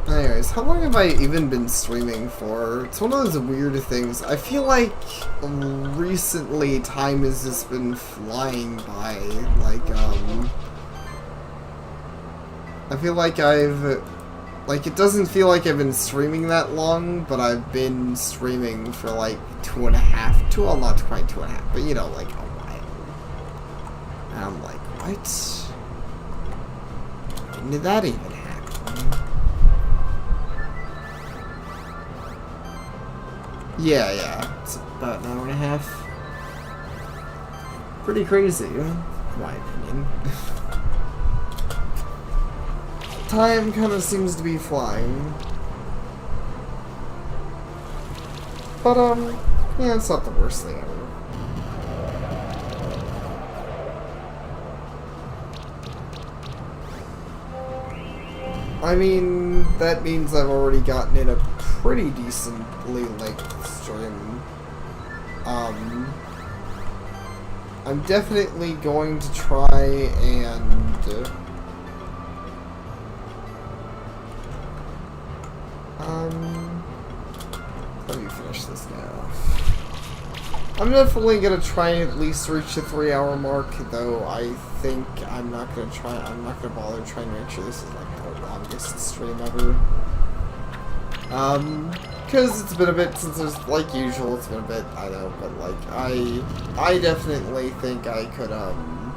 Anyways, how long have I even been streaming for? It's one of those weird things. I feel like recently time has just been flying by. Like, I feel like it doesn't feel like I've been streaming that long, but I've been streaming for like 2.5, well, not quite 2.5, but you know, like a while. And I'm like, what? When did that even happen? Yeah, it's about an hour and a half. Pretty crazy, in my opinion. Time kind of seems to be flying. But, yeah, it's not the worst thing ever. I mean, that means I've already gotten in a pretty decently length stream. I'm definitely going to try and let me finish this guy off. I'm definitely gonna try and at least reach the 3-hour mark, though I think I'm not gonna bother trying to make sure this is like the longest stream ever. Because it's been a bit since there's, like usual, it's been a bit, I know, but like, I definitely think I could, I'm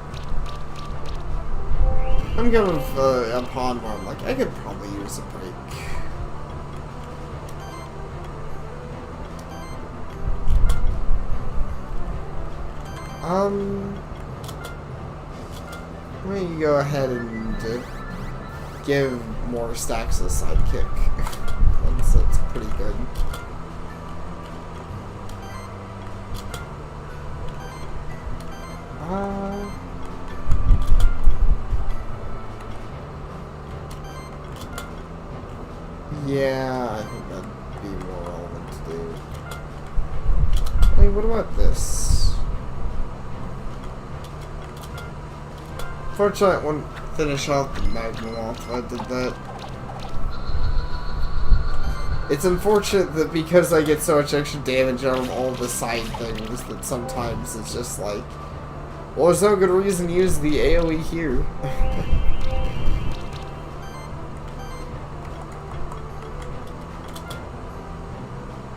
kind of, upon where I'm like, I could probably use a break. Let me go ahead and give more stacks a sidekick. That's pretty good. Yeah, I think that'd be more relevant to do. Hey, what about this? Fortunately, I wouldn't finish off the Magnum if I did that. It's unfortunate that because I get so much extra damage out of all the side things that sometimes it's just like, well, there's no good reason to use the AoE here.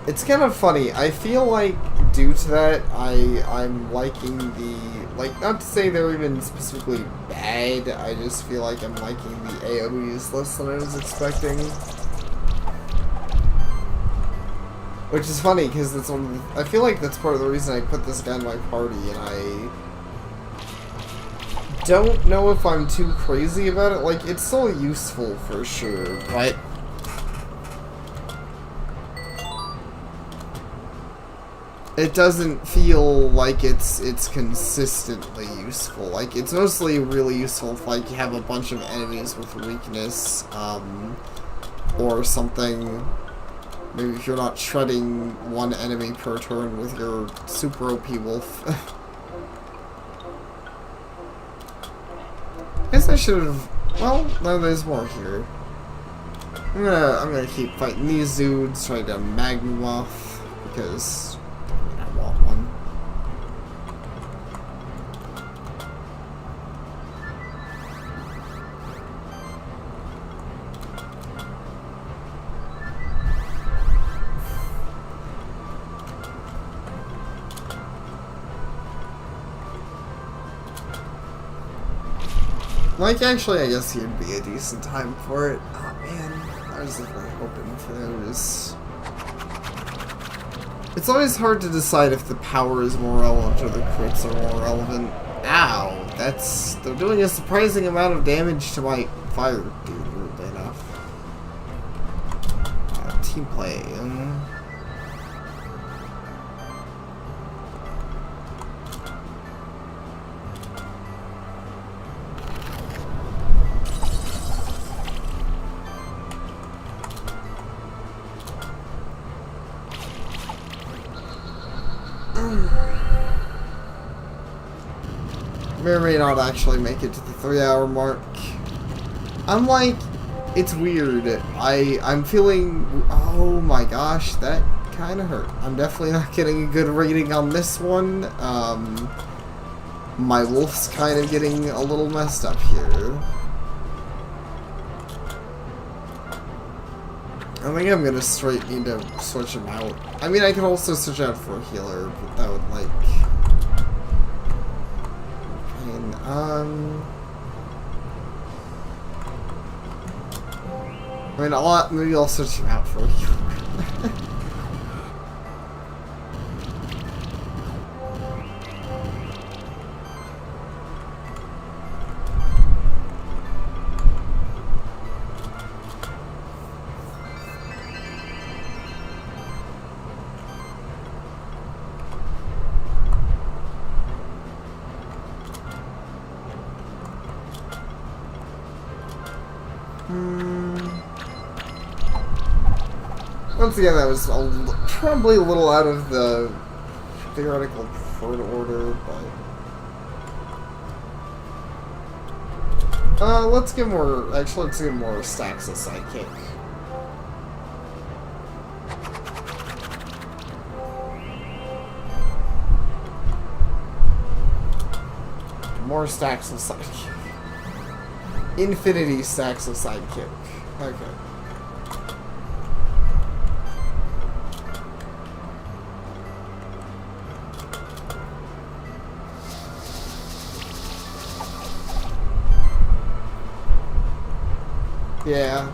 It's kind of funny. I feel like due to that, I'm liking the, like, not to say they're even specifically bad, I just feel like I'm liking the AoEs less than I was expecting. Which is funny, because that's one of the, I feel like that's part of the reason I put this guy in my party, and I don't know if I'm too crazy about it. Like, it's still useful for sure, but it doesn't feel like it's consistently useful. Like, it's mostly really useful if, like, you have a bunch of enemies with weakness, or something. Maybe if you're not shredding one enemy per turn with your super OP wolf. Guess I should have. Well, no, there's more here. I'm gonna keep fighting these dudes, try to Magnum off because I want one. Like, actually, I guess he'd be a decent time for it. Oh, man. I was definitely hoping for those. It's always hard to decide if the power is more relevant or the crits are more relevant. Ow! They're doing a surprising amount of damage to my fire dude, weirdly enough. Team play. may or may not actually make it to the 3-hour mark. I'm like, it's weird. I'm feeling, oh my gosh, that kind of hurt. I'm definitely not getting a good rating on this one. My wolf's kind of getting a little messed up here. I think I'm gonna straight need to switch him out. I mean, I could also switch out for a healer, but that would like... I mean, maybe I'll switch him out for a healer. Once again, that was probably a little out of the theoretical preferred order, but... let's get more... Actually, let's get more stacks of sidekick. More stacks of sidekick. Infinity stacks of sidekick. Okay. Yeah,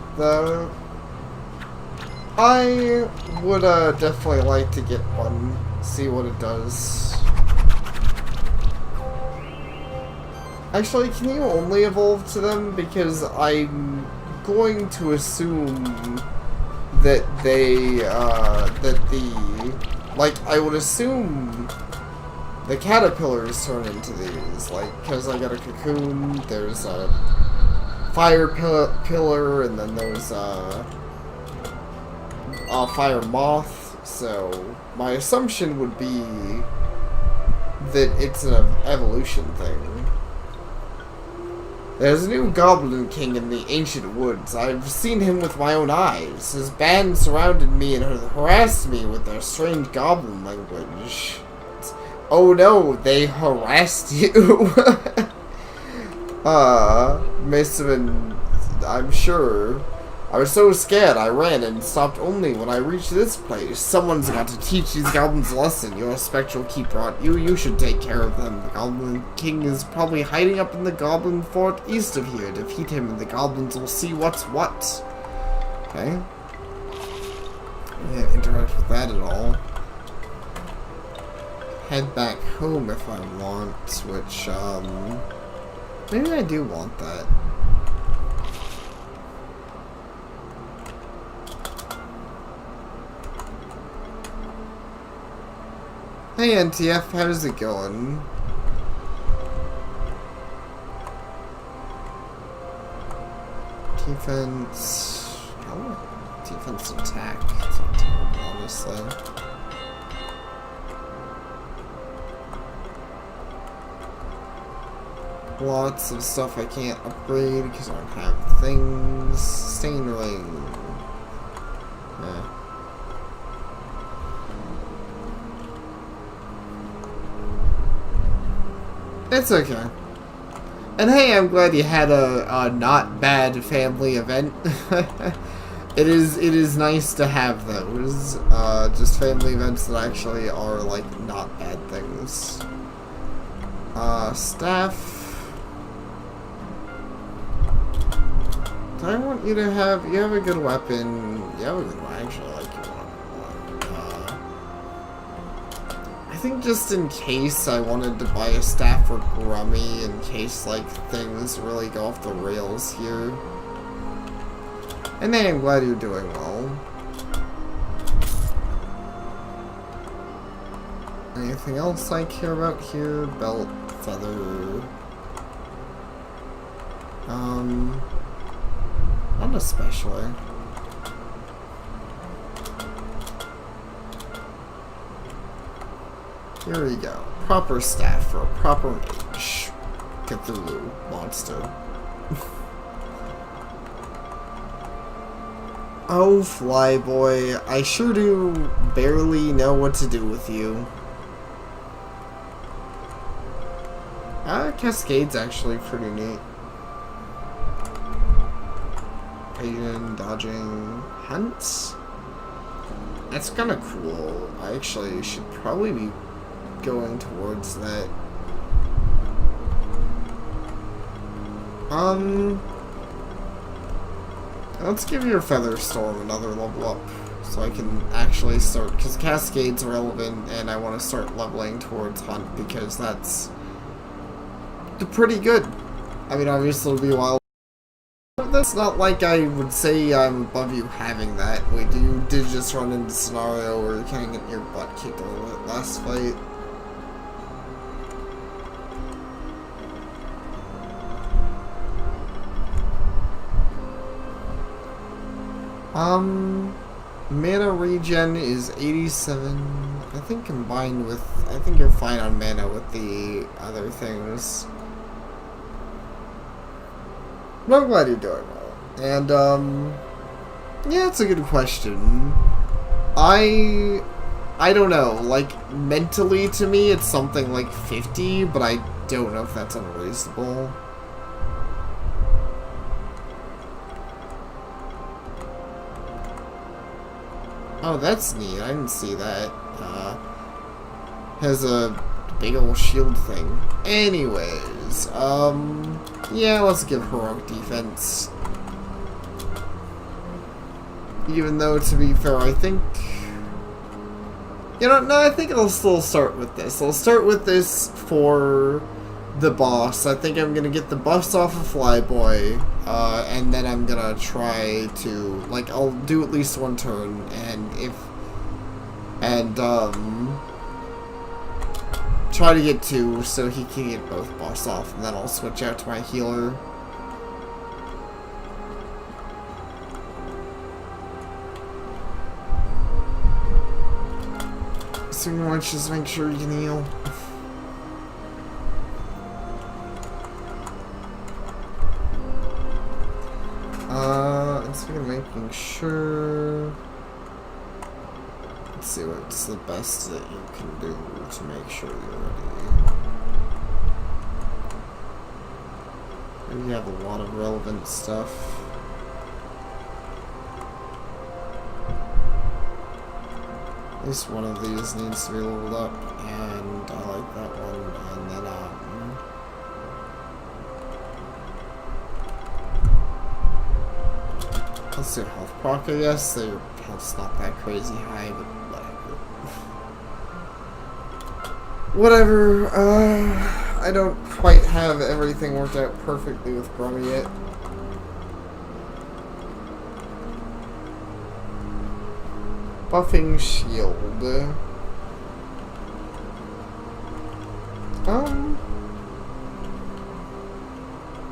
I would definitely like to get one, see what it does. Actually, can you only evolve to them? Because I'm going to assume that I would assume the caterpillars turn into these, like, because I got a cocoon, there's a fire pillar, and then there's a fire moth, so my assumption would be that it's an evolution thing. There's a new Goblin King in the ancient woods. I've seen him with my own eyes. His band surrounded me and harassed me with their strange goblin language. Oh no, they harassed you! Must have been, I'm sure. I was so scared I ran and stopped only when I reached this place. Someone's got to teach these goblins a lesson. Your spectral keep brought you. You should take care of them. The Goblin King is probably hiding up in the Goblin Fort east of here. Defeat him and the goblins will see what's what. Okay. I can't interact with that at all. Head back home if I want, which, maybe I do want that. Hey NTF, how's it going? Defense... Oh, defense attack. It's not terrible, honestly. Lots of stuff I can't upgrade because I don't have things. Stain ring. Yeah. It's okay. And hey, I'm glad you had a not bad family event. It is nice to have those. Just family events that actually are like not bad things. Staff. Do I want you to have... You have a good weapon. You have a good one. I actually like your one. I think just in case I wanted to buy a staff for Grummy, in case, like, things really go off the rails here. And hey, I'm glad you're doing well. Anything else I care about here? Belt, feather... Not especially. Here we go. Proper staff for a proper mage. Cthulhu monster. Oh, Flyboy, I sure do barely know what to do with you. Cascade's actually pretty neat. Pagan, dodging, hunts? That's kind of cool. I actually should probably be going towards that. Let's give your Featherstorm another level up, so I can actually start, because Cascade's relevant, and I want to start leveling towards Hunt, because that's pretty good. I mean, obviously it'll be a while. That's not like I would say I'm above you having that. Wait, you did just run into a scenario where you're kind of getting your butt kicked a little bit last fight. Mana regen is 87. I think combined with, I think you're fine on mana with the other things. But I'm glad you're doing well. And, yeah, it's a good question. I don't know, like, mentally to me it's something like 50, but I don't know if that's unreasonable. Oh, that's neat. I didn't see that. Has a big old shield thing. Anyways, yeah, let's give heroic defense. Even though, to be fair, I think... You know, no, I think I'll still start with this. I'll start with this for the boss. I think I'm gonna get the buffs off of Flyboy, and then I'm gonna try to, like, I'll do at least one turn, and try to get two so he can get both buffs off, and then I'll switch out to my healer. So you want to just make sure you can heal. Speaking of making sure, let's see what's the best that you can do to make sure you're ready. Maybe you have a lot of relevant stuff. At least one of these needs to be leveled up, and I like that one, and then, let's do health proc, I guess. Their health's not that crazy high, but whatever. Whatever, I don't quite have everything worked out perfectly with Grummy yet. Buffing shield.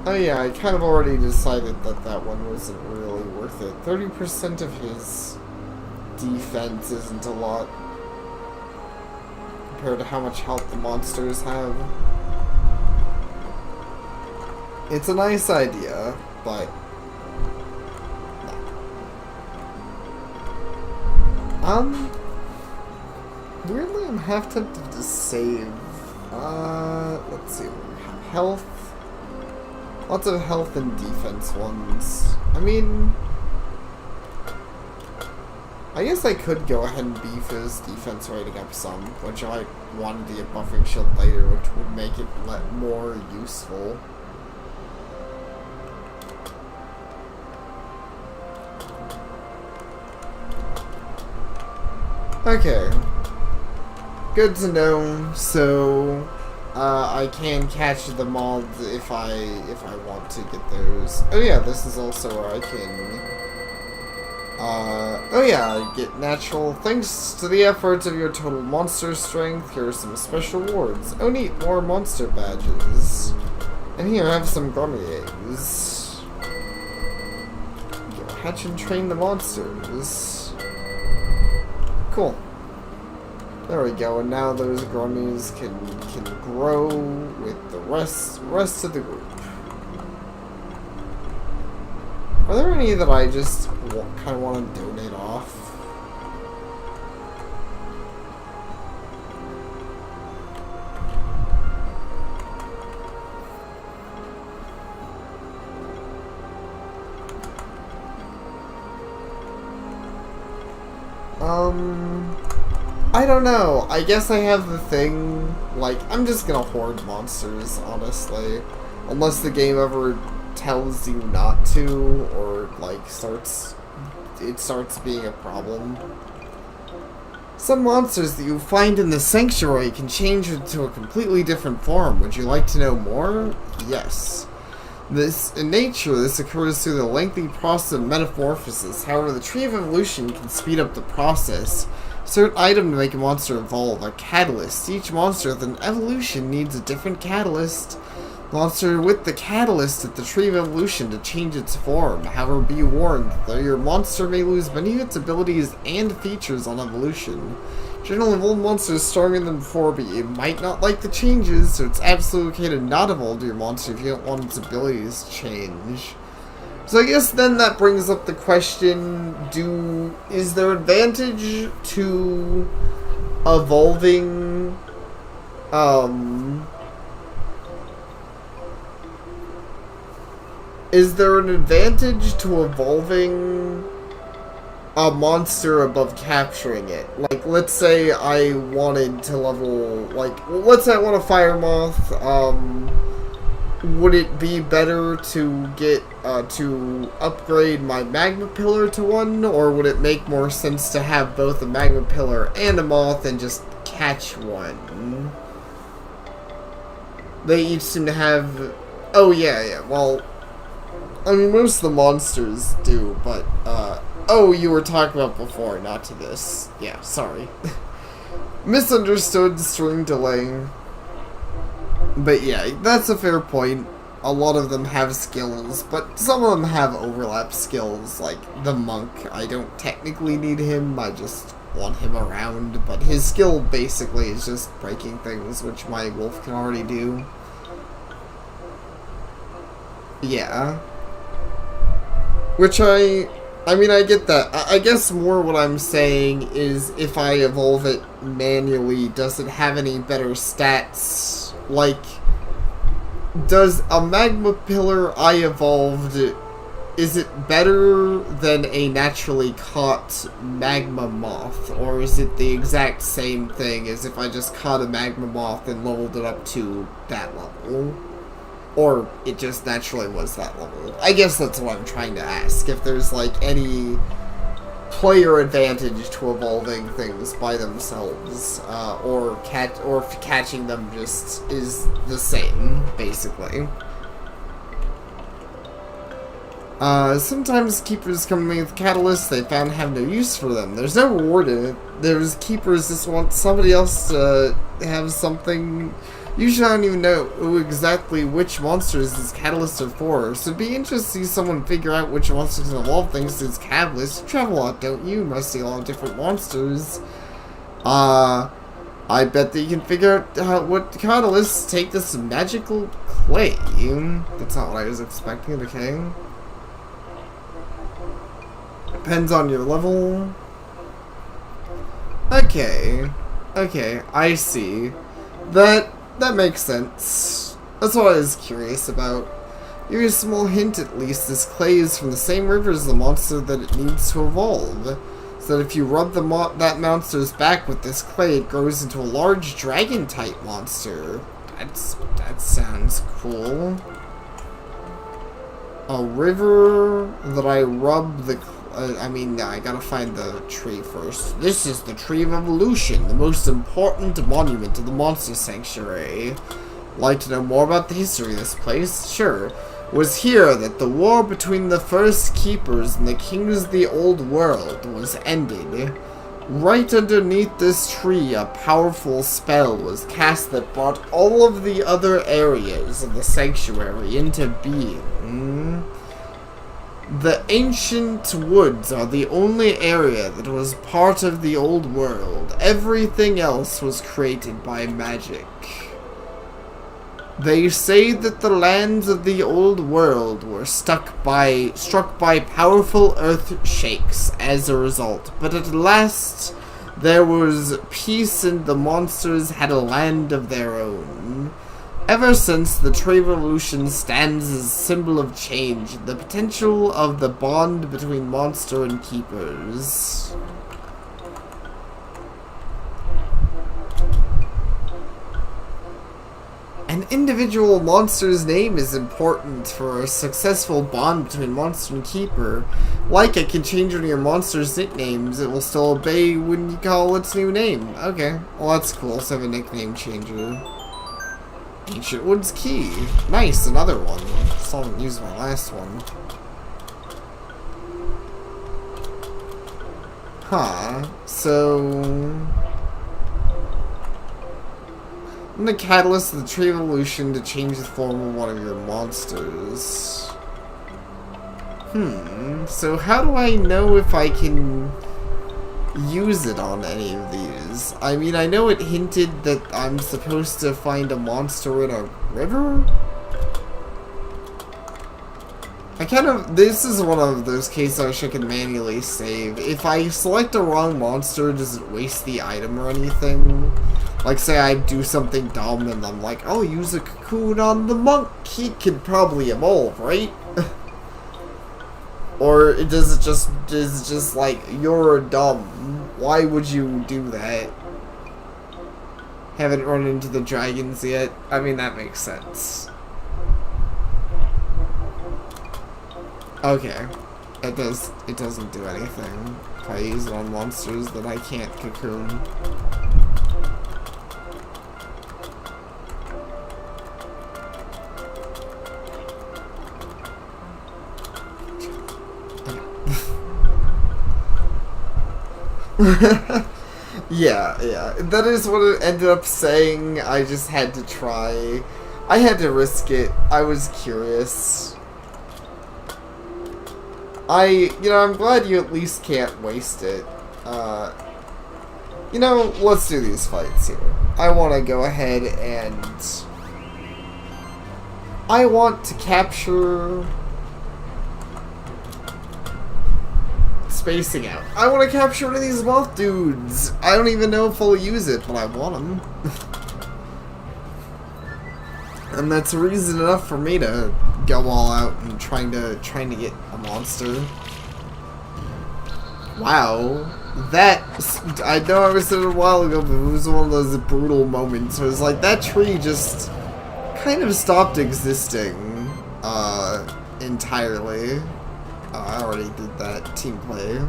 Oh yeah, I kind of already decided that that one wasn't really worth it. 30% of his defense isn't a lot compared to how much health the monsters have. It's a nice idea, but no. Weirdly, I'm half tempted to save. Let's see, we have health. Lots of health and defense ones. I mean, I guess I could go ahead and beef his defense rating up some, which I wanted to get buffing shield later, which would make it more useful. Okay. Good to know. So I can catch the mods if I want to get those. Oh yeah, this is also where I can oh yeah, get natural. Thanks to the efforts of your total monster strength, here are some special rewards. Oh neat, more monster badges. And here, have some Grummy eggs. Go hatch and train the monsters. Cool. There we go, and now those Grummies can grow with the rest of the group. Are there any that I just kind of want to donate off? I don't know. I guess I have the thing, like, I'm just gonna hoard monsters, honestly. Unless the game ever tells you not to, or, like, it starts being a problem. Some monsters that you find in the sanctuary can change into a completely different form. Would you like to know more? Yes. In nature, this occurs through the lengthy process of metamorphosis. However, the Tree of Evolution can speed up the process. Certain item to make a monster evolve are catalysts. Each monster with an evolution needs a different catalyst. Monster with the catalyst at the Tree of Evolution to change its form. However, be warned, though your monster may lose many of its abilities and features on evolution. Generally, evolved monsters stronger than before, but you might not like the changes, so it's absolutely okay to not evolve your monster if you don't want its abilities to change. So I guess then that brings up the question, is there advantage to evolving, is there an advantage to evolving a monster above capturing it? Like, let's say I wanted to level, let's say I want a Fire Moth, would it be better to get, to upgrade my Magma Pillar to 1, or would it make more sense to have both a Magma Pillar and a Moth and just catch one? They each seem to have, oh yeah, well, I mean, most of the monsters do, but, oh, you were talking about before, not to this. Yeah, sorry. Misunderstood, stream delaying. But yeah, that's a fair point. A lot of them have skills, but some of them have overlap skills, like the monk. I don't technically need him, I just want him around, but his skill basically is just breaking things, which my wolf can already do. Yeah. Which I mean, I get that. I guess more what I'm saying is if I evolve it manually, does it have any better stats? Like, does a Magma Pillar I evolved, is it better than a naturally caught Magma Moth? Or is it the exact same thing as if I just caught a Magma Moth and leveled it up to that level? Or it just naturally was that level. I guess that's what I'm trying to ask. If there's, like, any player advantage to evolving things by themselves, or if catching them just is the same, basically. Sometimes keepers coming with catalysts they found have no use for them. There's no reward in it. There's keepers just want somebody else to have something. Usually I don't even know exactly which monsters these catalysts are for, so it'd be interesting to see someone figure out which monsters can evolve things to these catalysts. You travel a lot, don't you? You must see a lot of different monsters. I bet that you can figure out what catalysts take this magical clay. That's not what I was expecting, okay? Depends on your level. Okay, I see. That makes sense. That's what I was curious about. Give you a small hint at least, this clay is from the same river as the monster that it needs to evolve. So that if you rub that monster's back with this clay, it grows into a large dragon-type monster. That sounds cool. A river that I rub the I gotta find the tree first. This is the Tree of Evolution, the most important monument of the Monster Sanctuary. Like to know more about the history of this place? Sure. It was here that the war between the first keepers and the kings of the old world was ended. Right underneath this tree, a powerful spell was cast that brought all of the other areas of the sanctuary into being. The ancient woods are the only area that was part of the old world. Everything else was created by magic. They say that the lands of the old world were struck by powerful earth shakes as a result, but at last there was peace and the monsters had a land of their own. Ever since, the Treevolution stands as a symbol of change, the potential of the bond between monster and keepers. An individual monster's name is important for a successful bond between monster and keeper. Like it can change one of your monster's nicknames, it will still obey when you call its new name. Okay, well that's cool, so I have a nickname changer. Ancient Woods Key. Nice, another one. Still haven't used my last one. Huh, so... I'm the catalyst of the Treevolution to change the form of one of your monsters. So how do I know if I can use it on any of these? I mean, I know it hinted that I'm supposed to find a monster in a river? This is one of those cases I wish I could manually save. If I select the wrong monster, does it waste the item or anything? Like, say I do something dumb and I'm like, oh, use a cocoon on the monk, he could probably evolve, right? Or is it just like, you're dumb, why would you do that? Haven't run into the dragons yet. I mean, that makes sense. Okay. It doesn't do anything if I use it on monsters that I can't cocoon. Yeah. That is what it ended up saying. I just had to try. I had to risk it. I was curious. I'm glad you at least can't waste it. Let's do these fights here. I want to go ahead and... I want to capture... Spacing out. I want to capture one of these moth dudes. I don't even know if I'll use it, but I want them. And that's reason enough for me to go all out and trying to get a monster. Wow. I know I said it a while ago, but it was one of those brutal moments. It was like, that tree just kind of stopped existing, entirely. I already did that team play.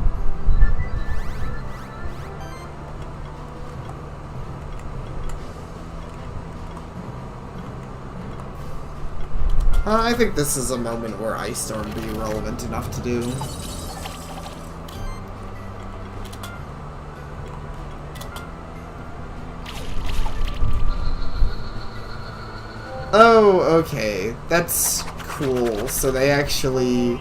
I think this is a moment where Ice Storm would be relevant enough to do. Oh, okay. That's cool. So they actually...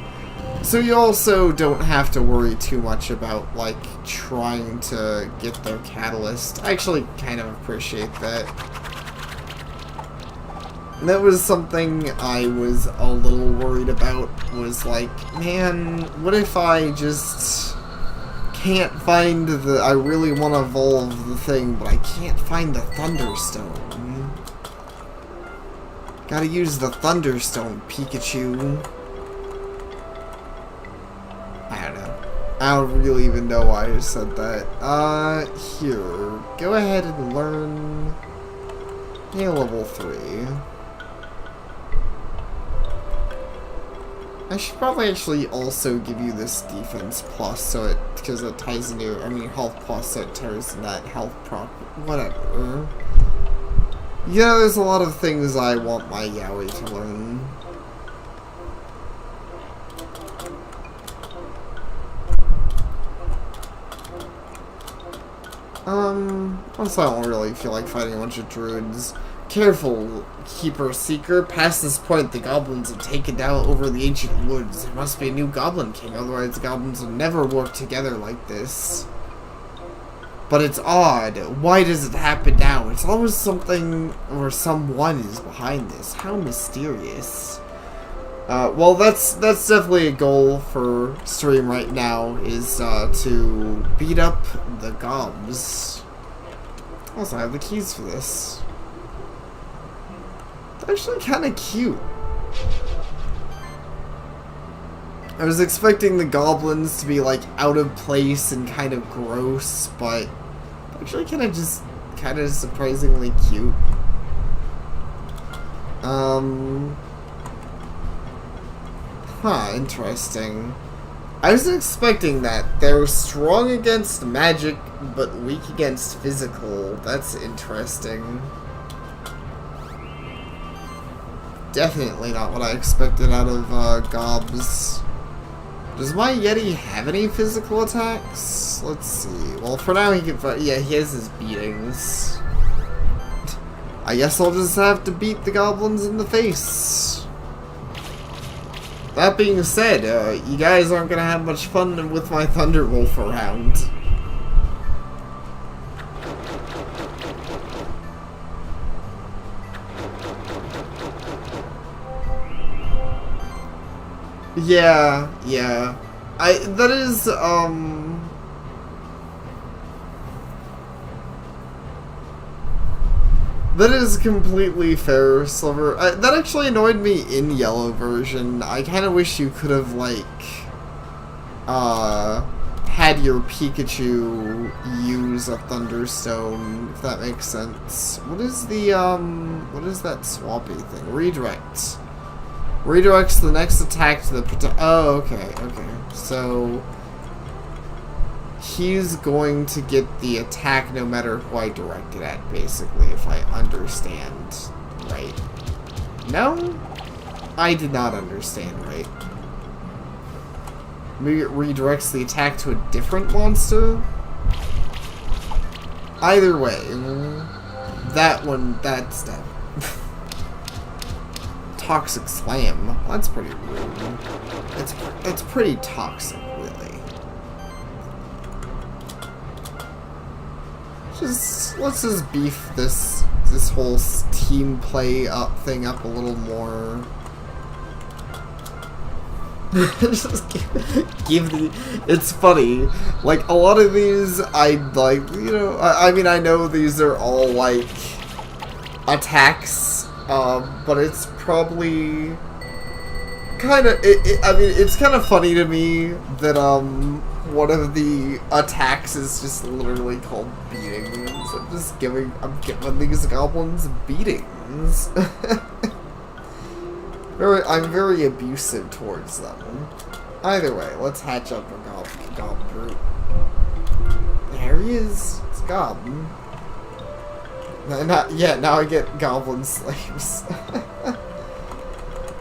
So you also don't have to worry too much about, like, trying to get their catalyst. I actually kind of appreciate that. That was something I was a little worried about, was like, man, what if I just can't find the... I really want to evolve the thing, but I can't find the Thunderstone. Gotta use the Thunderstone, Pikachu. I don't know. I don't really even know why I said that. Here. Go ahead and learn... Yeah, level 3. I should probably actually also give you this defense plus, so it, because it ties into your, health plus, so it tears that health prop, whatever. Yeah, there's a lot of things I want my Yaoi to learn. Also, I don't really feel like fighting a bunch of druids. Careful, Keeper Seeker. Past this point, the goblins have taken down over the ancient woods. There must be a new goblin king, otherwise the goblins would never work together like this. But it's odd. Why does it happen now? It's always something or someone is behind this. How mysterious. Well, that's definitely a goal for stream right now, is to beat up the gobs. Also, I have the keys for this. They're actually kind of cute. I was expecting the goblins to be like out of place and kind of gross, but actually kind of surprisingly cute. Interesting. I wasn't expecting that. They're strong against magic, but weak against physical. That's interesting. Definitely not what I expected out of gobs. Does my Yeti have any physical attacks? Let's see. Well, for now he can fight. Yeah, he has his beatings. I guess I'll just have to beat the goblins in the face. That being said, you guys aren't gonna have much fun with my Thunderwolf around. Yeah. That is completely fair, Silver. That actually annoyed me in yellow version. I kind of wish you could have, like, had your Pikachu use a Thunderstone, if that makes sense. What is the, what is that swampy thing? Redirect. Redirects the next attack to the oh, okay. So he's going to get the attack no matter who I direct it at, basically, if I understand right. No? I did not understand right. Maybe it redirects the attack to a different monster? Either way, that's that. Toxic Slam. That's pretty rude. It's pretty toxic, really. Let's just beef this whole team play thing up a little more. Just give the. It's funny. Like, a lot of these, I like. You know, I mean, I know these are all like attacks. But it's probably kind of, I mean, it's kind of funny to me that, one of the attacks is just literally called beatings. I'm giving these goblins beatings. I'm very abusive towards them. Either way, let's hatch up a gob brute. There he is. It's Gob. Now I get goblin slaves.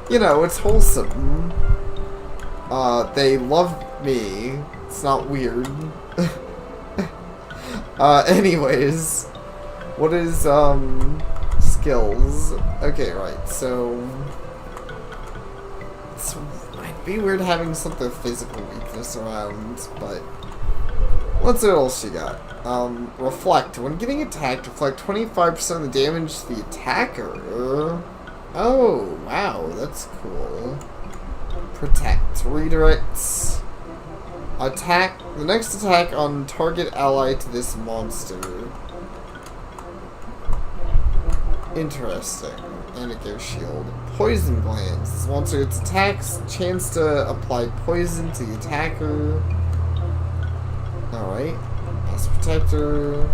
You know, it's wholesome. They love me. It's not weird. Anyways. What is, skills? Okay, right, so... It might be weird having something physical weakness around, but... Let's see what else you got. Reflect. When getting attacked, reflect 25% of the damage to the attacker. Oh, wow, that's cool. Protect. Redirects. Attack. The next attack on target ally to this monster. Interesting. And it gives shield. Poison glands. This monster gets attacks. Chance to apply poison to the attacker. Alright. As protector.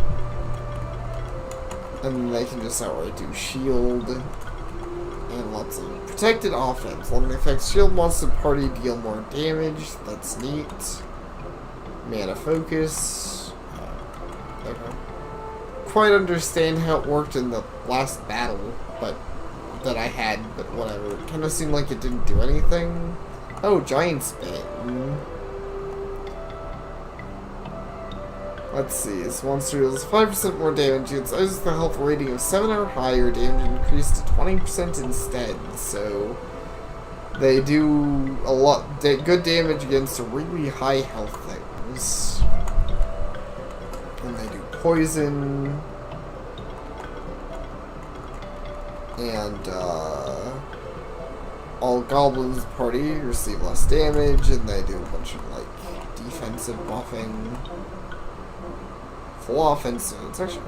And they can just outright do shield. And lots of protected offense. When it affects shield monster party, deal more damage. That's neat. Mana focus. Okay. Quite understand how it worked in the last battle, but that I had, but whatever. It kind of seemed like it didn't do anything. Oh, giant spit. Let's see, this monster deals 5% more damage. Its with a health rating of 7 or higher, damage increased to 20% instead. So they do a lot good damage against really high health things. And they do poison. And all goblins in the party receive less damage, and they do a bunch of like defensive buffing. Full offense, it's actually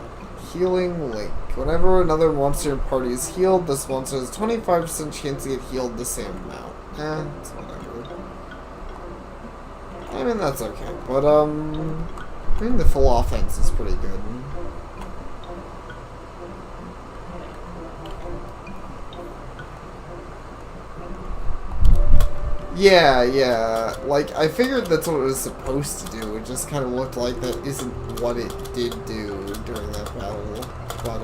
healing link. Whenever another monster in party is healed, this monster has a 25% chance to get healed the same amount. It's whatever. I mean, that's okay. But, I think the full offense is pretty good. Yeah, like, I figured that's what it was supposed to do, it just kind of looked like that isn't what it did do during that battle, but,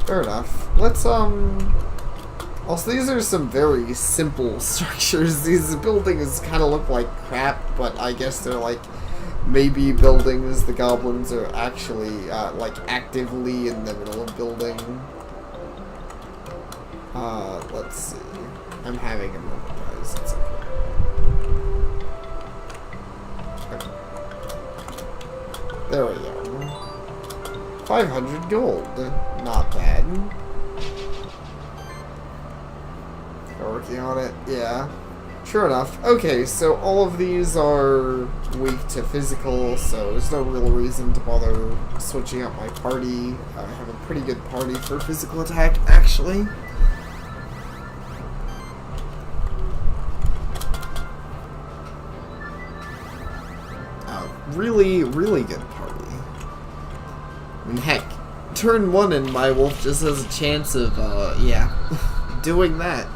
fair enough. Let's, also, these are some very simple structures. These buildings kind of look like crap, but I guess they're, like, maybe buildings the goblins are actually, like, actively in the middle of building. Let's see. I'm having a moment, guys. It's okay. There we go. 500 gold. Not bad. We're working on it. Yeah. Sure enough. Okay, so all of these are weak to physical, so there's no real reason to bother switching up my party. I have a pretty good party for physical attack, actually. Really, really good party. I mean, heck, turn 1 and my wolf just has a chance of, yeah, doing that.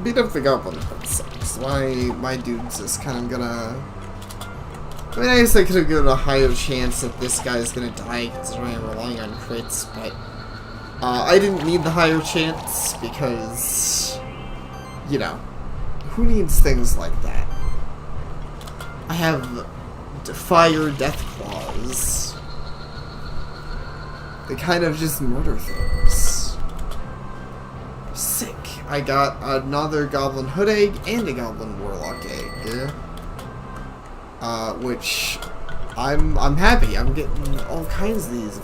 Beat up the goblin part sucks. My dude's just kind of gonna... I mean, I guess I could have given a higher chance that this guy's gonna die considering I'm relying on crits, but I didn't need the higher chance because, you know, who needs things like that? I have fire death claws. They kind of just murder things. Sick. I got another Goblin Hood Egg and a Goblin Warlock Egg. Which I'm happy. I'm getting all kinds of these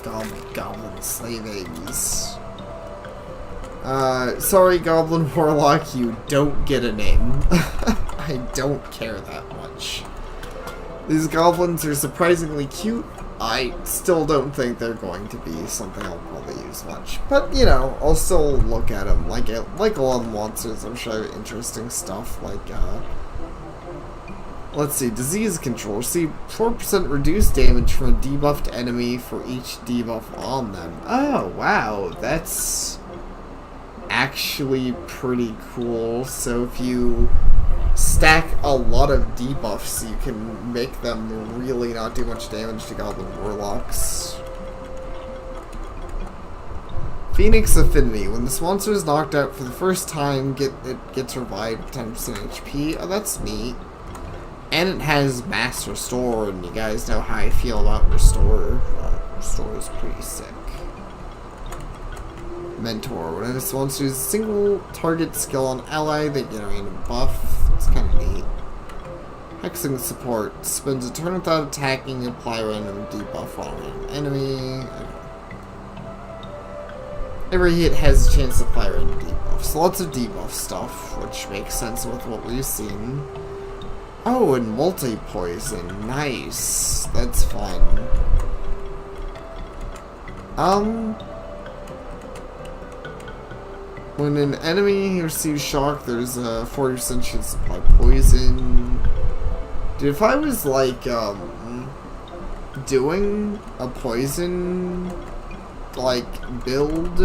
Goblin Slave Eggs. Sorry, Goblin Warlock, you don't get a name. I don't care that much. These goblins are surprisingly cute. I still don't think they're going to be something I'll probably use much. But, you know, I'll still look at them. Like a lot of monsters, I'm sure have interesting stuff. Like, let's see, disease control. See, 4% reduced damage from a debuffed enemy for each debuff on them. Oh, wow, that's actually pretty cool. So if you stack a lot of debuffs, you can make them really not do much damage to Goblin Warlocks. Phoenix Affinity. When this monster is knocked out for the first time, it gets revived 10% HP. Oh, that's neat. And it has Mass Restore, and you guys know how I feel about Restore. Restore is pretty sick. Mentor. When this monster uses a single target skill on ally, they get a random buff. It's kind of neat. Hexing Support. Spends a turn without attacking and apply a random debuff on a random enemy. Every hit has a chance to apply a random debuff. So lots of debuff stuff, which makes sense with what we've seen. Oh, and multi-poison. Nice. That's fun. When an enemy receives shock, there's a 40% chance to apply poison. Dude, if I was, like, doing a poison, like, build,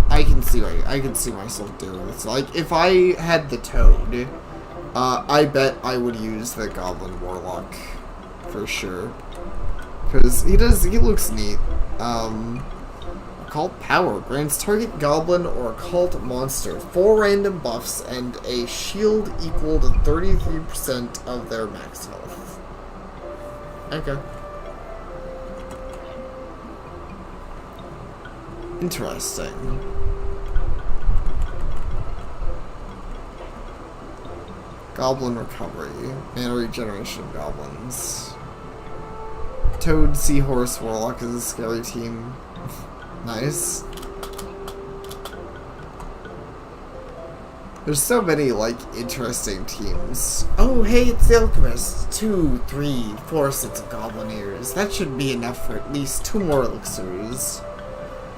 I can see myself doing this. Like, if I had the Toad, I bet I would use the Goblin Warlock for sure. Because he looks neat. Occult Power grants target goblin or occult monster 4 random buffs and a shield equal to 33% of their max health. Okay. Interesting. Goblin Recovery. Mana regeneration of goblins. Toad, Seahorse, Warlock is a scary team. Nice. There's so many, like, interesting teams. Oh, hey, it's the Alchemist. 2, 3, 4 sets of goblin ears. That should be enough for at least 2 more elixirs.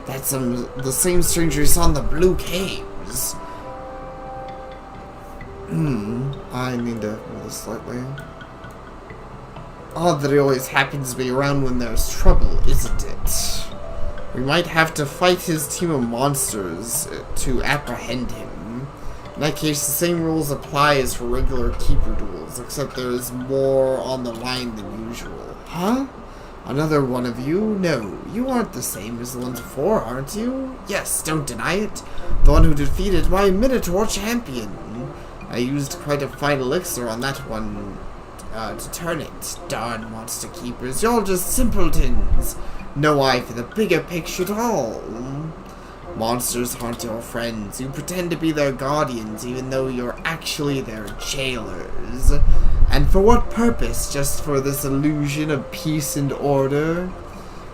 That's the same stranger you saw in the Blue Caves. I need to move this slightly. Odd that he always happens to be around when there's trouble, isn't it? We might have to fight his team of monsters to apprehend him. In that case, the same rules apply as for regular keeper duels, except there's more on the line than usual. Huh? Another one of you? No, you aren't the same as the ones before, aren't you? Yes, don't deny it. The one who defeated my Minotaur champion. I used quite a fine elixir on that one to turn it. Darn monster keepers, you're just simpletons. No eye for the bigger picture at all. Monsters aren't your friends. You pretend to be their guardians even though you're actually their jailers. And for what purpose? Just for this illusion of peace and order?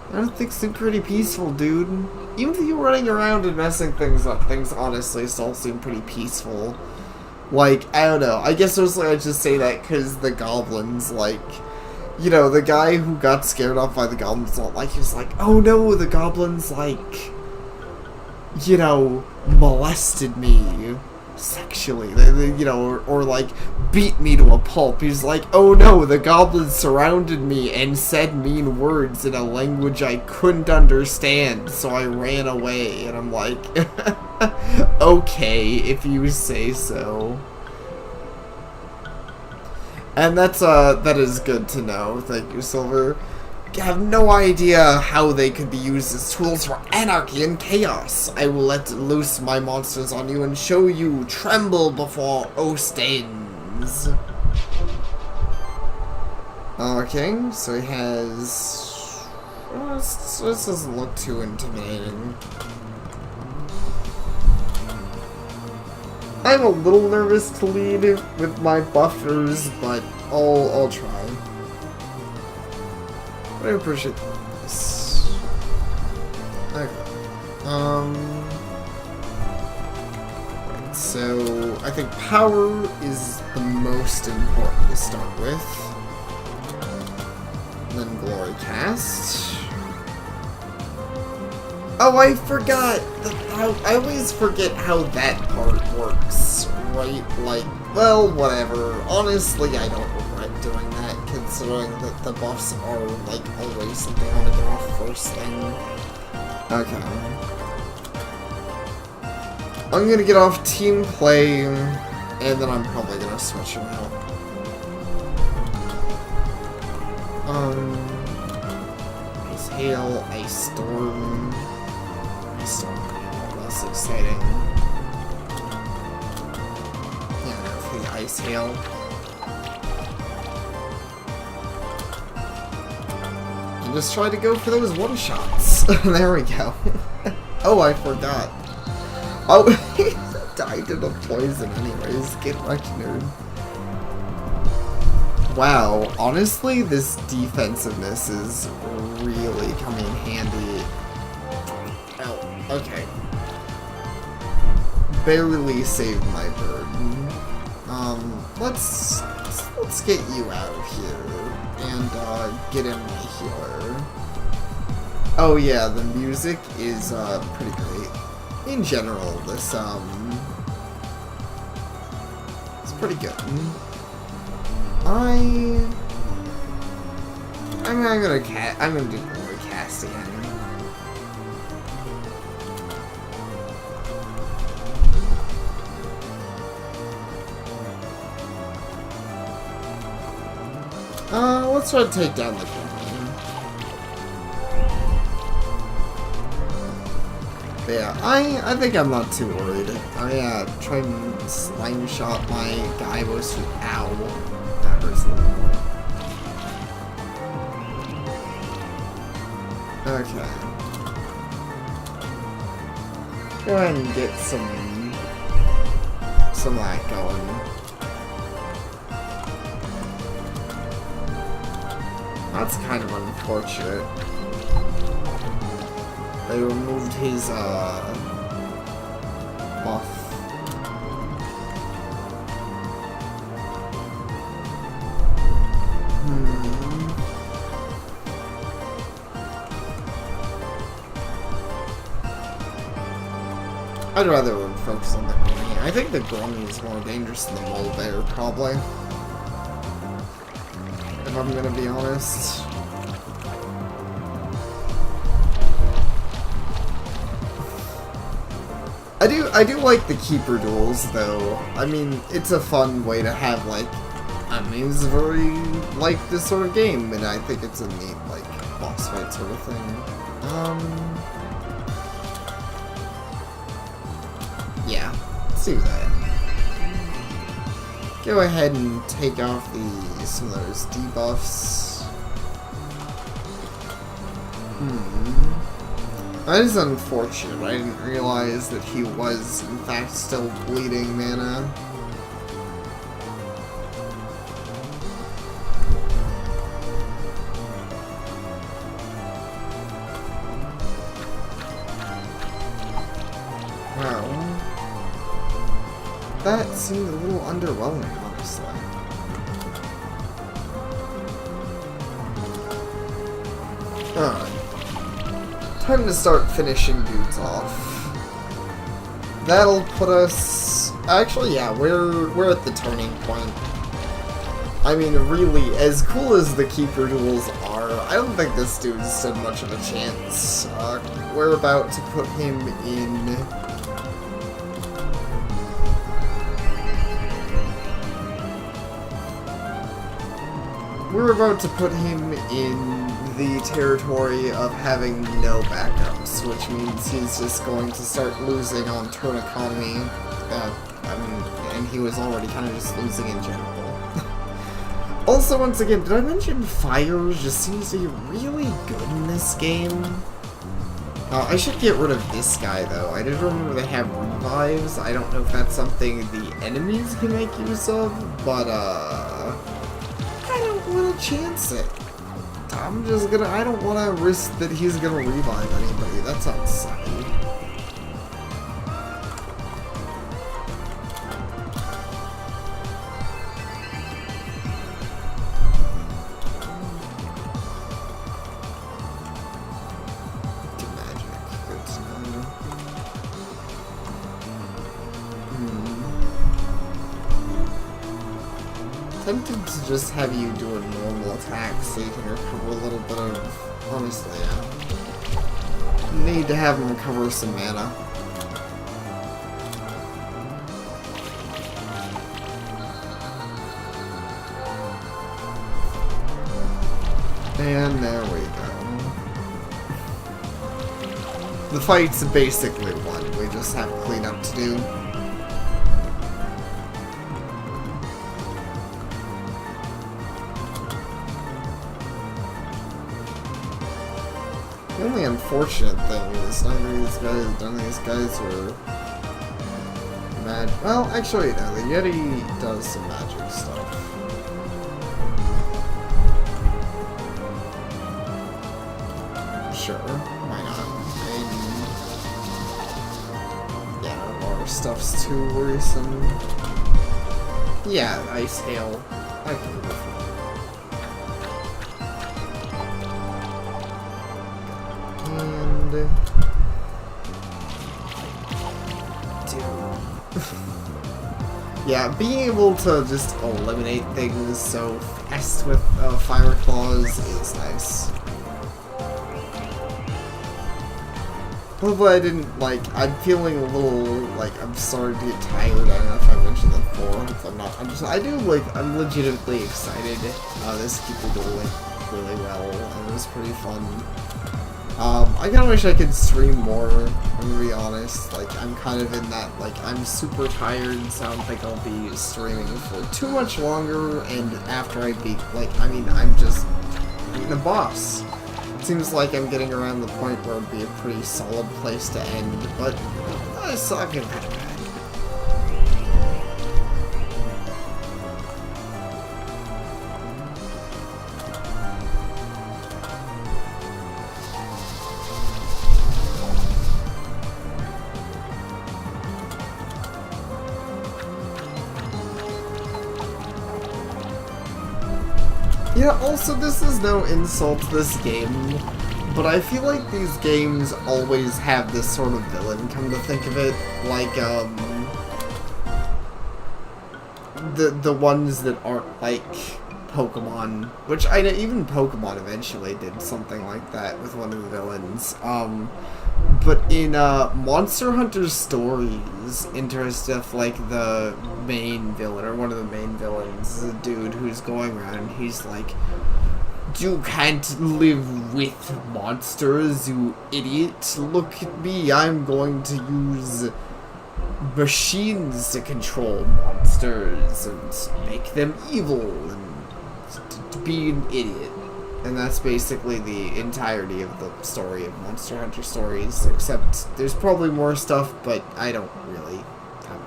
I don't think it's pretty peaceful, dude. Even if you're running around and messing things up, things honestly still seem pretty peaceful. Like, I don't know. I guess mostly I just say that because the goblins, like, you know, the guy who got scared off by the goblins, like, he was like, oh no, the goblins, like, you know, molested me sexually, you know, or like, beat me to a pulp. He's like, oh no, the goblins surrounded me and said mean words in a language I couldn't understand, so I ran away. And I'm like, okay, if you say so. And that is good to know. Thank you, Silver. I have no idea how they could be used as tools for anarchy and chaos. I will let loose my monsters on you and show you tremble before Ostens. Okay, so he has... Well, this doesn't look too intimidating. I'm a little nervous to lead with my buffers, but I'll try. I appreciate this. Okay. Right, so I think power is the most important to start with. And then glory cast. Oh, I forgot. I always forget how that part works, right? Like, well, whatever. Honestly, I don't regret doing that, considering that the buffs are, like, always something I want to get off first thing. Okay. I'm gonna get off team play, and then I'm probably gonna switch him out. Ice Hail, Ice Storm. Ice Storm, less exciting. Yeah, go for the Ice Hail. And just try to go for those one-shots. There we go. Oh, I forgot. Oh, he died to the poison anyways. Get wrecked, nerd. Wow, honestly, this defensiveness is really coming in handy. Oh, okay. Barely saved my bird. Let's get you out of here and get in my healer. Oh yeah, the music is pretty great. In general, this it's pretty good. I'm gonna do glory cast again. Let's try to take down the Grummy. But yeah, I think I'm not too worried. I try and slime shot my guy most. Ow. That hurts a little more. Okay. Go ahead and get some of that going. That's kind of unfortunate. They removed his buff. I'd rather focus on the Grummy. I think the Grummy is more dangerous than the Mole Bear, probably. If I'm gonna be honest. I do like the Keeper duels, though. I mean, it's a fun way to have, like, I mean, it's very like this sort of game, and I think it's a neat, like, boss fight sort of thing. Yeah, let's do that. Go ahead and take off some of those debuffs. That is unfortunate. I didn't realize that he was, in fact, still bleeding mana. Wow. That seemed a little underwhelming, honestly. Alright. Time to start finishing dudes off. That'll put us... Actually, yeah, we're at the turning point. I mean, really, as cool as the Keeper duels are, I don't think this dude stood much of a chance. We're about to put him in... We're about to put him in the territory of having no backups, which means he's just going to start losing on turn economy. And he was already kind of just losing in general. Also, once again, did I mention fire just seems to be really good in this game? I should get rid of this guy, though. I did remember they have revives. I don't know if that's something the enemies can make use of, but, I don't want to chance it. I'm just gonna, I don't want to risk that he's gonna revive anybody. That sounds sucky. Magic. Good to know. Tempted to just have you do a normal attack so you can recover a little bit of... Honestly, yeah. Need to have him recover some mana. And there we go. The fight's basically won. We just have cleanup to do. The only unfortunate thing is none of these guys were magic. Well, actually, no, the Yeti does some magic stuff. Sure, why not? And yeah, our stuff's too worrisome. Yeah, Ice Hail. I can go for it. Yeah, being able to just eliminate things so fast with Fire Claws is nice. Hopefully I didn't, like, I'm feeling a little, like, I'm starting to get tired. I don't know if I mentioned that before. Hopefully I'm not. I'm legitimately excited. This Keeper Duel went really well, and it was pretty fun. I kinda wish I could stream more, I'm gonna be honest. Like, I'm kind of in that, like, I'm super tired, so I don't think I'll be streaming for too much longer, and after I beat, like, I mean, I'm just beating a boss. Seems like I'm getting around the point where it'd be a pretty solid place to end, but it's not getting kind of bad. Yeah, also, this is no insult to this game, but I feel like these games always have this sort of villain, come to think of it. Like, the ones that aren't like Pokemon, which even Pokemon eventually did something like that with one of the villains. But in Monster Hunter Stories, Interstuff, like the main villain, or one of the main villains, is a dude who's going around and he's like, "You can't live with monsters, you idiot. Look at me, I'm going to use machines to control monsters and make them evil and to be an idiot." And that's basically the entirety of the story of Monster Hunter Stories, except there's probably more stuff, but I don't really, I'm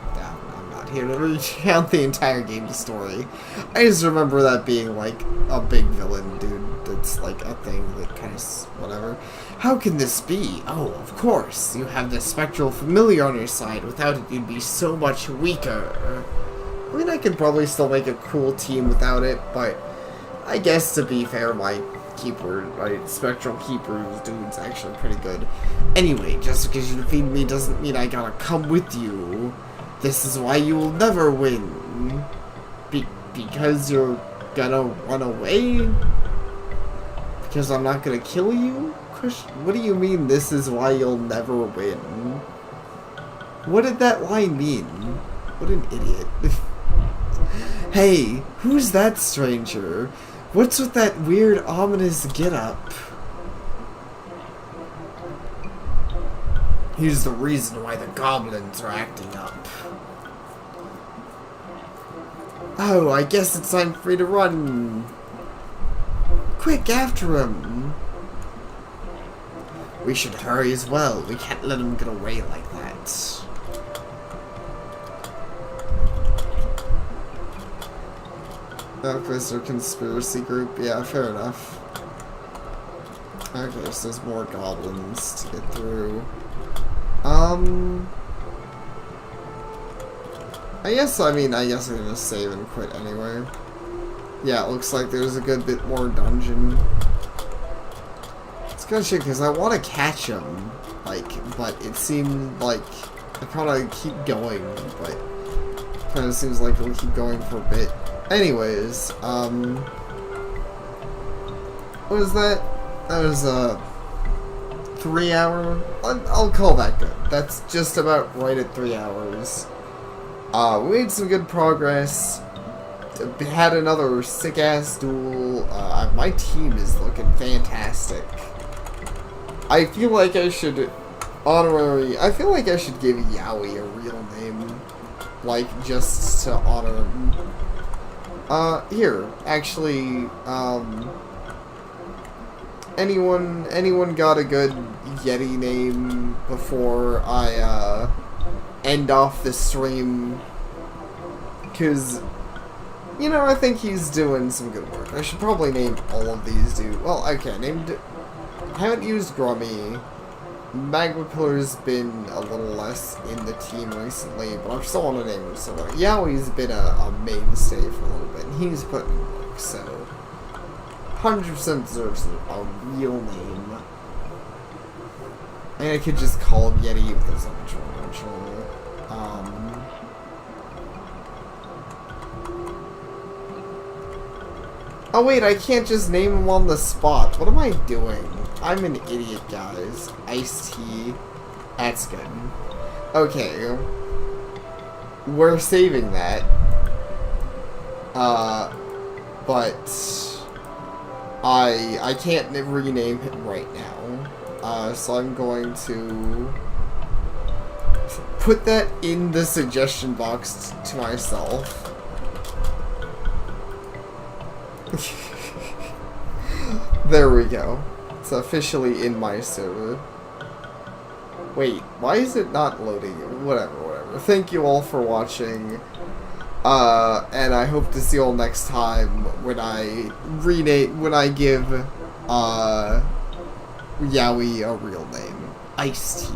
not here to recount the entire game's story. I just remember that being like a big villain dude that's like a thing that kind of, whatever. How can this be? Oh, of course, you have the Spectral Familiar on your side. Without it, you'd be so much weaker. I mean, I could probably still make a cool team without it, but I guess to be fair, my Spectral Keeper dude's actually pretty good. Anyway, just because you defeat me doesn't mean I gotta come with you. This is why you will never win. Because you're gonna run away? Because I'm not gonna kill you? What do you mean this is why you'll never win? What did that line mean? What an idiot. Hey, who's that stranger? What's with that weird, ominous get-up? Here's the reason why the goblins are acting up. Oh, I guess it's time for me to run. Quick, after him. We should hurry as well. We can't let him get away like that. Okay, so conspiracy group. Yeah, fair enough. Okay, so there's more goblins to get through. I guess I'm gonna save and quit anyway. Yeah, it looks like there's a good bit more dungeon. It's gonna shit because I want to catch him, but it seemed like I kind of keep going, but kind of seems like it'll keep going for a bit. Anyways, what was that? That was a 3 hour? I'll call that good. That's just about right at 3 hours. We made some good progress. We had another sick-ass duel. My team is looking fantastic. I feel like I should give Yaoi a real name. Like, just to honor him. Here, actually, anyone got a good Yeti name before I, end off the stream? Cause, you know, I think he's doing some good work. I should probably name all of these dudes. Well, okay, I haven't used Grummy. Magma Pillar's been a little less in the team recently, but I still want to name him somewhere. Yaoi's been a mainstay for a little bit, and he's put in work, so 100% deserves a real name. And I could just call him Yeti if there's a control. Oh wait, I can't just name him on the spot. What am I doing? I'm an idiot, guys. Iced Tea. That's good. Okay. We're saving that. But I can't rename him right now. So I'm going to put that in the suggestion box to myself. There we go. It's officially in my server. Wait, why is it not loading? Whatever. Thank you all for watching. And I hope to see you all next time when I give Yaoi a real name. Ice-T.